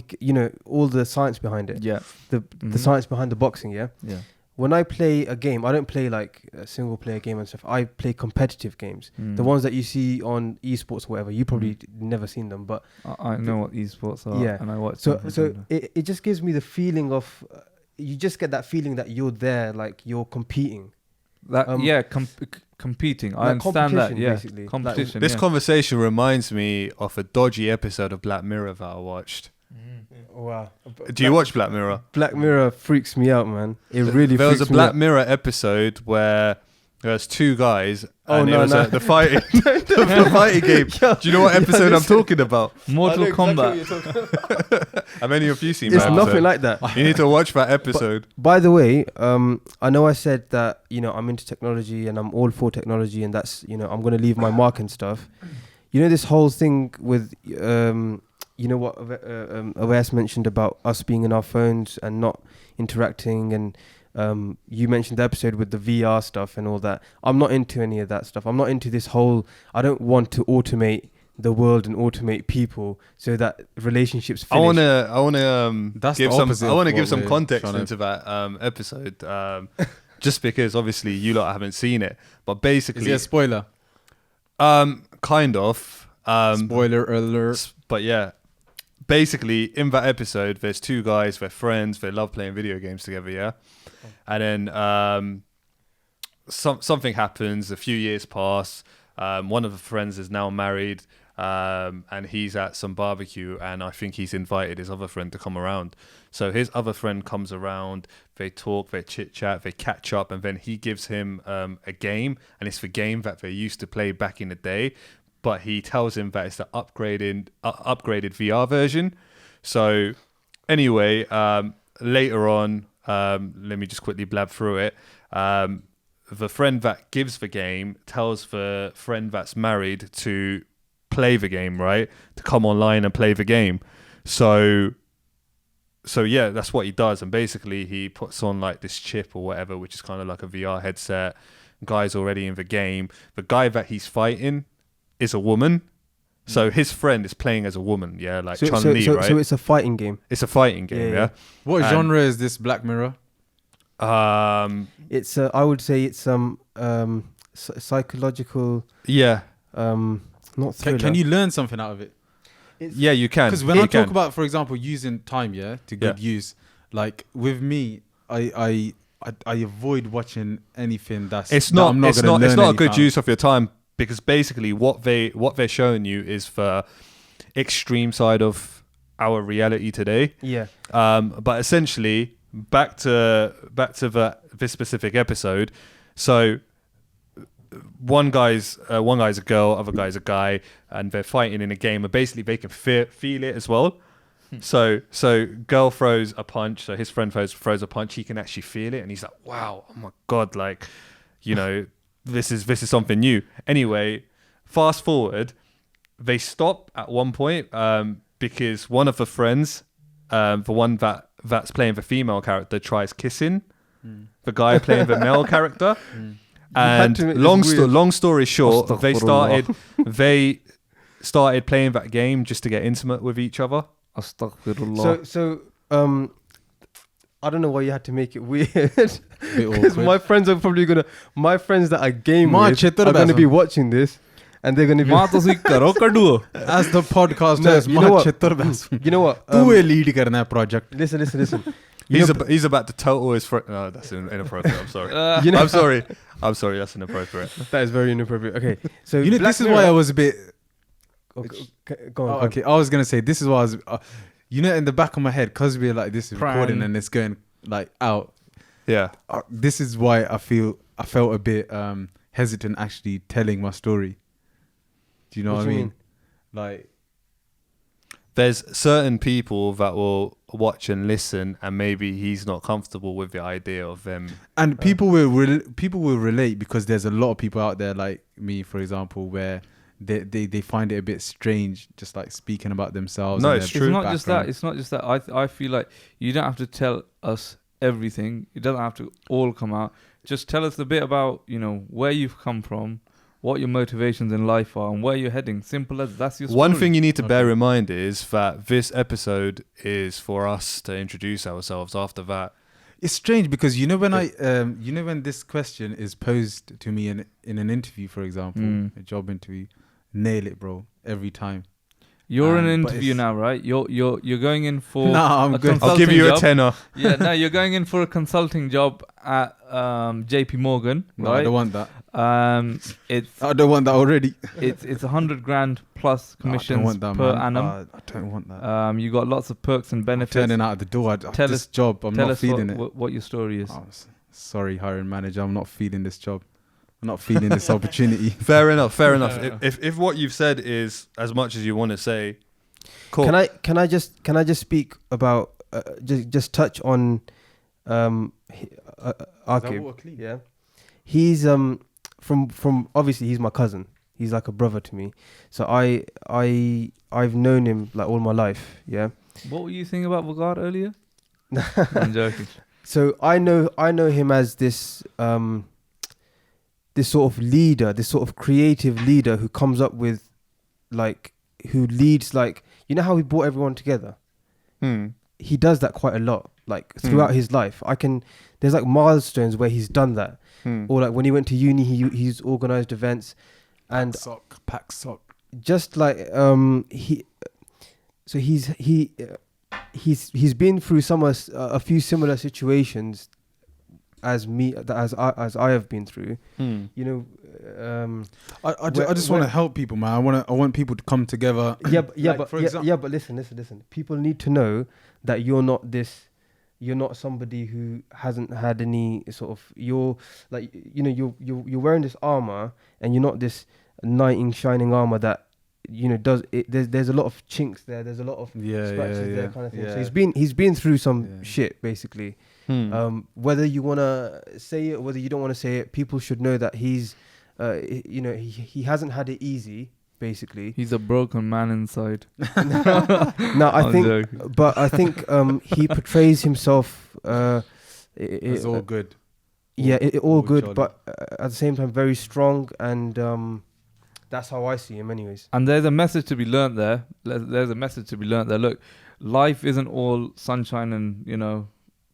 Speaker 2: all the science behind it.
Speaker 1: Yeah.
Speaker 2: The science behind the boxing, yeah.
Speaker 1: Yeah.
Speaker 2: When I play a game, I don't play like a single player game and stuff. I play competitive games. The ones that you see on esports or whatever, you probably never seen them, but
Speaker 1: I know what esports are.
Speaker 2: Yeah.
Speaker 1: And I watch
Speaker 2: so
Speaker 1: them.
Speaker 2: it just gives me the feeling of you just get that feeling that you're there, like you're competing.
Speaker 1: That competing. I
Speaker 2: Like
Speaker 1: understand that.
Speaker 2: competition,
Speaker 1: Yeah,
Speaker 2: basically.
Speaker 1: competition.
Speaker 3: This
Speaker 1: yeah.
Speaker 3: conversation reminds me of a dodgy episode of Black Mirror that I watched.
Speaker 2: Wow.
Speaker 3: Do you watch Black Mirror?
Speaker 2: Black Mirror freaks me out, man. It really
Speaker 3: There was
Speaker 2: freaks
Speaker 3: a
Speaker 2: me
Speaker 3: Black
Speaker 2: out.
Speaker 3: Mirror episode where there's two guys
Speaker 2: Oh,
Speaker 3: and
Speaker 2: no,
Speaker 3: it was
Speaker 2: no.
Speaker 3: the fighting the fighting game. Do you know what episode I'm talking about?
Speaker 1: Mortal Kombat.
Speaker 3: How many of you seen
Speaker 2: It's
Speaker 3: that
Speaker 2: nothing
Speaker 3: episode?
Speaker 2: like that.
Speaker 3: You need to watch that episode.
Speaker 2: By the way, I know I said that, I'm into technology and I'm all for technology, and that's, I'm going to leave my mark and stuff. This whole thing with, what Awais mentioned about us being in our phones and not interacting, and you mentioned the episode with the VR stuff and all that. I'm not into any of that stuff. I'm not into this whole, I don't want to automate the world and automate people so that relationships finish.
Speaker 3: I wanna
Speaker 4: That's
Speaker 3: give
Speaker 4: the
Speaker 3: some
Speaker 4: opposite
Speaker 3: I wanna
Speaker 4: of
Speaker 3: give
Speaker 4: what
Speaker 3: some
Speaker 4: we're
Speaker 3: context
Speaker 4: trying to-
Speaker 3: into that episode. Just because obviously you lot haven't seen it. But
Speaker 4: Is
Speaker 3: basically
Speaker 4: it a spoiler?
Speaker 3: kind of.
Speaker 4: Spoiler alert.
Speaker 3: But yeah. Basically, in that episode, there's two guys, they're friends, they love playing video games together, yeah? And then something happens, a few years pass, one of the friends is now married, and he's at some barbecue, and I think he's invited his other friend to come around. So his other friend comes around, they talk, they chit-chat, they catch up, and then he gives him a game, and it's the game that they used to play back in the day, but he tells him that it's the upgraded VR version. So anyway, later on, let me just quickly blab through it. The friend that gives the game tells the friend that's married to play the game, right? To come online and play the game. So yeah, that's what he does. And basically he puts on like this chip or whatever, which is kind of like a VR headset. Guy's already in the game. The guy that he's fighting is a woman. So his friend is playing as a woman, yeah, like Chun-Li, right?
Speaker 2: So it's a fighting game.
Speaker 3: It's a fighting game, yeah.
Speaker 4: What
Speaker 3: And-
Speaker 4: genre is this Black Mirror?
Speaker 2: It's I would say it's psychological,
Speaker 3: Yeah.
Speaker 2: not thriller.
Speaker 4: Can you learn something out of it?
Speaker 3: Yeah, you can.
Speaker 4: Because when
Speaker 3: You
Speaker 4: I talk
Speaker 3: can.
Speaker 4: about, for example, using time, to good use, like with me, I avoid watching anything that's.
Speaker 3: It's
Speaker 4: that
Speaker 3: not.
Speaker 4: I'm
Speaker 3: It's
Speaker 4: gonna
Speaker 3: not. It's
Speaker 4: learn
Speaker 3: not a
Speaker 4: anything
Speaker 3: good
Speaker 4: out of.
Speaker 3: use of your time, because basically what they're showing you is the extreme side of our reality today.
Speaker 2: Yeah.
Speaker 3: But essentially, back to this specific episode. So one guy's a girl, other guy's a guy, and they're fighting in a game. And basically, they can feel it as well. So girl throws a punch. So his friend throws a punch. He can actually feel it, and he's like, "Wow, oh my god!" Like, this is something new. Anyway, fast forward, they stop at one point because one of the friends, the one that's playing the female character, tries kissing the guy playing the male character. And long story short, they started playing that game just to get intimate with each other.
Speaker 1: Astaghfirullah.
Speaker 2: So I don't know why you had to make it weird.
Speaker 4: Bit
Speaker 2: Because
Speaker 4: awkward.
Speaker 2: my friends that I game
Speaker 4: My
Speaker 2: with
Speaker 4: chetar
Speaker 2: are going to
Speaker 4: basan.
Speaker 2: be watching this, and they're going to be.
Speaker 1: माँ तो सिक करो कड़ुओ.
Speaker 4: As the podcast
Speaker 2: No,
Speaker 4: is,
Speaker 2: you know what?
Speaker 4: you
Speaker 2: You know what?
Speaker 4: तू ये lead करना है project.
Speaker 2: Listen.
Speaker 3: He's about to total his friend. No, that's inappropriate. I'm sorry.
Speaker 2: You know-
Speaker 3: I'm sorry. That's inappropriate.
Speaker 2: That is very inappropriate. Okay, so
Speaker 4: You know,
Speaker 2: Black
Speaker 4: this is
Speaker 2: Mirror-
Speaker 4: why I was a bit.
Speaker 2: Okay, go
Speaker 4: Oh,
Speaker 2: on.
Speaker 4: okay, I was gonna say this is why I was. In the back of my head, because we're like this is
Speaker 1: Pran.
Speaker 4: recording and it's going like out.
Speaker 3: Yeah.
Speaker 4: This is why I felt a bit hesitant actually telling my story. Do you know what I
Speaker 2: do you
Speaker 4: mean? Like,
Speaker 3: There's certain people that will watch and listen, and maybe he's not comfortable with the idea of them.
Speaker 4: and people will relate, because there's a lot of people out there like me, for example, where they find it a bit strange, just like speaking about themselves.
Speaker 3: No,
Speaker 4: and
Speaker 3: it's
Speaker 4: their
Speaker 3: true.
Speaker 1: It's not just that.
Speaker 4: background.
Speaker 1: It's not just that. I feel like you don't have to tell us everything. It doesn't have to all come out. Just tell us a bit about where you've come from, what your motivations in life are and where you're heading. Simple as that's your story.
Speaker 3: One thing you need to bear in mind is that this episode is for us to introduce ourselves. After that,
Speaker 4: It's strange because when this question is posed to me in an interview, for example, a job interview, nail it, bro, every time.
Speaker 1: You're in an
Speaker 4: but
Speaker 1: interview
Speaker 4: it's-
Speaker 1: now, right? You're going in for
Speaker 4: Nah, I'm
Speaker 1: a
Speaker 4: good.
Speaker 3: I'll give
Speaker 1: consulting
Speaker 3: you a
Speaker 1: job.
Speaker 3: tenner.
Speaker 1: Yeah, no, you're going in for a consulting job at JP Morgan,
Speaker 4: No, I
Speaker 1: right?
Speaker 4: don't want that.
Speaker 1: It's
Speaker 4: I don't want that already.
Speaker 1: it's 100 grand plus
Speaker 4: No, I don't
Speaker 1: commissions
Speaker 4: want that,
Speaker 1: per
Speaker 4: man.
Speaker 1: annum.
Speaker 4: I don't want that.
Speaker 1: You got lots of perks and benefits.
Speaker 4: Turning out the door.
Speaker 1: Tell
Speaker 4: This
Speaker 1: us-
Speaker 4: job, I'm
Speaker 1: Tell
Speaker 4: not
Speaker 1: us
Speaker 4: feeling it.
Speaker 1: what your story is.
Speaker 4: Oh, sorry, hiring manager, I'm not feeling this job. I'm not feeling this opportunity.
Speaker 3: Fair enough. Fair enough. If what you've said is as much as you want to say, cool.
Speaker 2: Can I just speak about just touch on Aqib? Yeah, he's from obviously he's my cousin. He's like a brother to me. So I've known him like all my life. Yeah.
Speaker 1: What were you saying about Vagard earlier? I'm joking.
Speaker 2: So I know him as this this sort of leader, this sort of creative leader who comes up with who leads you know how he brought everyone together. He does that quite a lot, throughout his life. There's like milestones where he's done that, or like when he went to uni, he's organized events, and
Speaker 4: Pack sock.
Speaker 2: just like he's been through a few similar situations as I have been through. You know,
Speaker 4: I just want to help people, man. I want people to come together.
Speaker 2: But listen. People need to know that you're not somebody who hasn't had any sort of. You're wearing this armor, and you're not this knight in shining armor that there's a lot of chinks there. There's a lot of scratches there, kind of thing.
Speaker 4: Yeah.
Speaker 2: So he's been through some
Speaker 4: Yeah.
Speaker 2: shit basically. Whether you want to say it or whether you don't want to say it, people should know that he's, he hasn't had it easy, basically.
Speaker 1: He's a broken man inside.
Speaker 2: No, I think he portrays himself.
Speaker 4: It's all good.
Speaker 2: All good,
Speaker 4: jolly.
Speaker 2: but at the same time very strong, and that's how I see him, anyways.
Speaker 1: And there's a message to be learnt there. There's a message to be learnt there. Look, life isn't all sunshine and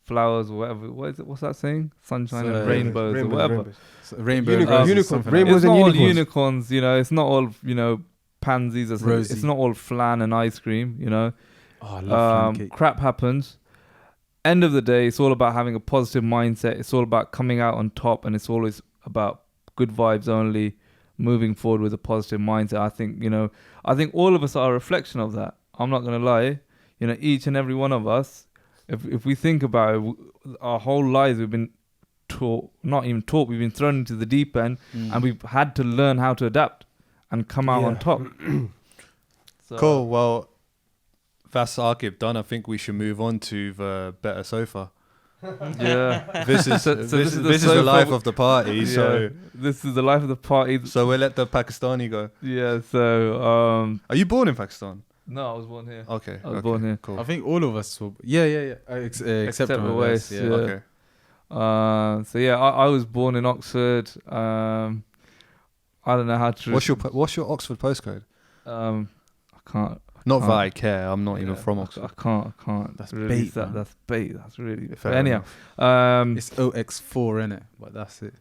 Speaker 1: flowers or whatever. What's that saying? Sunshine and rainbows or whatever.
Speaker 4: Rainbow,
Speaker 2: Unicorns, rainbows
Speaker 1: It's
Speaker 2: and
Speaker 1: not all
Speaker 2: unicorns.
Speaker 1: unicorns. It's not all pansies.
Speaker 4: Rosy.
Speaker 1: It's not all flan and ice cream.
Speaker 4: Oh, I love flan cake.
Speaker 1: Crap happens. End of the day, it's all about having a positive mindset. It's all about coming out on top, and it's always about good vibes only. Moving forward with a positive mindset. I think all of us are a reflection of that. I'm not gonna lie. Each and every one of us. If we think about it, our whole lives we've been not even taught, we've been thrown into the deep end, and we've had to learn how to adapt and come out on top. So,
Speaker 3: Cool. Well, that's Aqib done. I think we should move on to the better sofa.
Speaker 1: Yeah.
Speaker 3: This is
Speaker 1: this is the
Speaker 3: the
Speaker 1: sofa
Speaker 3: life of the party. So
Speaker 1: this is the life of the party.
Speaker 3: so we'll let the Pakistani go.
Speaker 1: Yeah. So
Speaker 3: Are you born in Pakistan?
Speaker 1: no, I was born here.
Speaker 3: Okay.
Speaker 1: I was born here.
Speaker 3: Cool.
Speaker 4: I think all of us will. Yeah. Except
Speaker 1: Except
Speaker 4: my
Speaker 1: West,
Speaker 4: West,
Speaker 1: yeah.
Speaker 3: Okay.
Speaker 1: So yeah, I was born in Oxford. I don't know how to.
Speaker 3: What's your Oxford postcode?
Speaker 1: I can't.
Speaker 3: Not
Speaker 1: can't.
Speaker 3: that I care. I'm not even
Speaker 1: Yeah,
Speaker 3: from
Speaker 1: I
Speaker 3: Oxford.
Speaker 1: can't.
Speaker 4: That's
Speaker 1: release
Speaker 4: bait,
Speaker 1: that.
Speaker 4: man.
Speaker 1: That's bait. That's really.
Speaker 3: Fair
Speaker 1: But anyhow,
Speaker 4: It's OX4, innit? But that's it.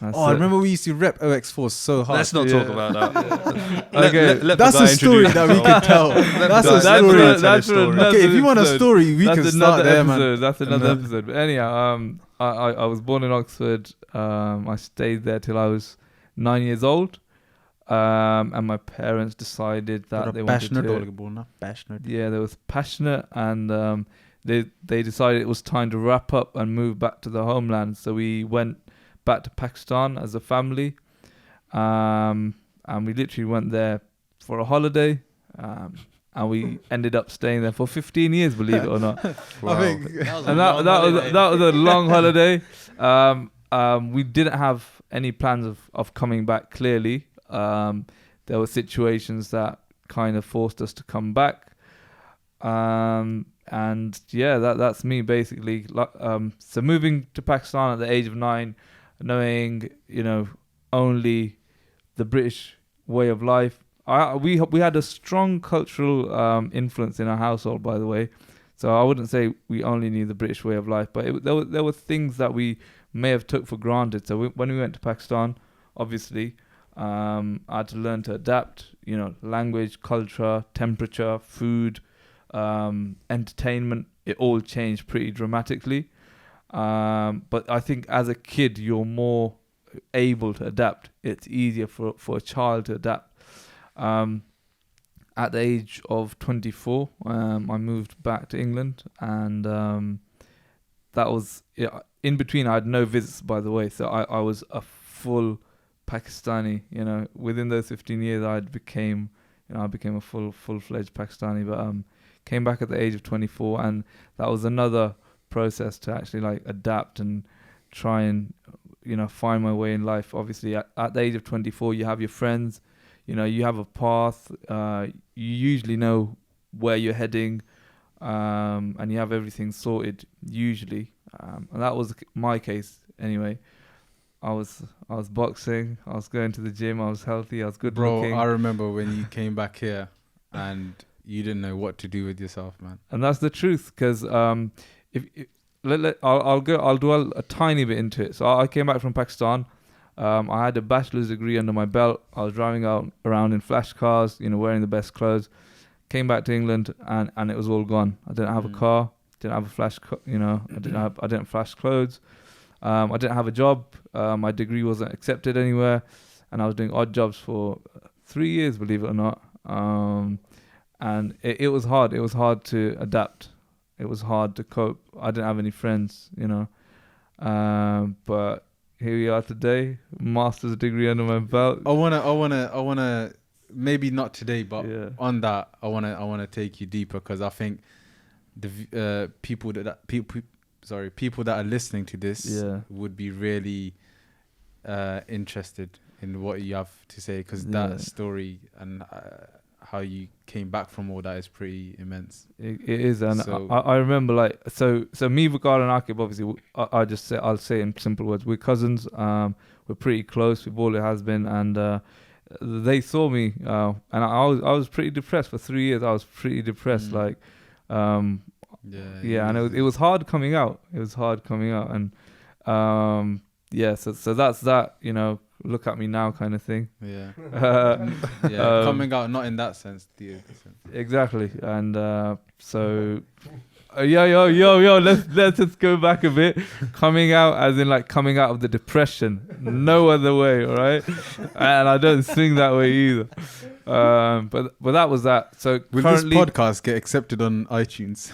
Speaker 1: that's
Speaker 4: I
Speaker 1: it.
Speaker 4: remember we used to rep OX4 so hard.
Speaker 3: Let's not
Speaker 1: Yeah.
Speaker 3: talk about that.
Speaker 1: Okay,
Speaker 3: let
Speaker 4: That's
Speaker 3: the guy
Speaker 4: a story
Speaker 3: introduce
Speaker 4: that we
Speaker 3: himself.
Speaker 4: can tell. That's a
Speaker 3: That's
Speaker 4: story.
Speaker 3: a-
Speaker 1: That's
Speaker 3: story.
Speaker 1: another
Speaker 4: Okay, if you want a
Speaker 1: episode.
Speaker 4: story, we
Speaker 1: That's
Speaker 4: can
Speaker 1: another
Speaker 4: start there,
Speaker 1: episode.
Speaker 4: man.
Speaker 1: That's another
Speaker 4: And,
Speaker 1: episode. But anyhow, I was born in Oxford. I stayed there till I was 9 years old. And my parents decided that they wanted to.
Speaker 4: Passionate.
Speaker 1: Yeah, they was passionate, and they decided it was time to wrap up and move back to the homeland. So we went back to Pakistan as a family, and we literally went there for a holiday, and we ended up staying there for 15 years, believe it or not.
Speaker 3: Wow.
Speaker 4: I think
Speaker 1: And that was a long holiday. We didn't have any plans of coming back. Clearly, there were situations that kind of forced us to come back. And yeah, that's me basically. So moving to Pakistan at the age of 9, knowing only the British way of life. We had a strong cultural influence in our household, by the way. So I wouldn't say we only knew the British way of life, but there were things that we may have took for granted. So when we went to Pakistan, obviously, I had to learn to adapt. Language, culture, temperature, food, entertainment. It all changed pretty dramatically. But I think as a kid, you're more able to adapt. It's easier for a child to adapt. At the age of 24, I moved back to England, and that was in between. I had no visits, by the way, so I was a full Pakistani. Within those 15 years, I became a full-fledged Pakistani. But came back at the age of 24, and that was another process to actually like adapt and try and find my way in life. Obviously, at the age of 24, you have your friends. You have a path. You usually know where you're heading, and you have everything sorted usually. And that was my case anyway. I was boxing. I was going to the gym. I was healthy. I was good looking.
Speaker 4: Bro, I remember when you came back here, and you didn't know what to do with yourself, man.
Speaker 1: And that's the truth, because I'll dwell a tiny bit into it. So I came back from Pakistan. I had a bachelor's degree under my belt. I was driving around in flash cars, wearing the best clothes. Came back to England, and it was all gone. I didn't have a car, didn't have a flash, I didn't flash clothes. I didn't have a job. My degree wasn't accepted anywhere, and I was doing odd jobs for 3 years, believe it or not. And it was hard. It was hard to adapt. It was hard to cope. I didn't have any friends, but here we are today, master's degree under my belt.
Speaker 4: I wanna maybe not today, but on that, I wanna take you deeper, because I think the people that are listening to this would be really interested in what you have to say, because that story and how you came back from all that is pretty immense.
Speaker 1: It is, and so, I remember so me, Vicar and Akib, obviously, I'll say in simple words, we're cousins. We're pretty close. We've always has been, and they saw me, and I was pretty depressed for 3 years. I was pretty depressed, and it was hard coming out. And so that's that. Look at me now, kind of thing.
Speaker 4: Coming out, not in that sense,
Speaker 1: exactly. And let's just go back a bit. Coming out, as in coming out of the depression, no other way, all right? And I don't sing that way either. But that was that. So
Speaker 4: will this podcast get accepted on iTunes?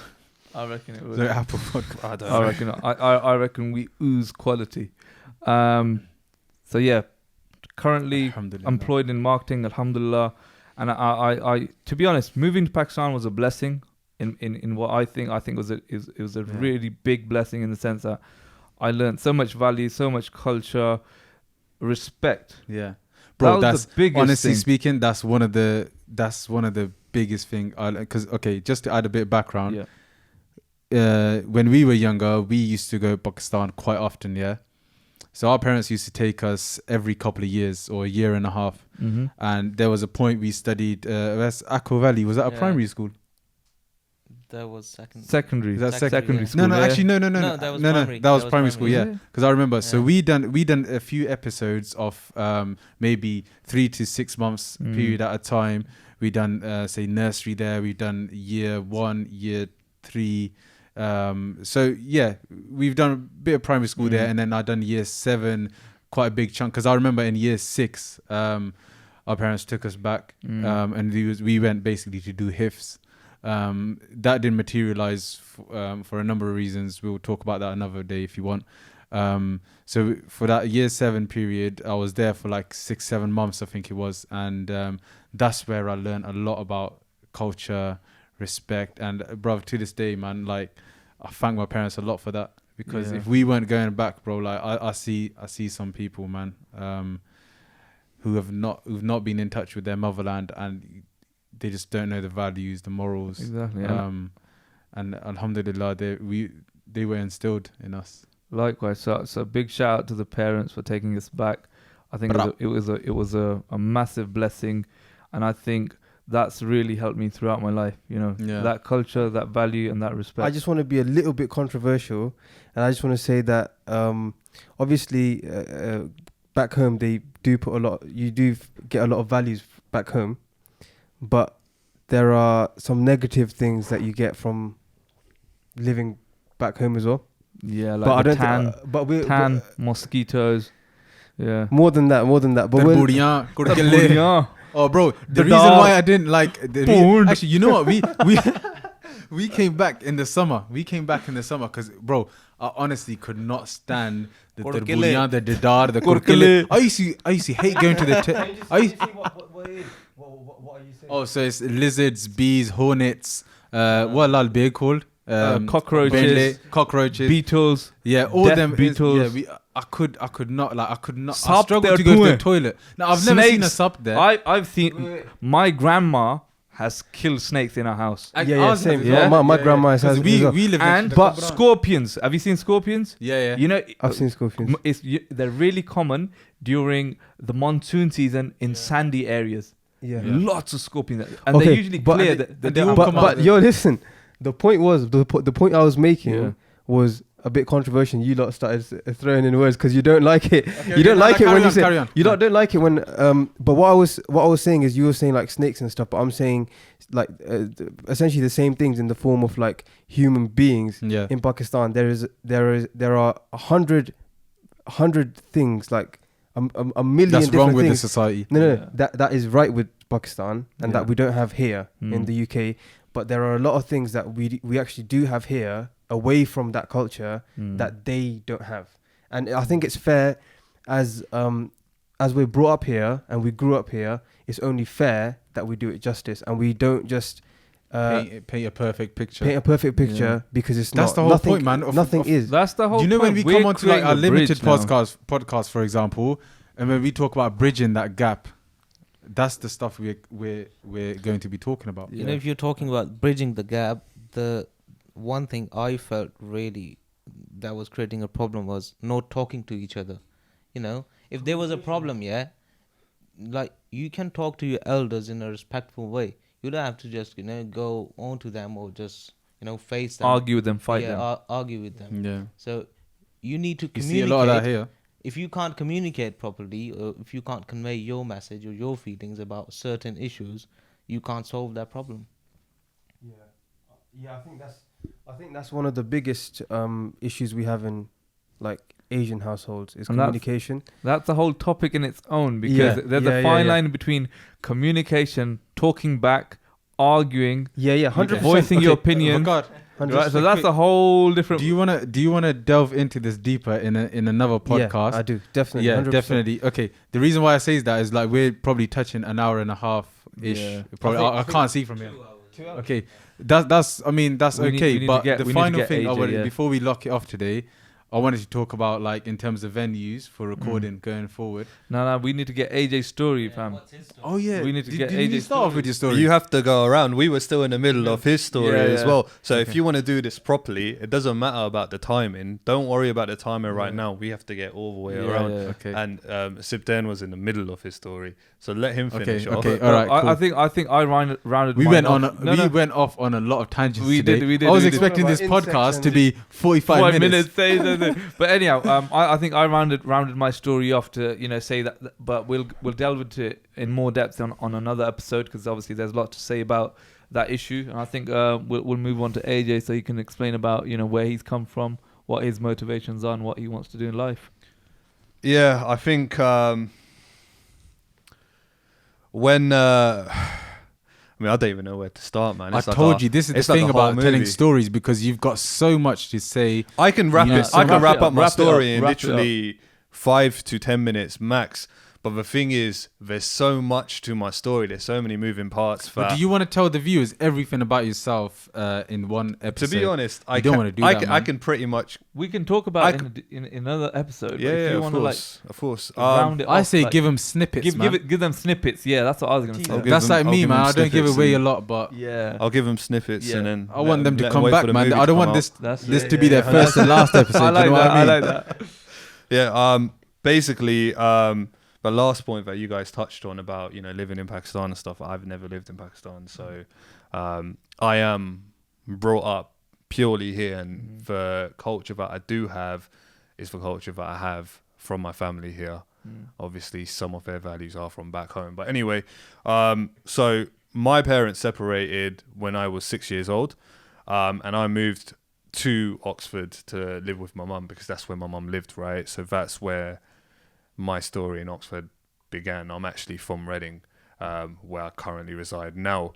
Speaker 1: I reckon it would.
Speaker 4: The Apple Podcast.
Speaker 1: I reckon we ooze quality. So yeah, currently employed in marketing, alhamdulillah. And I to be honest, moving to Pakistan was a blessing in what I think was it was a really big blessing, in the sense that I learned so much value, so much culture, respect.
Speaker 4: Yeah, bro, that's
Speaker 1: the biggest
Speaker 4: honestly
Speaker 1: thing.
Speaker 4: speaking, that's one of the biggest thing. Because just to add a bit of background, when we were younger, we used to go to Pakistan quite often. Yeah. So our parents used to take us every couple of years or a year and a half.
Speaker 1: Mm-hmm.
Speaker 4: And there was a point we studied, Akko Valley. Was that a primary school?
Speaker 5: That was secondary.
Speaker 1: Secondary.
Speaker 5: Is
Speaker 1: that secondary school?
Speaker 4: No, actually, no.
Speaker 5: That was primary.
Speaker 4: That was primary school, yeah. Because I remember, so we done a few episodes of maybe 3 to 6 months period at a time. We done, say, nursery there. We've done year 1, year 3. So yeah, we've done a bit of primary school there, and then I done year 7, quite a big chunk, because I remember in year 6 our parents took us back, and we went basically to do hifz. That didn't materialize for a number of reasons. We'll talk about that another day if you want. So for that year 7 period, I was there for 6-7 months, I think it was, and that's where I learned a lot about culture, respect, and bruv, to this day, man, I thank my parents a lot for that, because if we weren't going back, bro, I see some people, man, who've not been in touch with their motherland, and they just don't know the values, the morals.
Speaker 1: Exactly.
Speaker 4: And alhamdulillah, they were instilled in us.
Speaker 1: Likewise. So big shout out to the parents for taking us back. I think it was a massive blessing, and I think that's really helped me throughout my life. You know, that culture, that value, and that respect.
Speaker 2: I just want to be a little bit controversial, and I just want to say that obviously back home they do put a lot. You do get a lot of values back home, but there are some negative things that you get from living back home as well.
Speaker 1: Yeah, like
Speaker 2: but I don't
Speaker 1: tan, mosquitoes. Yeah,
Speaker 2: more than that. But
Speaker 4: Buriyan, oh, bro, the reason why I didn't like actually, you know what, we came back in the summer. Because, bro, I honestly could not stand the buriyan, the dadar, the kurkele. I used to hate going to the. What are you saying? Oh, so it's lizards, bees, hornets. What lal be called?
Speaker 1: Cockroaches, beetles.
Speaker 4: Yeah, all them
Speaker 1: beetles.
Speaker 4: I could not. I
Speaker 1: Sup
Speaker 4: struggled to go to the toilet. Now I've never seen a sup there.
Speaker 1: I've seen. My grandma has killed snakes in her house.
Speaker 2: Same. Yeah. My grandma has.
Speaker 4: We live
Speaker 1: and but scorpions. Have you seen scorpions?
Speaker 4: Yeah.
Speaker 1: You know,
Speaker 2: I've seen scorpions.
Speaker 1: They're really common during the monsoon season in sandy areas.
Speaker 2: Yeah.
Speaker 1: Lots of scorpions, and they usually clear.
Speaker 2: But yo, listen. The point I was making was a bit controversial. You lot started throwing in words because you don't like it.
Speaker 4: Okay,
Speaker 2: you don't like it when you say
Speaker 4: don't
Speaker 2: like it when. But what I was saying is you were saying like snakes and stuff. But I'm saying like essentially the same things in the form of like human beings.
Speaker 4: Yeah.
Speaker 2: In Pakistan, there are 100 things like a million.
Speaker 4: That's
Speaker 2: different
Speaker 4: wrong with
Speaker 2: things.
Speaker 4: the society.
Speaker 2: No. That is right with Pakistan and that we don't have here in the UK. But there are a lot of things that we actually do have here away from that culture that they don't have. And I think it's fair as we're brought up here and we grew up here, it's only fair that we do it justice and we don't just
Speaker 4: paint a perfect picture.
Speaker 2: Because it's
Speaker 4: that's
Speaker 2: not.
Speaker 4: The whole
Speaker 2: nothing,
Speaker 4: point, man.
Speaker 2: Nothing is.
Speaker 1: That's the whole
Speaker 4: point. You know when we come onto like our limited podcast, for example, and when we talk about bridging that gap, that's the stuff we're going to be talking about.
Speaker 5: You know, if you're talking about bridging the gap, the one thing I felt really that was creating a problem was not talking to each other. You know, if there was a problem, like you can talk to your elders in a respectful way. You don't have to just, go on to them or just, face them.
Speaker 1: Argue with them, fight them.
Speaker 5: Argue with them.
Speaker 4: Yeah.
Speaker 5: So you need to communicate.
Speaker 4: You see a lot of that here.
Speaker 5: If you can't communicate properly, or if you can't convey your message or your feelings about certain issues, you can't solve that problem.
Speaker 2: Yeah. I think that's one of the biggest issues we have in like Asian households is communication.
Speaker 1: That's a whole topic in its own because there's a fine line between communication, talking back, arguing,
Speaker 2: 100%.
Speaker 1: voicing your opinions.
Speaker 4: Oh God.
Speaker 1: Right, so that's a whole different.
Speaker 4: Do you wanna delve into this deeper in another podcast?
Speaker 2: Yeah, I do definitely.
Speaker 4: Yeah,
Speaker 2: 100%.
Speaker 4: definitely. Okay, the reason why I say that is like we're probably touching an hour and a half ish.
Speaker 1: Yeah.
Speaker 4: Probably I can't see from here. Okay, that's okay. But the final thing before we lock it off today, I wanted to talk about like in terms of venues for recording going forward.
Speaker 1: No, we need to get AJ's story, fam.
Speaker 4: Oh yeah,
Speaker 1: we need to get
Speaker 4: AJ's.
Speaker 1: AJ's
Speaker 4: Start off with your story.
Speaker 3: You have to go around. We were still in the middle of his story as well. So if you want to do this properly, it doesn't matter about the timing. Don't worry about the timing right now. We have to get all the way around.
Speaker 1: Yeah.
Speaker 4: Okay.
Speaker 3: And Sibden was in the middle of his story, so let him finish off.
Speaker 4: Okay. All right. Cool.
Speaker 1: I think I rounded.
Speaker 4: We
Speaker 1: mine
Speaker 4: went
Speaker 1: off.
Speaker 4: We went off on a lot of tangents.
Speaker 1: We
Speaker 4: today.
Speaker 1: did.
Speaker 4: I was
Speaker 1: we did.
Speaker 4: expecting this podcast to be 45 minutes.
Speaker 1: But anyhow, I think I rounded my story off to say that, but we'll delve into it in more depth on another episode because obviously there's a lot to say about that issue, and I think we'll move on to AJ so he can explain about where he's come from, what his motivations are, and what he wants to do in life.
Speaker 3: Yeah, I think when I don't even know where to start, man.
Speaker 4: I told you this is the thing about telling stories because you've got so much to say.
Speaker 3: I can wrap wrap up my story in literally 5 to 10 minutes max. But the thing is, there's so much to my story. There's so many moving parts.
Speaker 4: But do you want to tell the viewers everything about yourself in one episode?
Speaker 3: To be honest, I can pretty much.
Speaker 1: We can talk about it in another episode.
Speaker 3: Yeah,
Speaker 1: if you want
Speaker 3: of course.
Speaker 1: Round it
Speaker 4: I
Speaker 1: off,
Speaker 4: say give them snippets, man.
Speaker 1: Give them snippets. Yeah, that's what I was going to say.
Speaker 4: That's like me, man. I don't give away a lot, but
Speaker 3: I'll give them snippets and then
Speaker 4: I want them to come back, man. I don't want this to be their first and last episode.
Speaker 1: I like that.
Speaker 3: Yeah. Basically, the last point that you guys touched on about, living in Pakistan and stuff, I've never lived in Pakistan. So I am brought up purely here, and the culture that I do have is the culture that I have from my family here. Obviously, some of their values are from back home. But anyway, so my parents separated when I was 6 years old, and I moved to Oxford to live with my mum because that's where my mum lived, right? So that's where my story in Oxford began. I'm actually from Reading, where I currently reside now.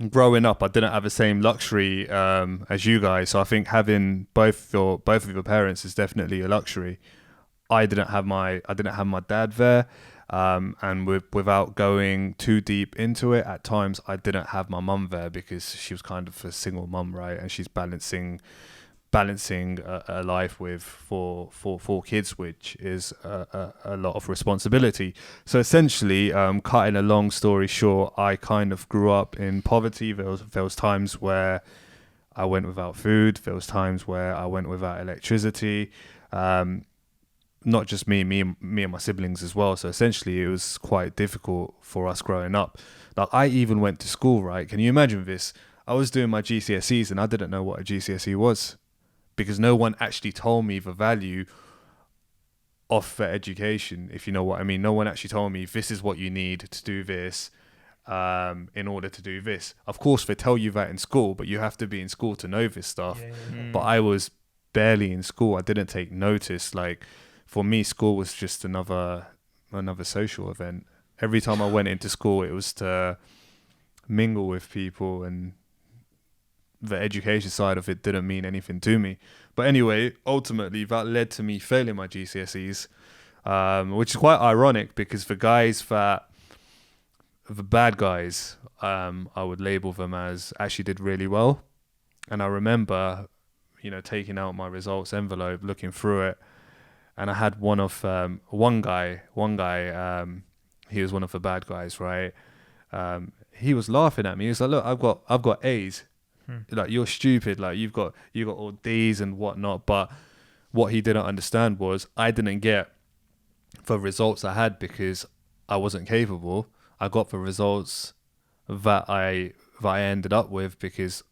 Speaker 3: Growing up, I didn't have the same luxury as you guys, so I think having both of your parents is definitely a luxury. I didn't have my dad there, and without going too deep into it, at times I didn't have my mum there because she was kind of a single mum, right? And she's balancing a life with four kids, which is a lot of responsibility. So essentially, cutting a long story short, I kind of grew up in poverty. There was times where I went without food. There was times where I went without electricity. Not just me and my siblings as well. So essentially, it was quite difficult for us growing up. Like, I even went to school, right? Can you imagine this? I was doing my GCSEs and I didn't know what a GCSE was because no one actually told me the value of the education, if you know what I mean. No one actually told me this is what you need to do this in order to do this. Of course, they tell you that in school, but you have to be in school to know this stuff. But I was barely in school. I didn't take notice. Like, for me, school was just another social event. Every time I went into school, it was to mingle with people, and the education side of it didn't mean anything to me. But anyway, ultimately, that led to me failing my GCSEs, which is quite ironic because the bad guys, I would label them as, actually did really well. And I remember, taking out my results envelope, looking through it, and I had one guy, he was one of the bad guys, right? He was laughing at me. He was like, "Look, I've got A's. Like, you're stupid. Like, you got all D's and whatnot." But what he didn't understand was I didn't get the results I had because I wasn't capable. I got the results that I ended up with because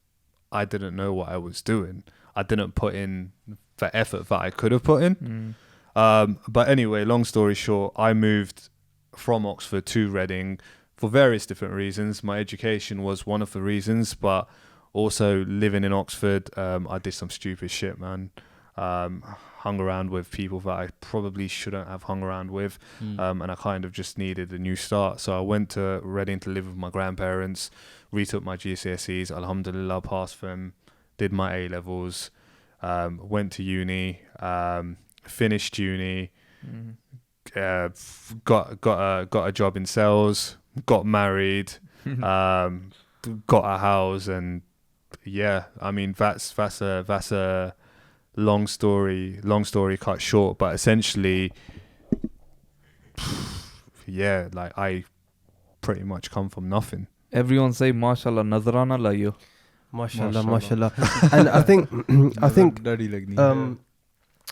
Speaker 3: I didn't know what I was doing. I didn't put in the effort that I could have put in. But anyway, long story short, I moved from Oxford to Reading for various different reasons. My education was one of the reasons, but also living in Oxford, I did some stupid shit, man. Hung around with people that I probably shouldn't have hung around with, and I kind of just needed a new start. So I went to Reading to live with my grandparents, retook my GCSEs, alhamdulillah, passed them, did my A-levels, went to uni, finished uni, got a job in sales, got married, got a house, and yeah, I mean that's a long story cut short, but essentially, yeah, like I pretty much come from nothing.
Speaker 1: Everyone say mashallah nazarana layo.
Speaker 2: Mashallah. And I think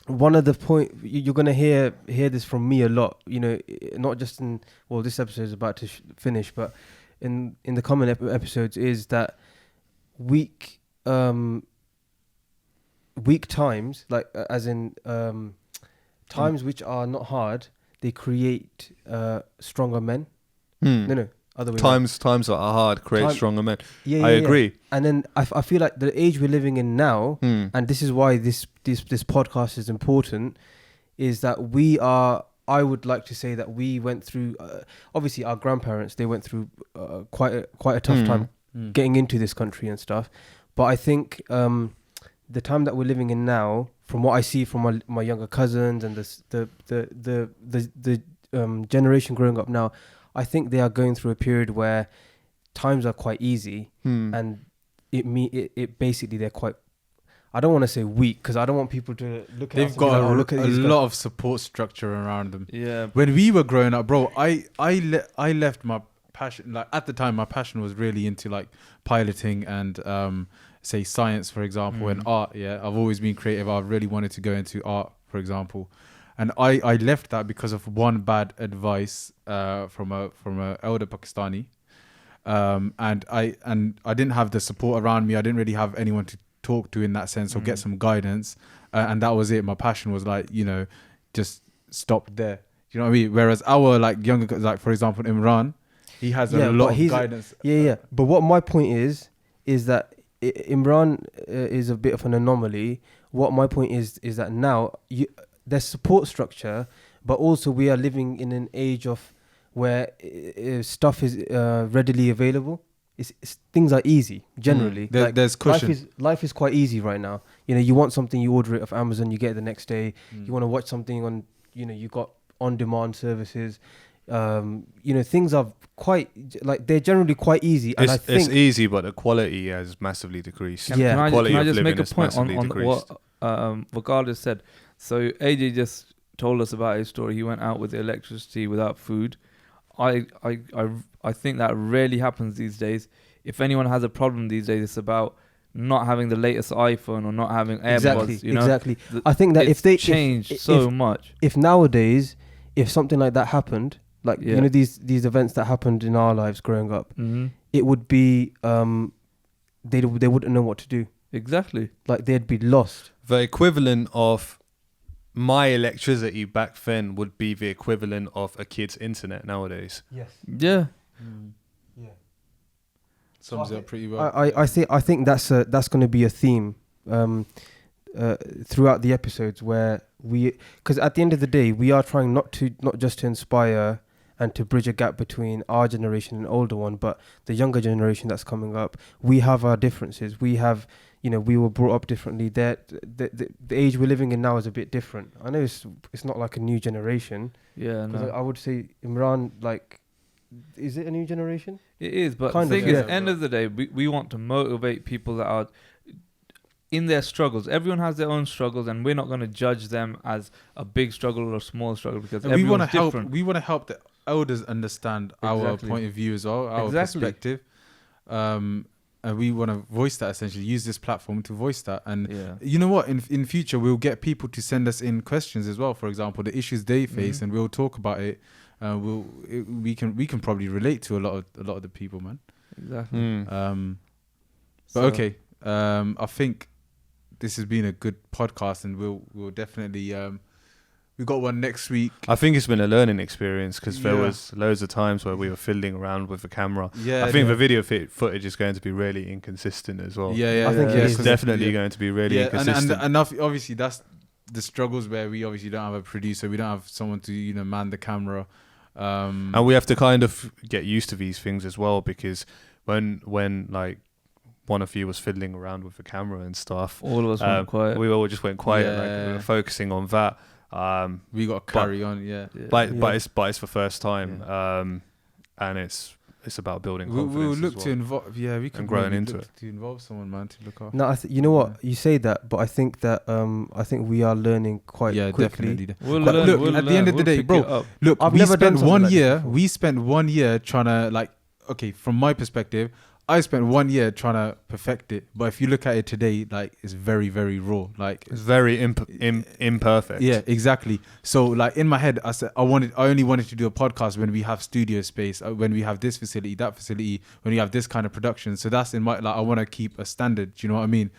Speaker 2: one of the point you're gonna hear this from me a lot, not just in this episode is about to finish, but in the coming episodes, is that weak times, like as in times which are not hard, they create stronger men. No, other way.
Speaker 3: Times that are hard create stronger men. I agree.
Speaker 2: Yeah. And then I feel like the age we're living in now, and this is why this podcast is important, is that I would like to say that we went through, obviously our grandparents, they went through quite a tough time getting into this country and stuff. But I think the time that we're living in now, from what I see from my younger cousins and the generation growing up now, I think they are going through a period where times are quite easy, and it basically they're quite. I don't want to say weak because I don't want people to look at.
Speaker 4: They've got a lot of support structure around them.
Speaker 1: Yeah.
Speaker 4: When we were growing up, bro, I left my passion. Like at the time, my passion was really into like piloting and say science, for example, and art. Yeah, I've always been creative. I really wanted to go into art, for example. And I left that because of one bad advice from a elder Pakistani. And I didn't have the support around me. I didn't really have anyone to talk to in that sense or get some guidance. And that was it. My passion was like, just stopped there. You know what I mean? Whereas our like younger guys, like for example, Imran, he has a lot of guidance.
Speaker 2: But what my point is that Imran is a bit of an anomaly. What my point is that now there's support structure, but also we are living in an age of where stuff is readily available. Things are easy generally.
Speaker 4: There's cushion.
Speaker 2: Life is quite easy right now. You want something, you order it off Amazon, you get it the next day. You want to watch something on, you got on-demand services. Things are quite they're generally quite easy. And I think
Speaker 3: it's easy, but the quality has massively decreased.
Speaker 1: Can I just make a point on what Vagard said? So AJ just told us about his story. He went out with electricity without food. I think that rarely happens these days. If anyone has a problem these days, it's about not having the latest iPhone or not having AirPods.
Speaker 2: Exactly. I think that if they
Speaker 1: changed so much.
Speaker 2: If nowadays, if something like that happened, like these events that happened in our lives growing up, it would be they wouldn't know what to do.
Speaker 1: Exactly.
Speaker 2: Like they'd be lost.
Speaker 3: The equivalent of my electricity back then would be the equivalent of a kid's internet nowadays.
Speaker 2: Yes.
Speaker 1: Yeah.
Speaker 2: Yeah.
Speaker 4: Sums it up pretty well.
Speaker 2: I think that's going to be a theme throughout the episodes where because at the end of the day we are trying not just to inspire and to bridge a gap between our generation and older one, but the younger generation that's coming up. We have our differences. We have. We were brought up differently. The age we're living in now is a bit different. I know it's not like a new generation.
Speaker 1: Yeah, no.
Speaker 2: I would say Imran, is it a new generation?
Speaker 1: It is, but the thing is, end of the day, we want to motivate people that are in their struggles. Everyone has their own struggles, and we're not going to judge them as a big struggle or a small struggle because everyone's different.
Speaker 4: We want to help the elders understand our point of view as well, our perspective. And we want to voice that, essentially use this platform to voice that. And you know what, in future we'll get people to send us in questions as well, for example, the issues they face, and we'll talk about it. We can probably relate to a lot of the people, man.
Speaker 1: Exactly.
Speaker 4: But okay, I think this has been a good podcast, and we'll definitely we got one next week.
Speaker 3: I think it's been a learning experience because there was loads of times where we were fiddling around with the camera. I think the video footage is going to be really inconsistent as well.
Speaker 2: I think
Speaker 3: it's definitely going to be really inconsistent.
Speaker 4: And obviously that's the struggles where we obviously don't have a producer, we don't have someone to man the camera,
Speaker 3: and we have to kind of get used to these things as well, because when like one of you was fiddling around with the camera and stuff,
Speaker 1: all of us went quiet.
Speaker 3: We all just went quiet. Like we were focusing on that.
Speaker 4: We got to carry on,
Speaker 3: but it's the first time, and it's about building confidence.
Speaker 4: We'll look
Speaker 3: as well.
Speaker 4: to involve, we can
Speaker 3: growing into it
Speaker 4: to involve someone, man, to look after.
Speaker 2: No, you know what, you say that, but I think that we are learning quite quickly.
Speaker 4: Definitely.
Speaker 1: We'll
Speaker 4: at the end of the day, bro. Look, we spent 1 year. We spent 1 year trying to from my perspective, I spent 1 year trying to perfect it, but if you look at it today, it's very, very raw.
Speaker 3: It's very imperfect.
Speaker 4: Yeah, exactly. So in my head, I said I only wanted to do a podcast when we have studio space, when we have this facility, that facility, when we have this kind of production. So that's in my I want to keep a standard. Do you know what I mean?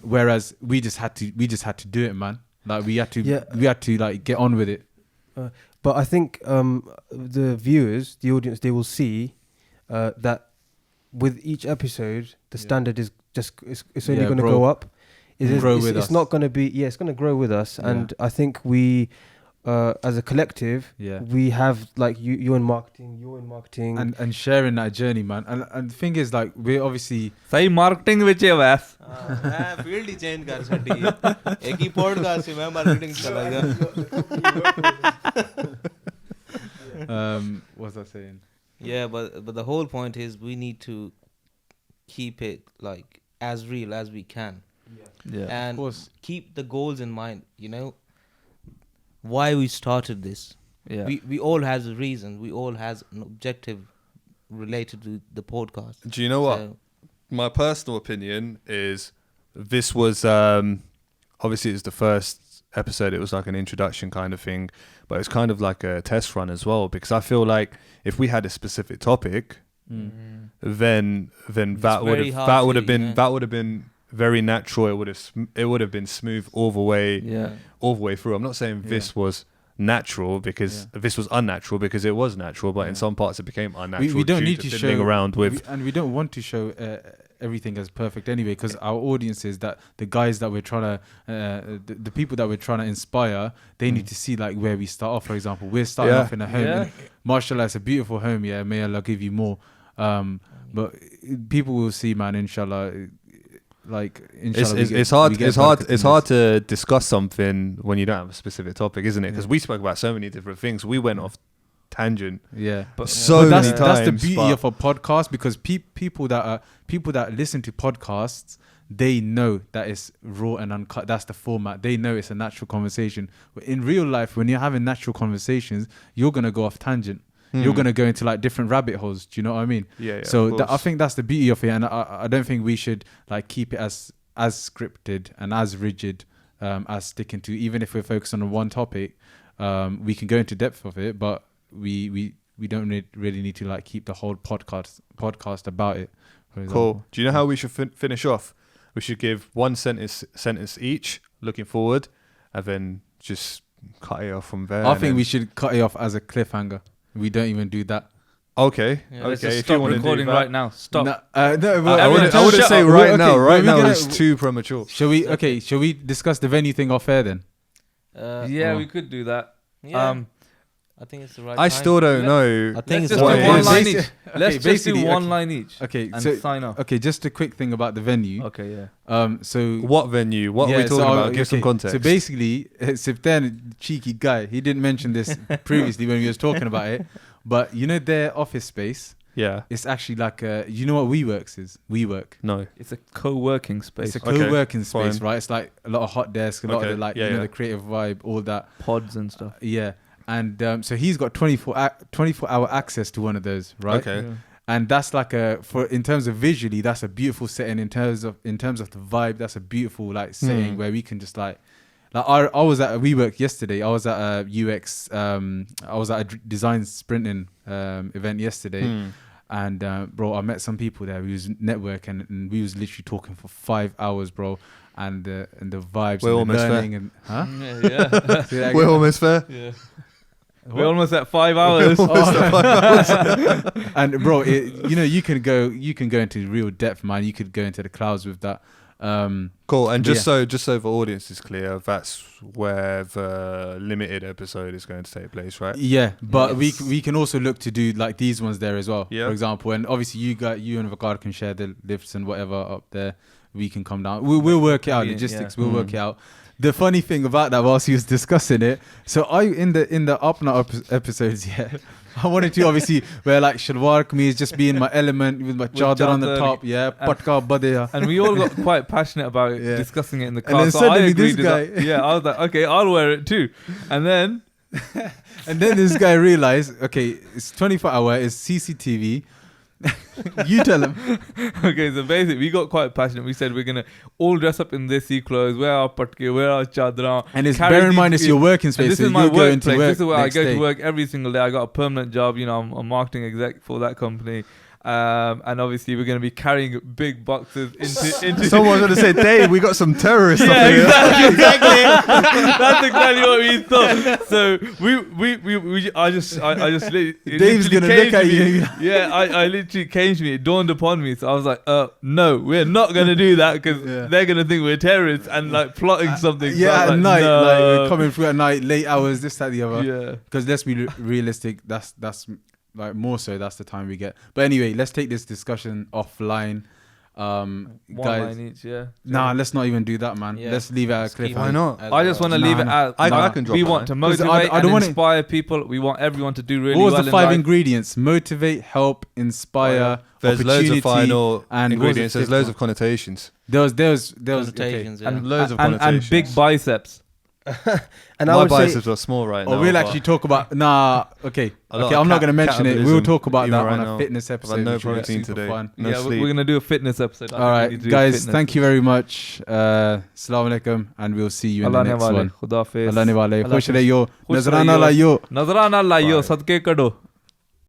Speaker 4: Whereas we just had to do it, man. We had to get on with it.
Speaker 2: But I think the viewers, the audience, they will see that. With each episode, the standard is it's only going to go up. It's not going to be it's going to grow with us. And I think we, as a collective, we have you're in marketing,
Speaker 4: and sharing that journey, man. And the thing is, we're obviously
Speaker 1: सही marketing with you, बस.
Speaker 5: मैं field ही change कर सकती है. एक ही podcast से मैं marketing चला
Speaker 4: गया. What's I saying?
Speaker 5: Yeah, but the whole point is we need to keep it as real as we can. And keep the goals in mind, why we started this. We all has a reason. We all has an objective related to the podcast.
Speaker 3: Do you know what? My personal opinion is this was obviously it's the first episode, it was like an introduction kind of thing, but it's kind of like a test run as well, because I feel like if we had a specific topic, then that
Speaker 5: very hard
Speaker 3: would have
Speaker 5: to,
Speaker 3: been
Speaker 5: you know.
Speaker 3: that would have been very natural. It would have been smooth all the way through. I'm not saying this was natural because this was unnatural, because it was natural, but in some parts it became unnatural.
Speaker 4: We don't
Speaker 3: due
Speaker 4: need to
Speaker 3: fiddling
Speaker 4: show
Speaker 3: around with,
Speaker 4: and we don't want to show everything as perfect anyway, because our audience is that the guys that we're trying to the people that we're trying to inspire, they need to see like where we start off. For example, we're starting off in a home, and mashallah, it's a beautiful home, may Allah give you more, but people will see, man, inshallah. Like, inshallah,
Speaker 3: it's hard to discuss something when you don't have a specific topic, isn't it? Because we spoke about so many different things. We went off tangent,
Speaker 4: but
Speaker 3: many times.
Speaker 4: That's the beauty of a podcast, because people that listen to podcasts, they know that it's raw and uncut. That's the format. They know it's a natural conversation. But in real life, when you're having natural conversation, you're gonna go off tangent. You're going to go into like different rabbit holes. Do you know what I mean? So I think that's the beauty of it. And I don't think we should like keep it as scripted and as rigid as sticking to, even if we're focused on one topic, we can go into depth of it, but we don't really need to like keep the whole podcast about it. For example.
Speaker 3: Cool. Do you know how we should finish off? We should give one sentence each looking forward, and then just cut it off from there.
Speaker 4: I think we should cut it off as a cliffhanger. We don't even do that.
Speaker 3: Okay.
Speaker 1: Let's
Speaker 3: Okay.
Speaker 1: just
Speaker 3: If
Speaker 1: stop
Speaker 3: you want
Speaker 1: recording
Speaker 3: to do that,
Speaker 1: right now. Stop.
Speaker 4: No,
Speaker 3: I
Speaker 1: Everyone
Speaker 3: wouldn't
Speaker 1: just
Speaker 3: say
Speaker 1: shut up.
Speaker 3: right
Speaker 4: Okay,
Speaker 3: now. Right
Speaker 4: we're
Speaker 3: now
Speaker 4: gonna-
Speaker 3: is too premature.
Speaker 4: Shall we discuss the venue thing off air then?
Speaker 1: We could do that.
Speaker 5: I think it's the right
Speaker 3: I
Speaker 5: time.
Speaker 3: still don't know.
Speaker 5: I think
Speaker 1: Let's
Speaker 5: it's
Speaker 1: just
Speaker 3: what
Speaker 1: do
Speaker 3: it
Speaker 1: one
Speaker 3: is.
Speaker 1: line each.
Speaker 4: Okay,
Speaker 1: Let's just do
Speaker 4: basically,
Speaker 1: one
Speaker 4: okay.
Speaker 1: line each.
Speaker 4: Okay,
Speaker 1: And
Speaker 4: so
Speaker 1: sign off.
Speaker 4: okay, just a quick thing about the venue.
Speaker 1: Okay, yeah.
Speaker 4: So
Speaker 3: What venue? What are we talking about? Give some context.
Speaker 4: So basically, Siftan, cheeky guy, he didn't mention this previously when we was talking about it, but you know their office space,
Speaker 3: yeah.
Speaker 4: it's actually like you know what WeWorks is? WeWork.
Speaker 3: No.
Speaker 1: It's a co-working space.
Speaker 4: It's a
Speaker 3: Okay,
Speaker 4: co-working space,
Speaker 3: fine.
Speaker 4: right? It's like a lot of hot desks, a lot of the, like the creative vibe, all that.
Speaker 1: Pods and stuff.
Speaker 4: Yeah. And so he's got 24-hour access to one of those, right?
Speaker 3: Okay.
Speaker 1: Yeah.
Speaker 4: And that's like in terms of visually, that's a beautiful setting. In terms of the vibe, that's a beautiful like setting where we can just like I was at a WeWork yesterday. I was at a UX, I was at a design sprinting event yesterday. And bro, I met some people there. We was networking and we was literally talking for 5 hours, bro. And the vibes,
Speaker 3: We're
Speaker 4: and the
Speaker 3: almost
Speaker 4: learning,
Speaker 3: there.
Speaker 4: and huh?
Speaker 1: Yeah.
Speaker 4: Say that
Speaker 3: We're
Speaker 4: again?
Speaker 3: almost there.
Speaker 1: Yeah. We're almost at 5 hours.
Speaker 4: And bro, you can go into real depth, man. You could go into the clouds with that.
Speaker 3: Cool. And just
Speaker 4: yeah.
Speaker 3: so the audience is clear, that's where the limited episode is going to take place, right?
Speaker 4: Yeah, but
Speaker 5: Yes.
Speaker 4: we can also look to do like these ones there as well.
Speaker 3: Yeah.
Speaker 4: For example, and obviously you and Vakar can share the lifts and whatever up there. We can come down. We'll work it out.
Speaker 1: Yeah.
Speaker 4: Logistics. We'll work it out. The funny thing about that, whilst he was discussing it, so in the up and up episodes, yeah, I wanted to obviously wear like shalwar kameez, just be in my element with my chadar on the
Speaker 1: chadar,
Speaker 4: top, yeah, patka badeya.
Speaker 1: And we all got quite passionate about it,
Speaker 4: Yeah.
Speaker 1: discussing it in the
Speaker 4: And
Speaker 1: car.
Speaker 4: then
Speaker 1: So
Speaker 4: suddenly
Speaker 1: I agreed
Speaker 4: this
Speaker 1: with that.
Speaker 4: guy-
Speaker 1: Yeah, I was like, okay, I'll wear it too. And then
Speaker 4: And then this guy realized, okay, it's 24-hour, it's CCTV. You tell him.
Speaker 1: okay, so basically we got quite passionate. We said we're gonna all dress up in desi clothes, wear our patke, wear our chadra.
Speaker 4: And it's
Speaker 1: Carry
Speaker 4: bear in
Speaker 1: these-
Speaker 4: mind it's your working
Speaker 1: And
Speaker 4: space.
Speaker 1: this
Speaker 4: so
Speaker 1: is my
Speaker 4: you're going
Speaker 1: workplace.
Speaker 4: to work
Speaker 1: This is where I
Speaker 4: next
Speaker 1: go
Speaker 4: day.
Speaker 1: to work every single day. I got a permanent job. You know, I'm a marketing exec for that company. And obviously we're going to be carrying big boxes into
Speaker 3: Someone's going to say, Dave, we got some terrorists up
Speaker 1: yeah,
Speaker 3: here.
Speaker 1: exactly. That's exactly what we thought. So I just it
Speaker 4: Dave's
Speaker 1: literally
Speaker 4: gonna
Speaker 1: came
Speaker 4: look at
Speaker 1: to me.
Speaker 4: you.
Speaker 1: Yeah, I literally came to me. It dawned upon me. So I was like, no, we're not gonna do that because
Speaker 4: Yeah.
Speaker 1: they're gonna think we're terrorists and like plotting something. So I
Speaker 4: Yeah,
Speaker 1: was
Speaker 4: at
Speaker 1: like,
Speaker 4: night,
Speaker 1: no.
Speaker 4: like we're coming through at night, late hours, this, that, the other.
Speaker 1: Yeah.
Speaker 4: Because let's be realistic, that's like more so that's the time we get. But anyway, let's take this discussion offline.
Speaker 1: One
Speaker 4: Guys,
Speaker 1: line each. Yeah.
Speaker 4: nah, let's not even do that, man.
Speaker 5: Yeah.
Speaker 4: Let's leave it at a
Speaker 5: Let's keep
Speaker 4: cliffhanger.
Speaker 3: Why not?
Speaker 5: as
Speaker 1: I just
Speaker 5: well.
Speaker 1: want to leave it
Speaker 4: Nah,
Speaker 1: at.
Speaker 3: I can drop
Speaker 1: we
Speaker 3: a
Speaker 1: want
Speaker 3: line.
Speaker 1: to
Speaker 4: 'Cause
Speaker 1: motivate
Speaker 4: I don't
Speaker 1: and
Speaker 4: wanna-
Speaker 1: inspire people. We want everyone to do really
Speaker 4: What was
Speaker 1: well
Speaker 4: the
Speaker 1: in
Speaker 4: 5
Speaker 1: life.
Speaker 4: ingredients? Motivate, help, inspire,
Speaker 3: There's loads of
Speaker 4: opportunity,
Speaker 3: final
Speaker 4: and
Speaker 3: ingredients.
Speaker 4: what was
Speaker 3: There's
Speaker 4: the
Speaker 3: loads
Speaker 4: fifth
Speaker 3: of connotations.
Speaker 4: there was okay.
Speaker 5: Connotations, yeah.
Speaker 3: And loads of
Speaker 1: and big
Speaker 3: connotations.
Speaker 1: biceps.
Speaker 2: And I
Speaker 3: My
Speaker 2: would say
Speaker 3: biceps are small right now.
Speaker 4: Or we'll
Speaker 3: but
Speaker 4: actually talk about okay.
Speaker 3: A lot
Speaker 4: Okay,
Speaker 3: of
Speaker 4: I'm not going to mention it. We'll
Speaker 3: catabolism
Speaker 4: talk about
Speaker 3: even
Speaker 4: that
Speaker 3: right
Speaker 4: on a
Speaker 3: now.
Speaker 4: fitness
Speaker 3: I've had
Speaker 4: episode.
Speaker 3: no
Speaker 4: which will be
Speaker 3: protein
Speaker 4: super
Speaker 3: today.
Speaker 4: fun.
Speaker 3: No
Speaker 1: yeah,
Speaker 3: sleep.
Speaker 1: we're gonna do a fitness episode.
Speaker 4: All right, guys. Thank you very much. Assalamu alaikum, and we'll see you in the next one.
Speaker 1: Khuda Hafiz.
Speaker 4: Allah ne wale.
Speaker 2: Allah
Speaker 4: Khush
Speaker 2: Hafiz.
Speaker 4: rahiyo.
Speaker 1: Khush
Speaker 4: Nazrana
Speaker 1: rahiyo.
Speaker 4: laiyo.
Speaker 1: Nazrana laiyo,
Speaker 3: Bye.
Speaker 1: sadke kado.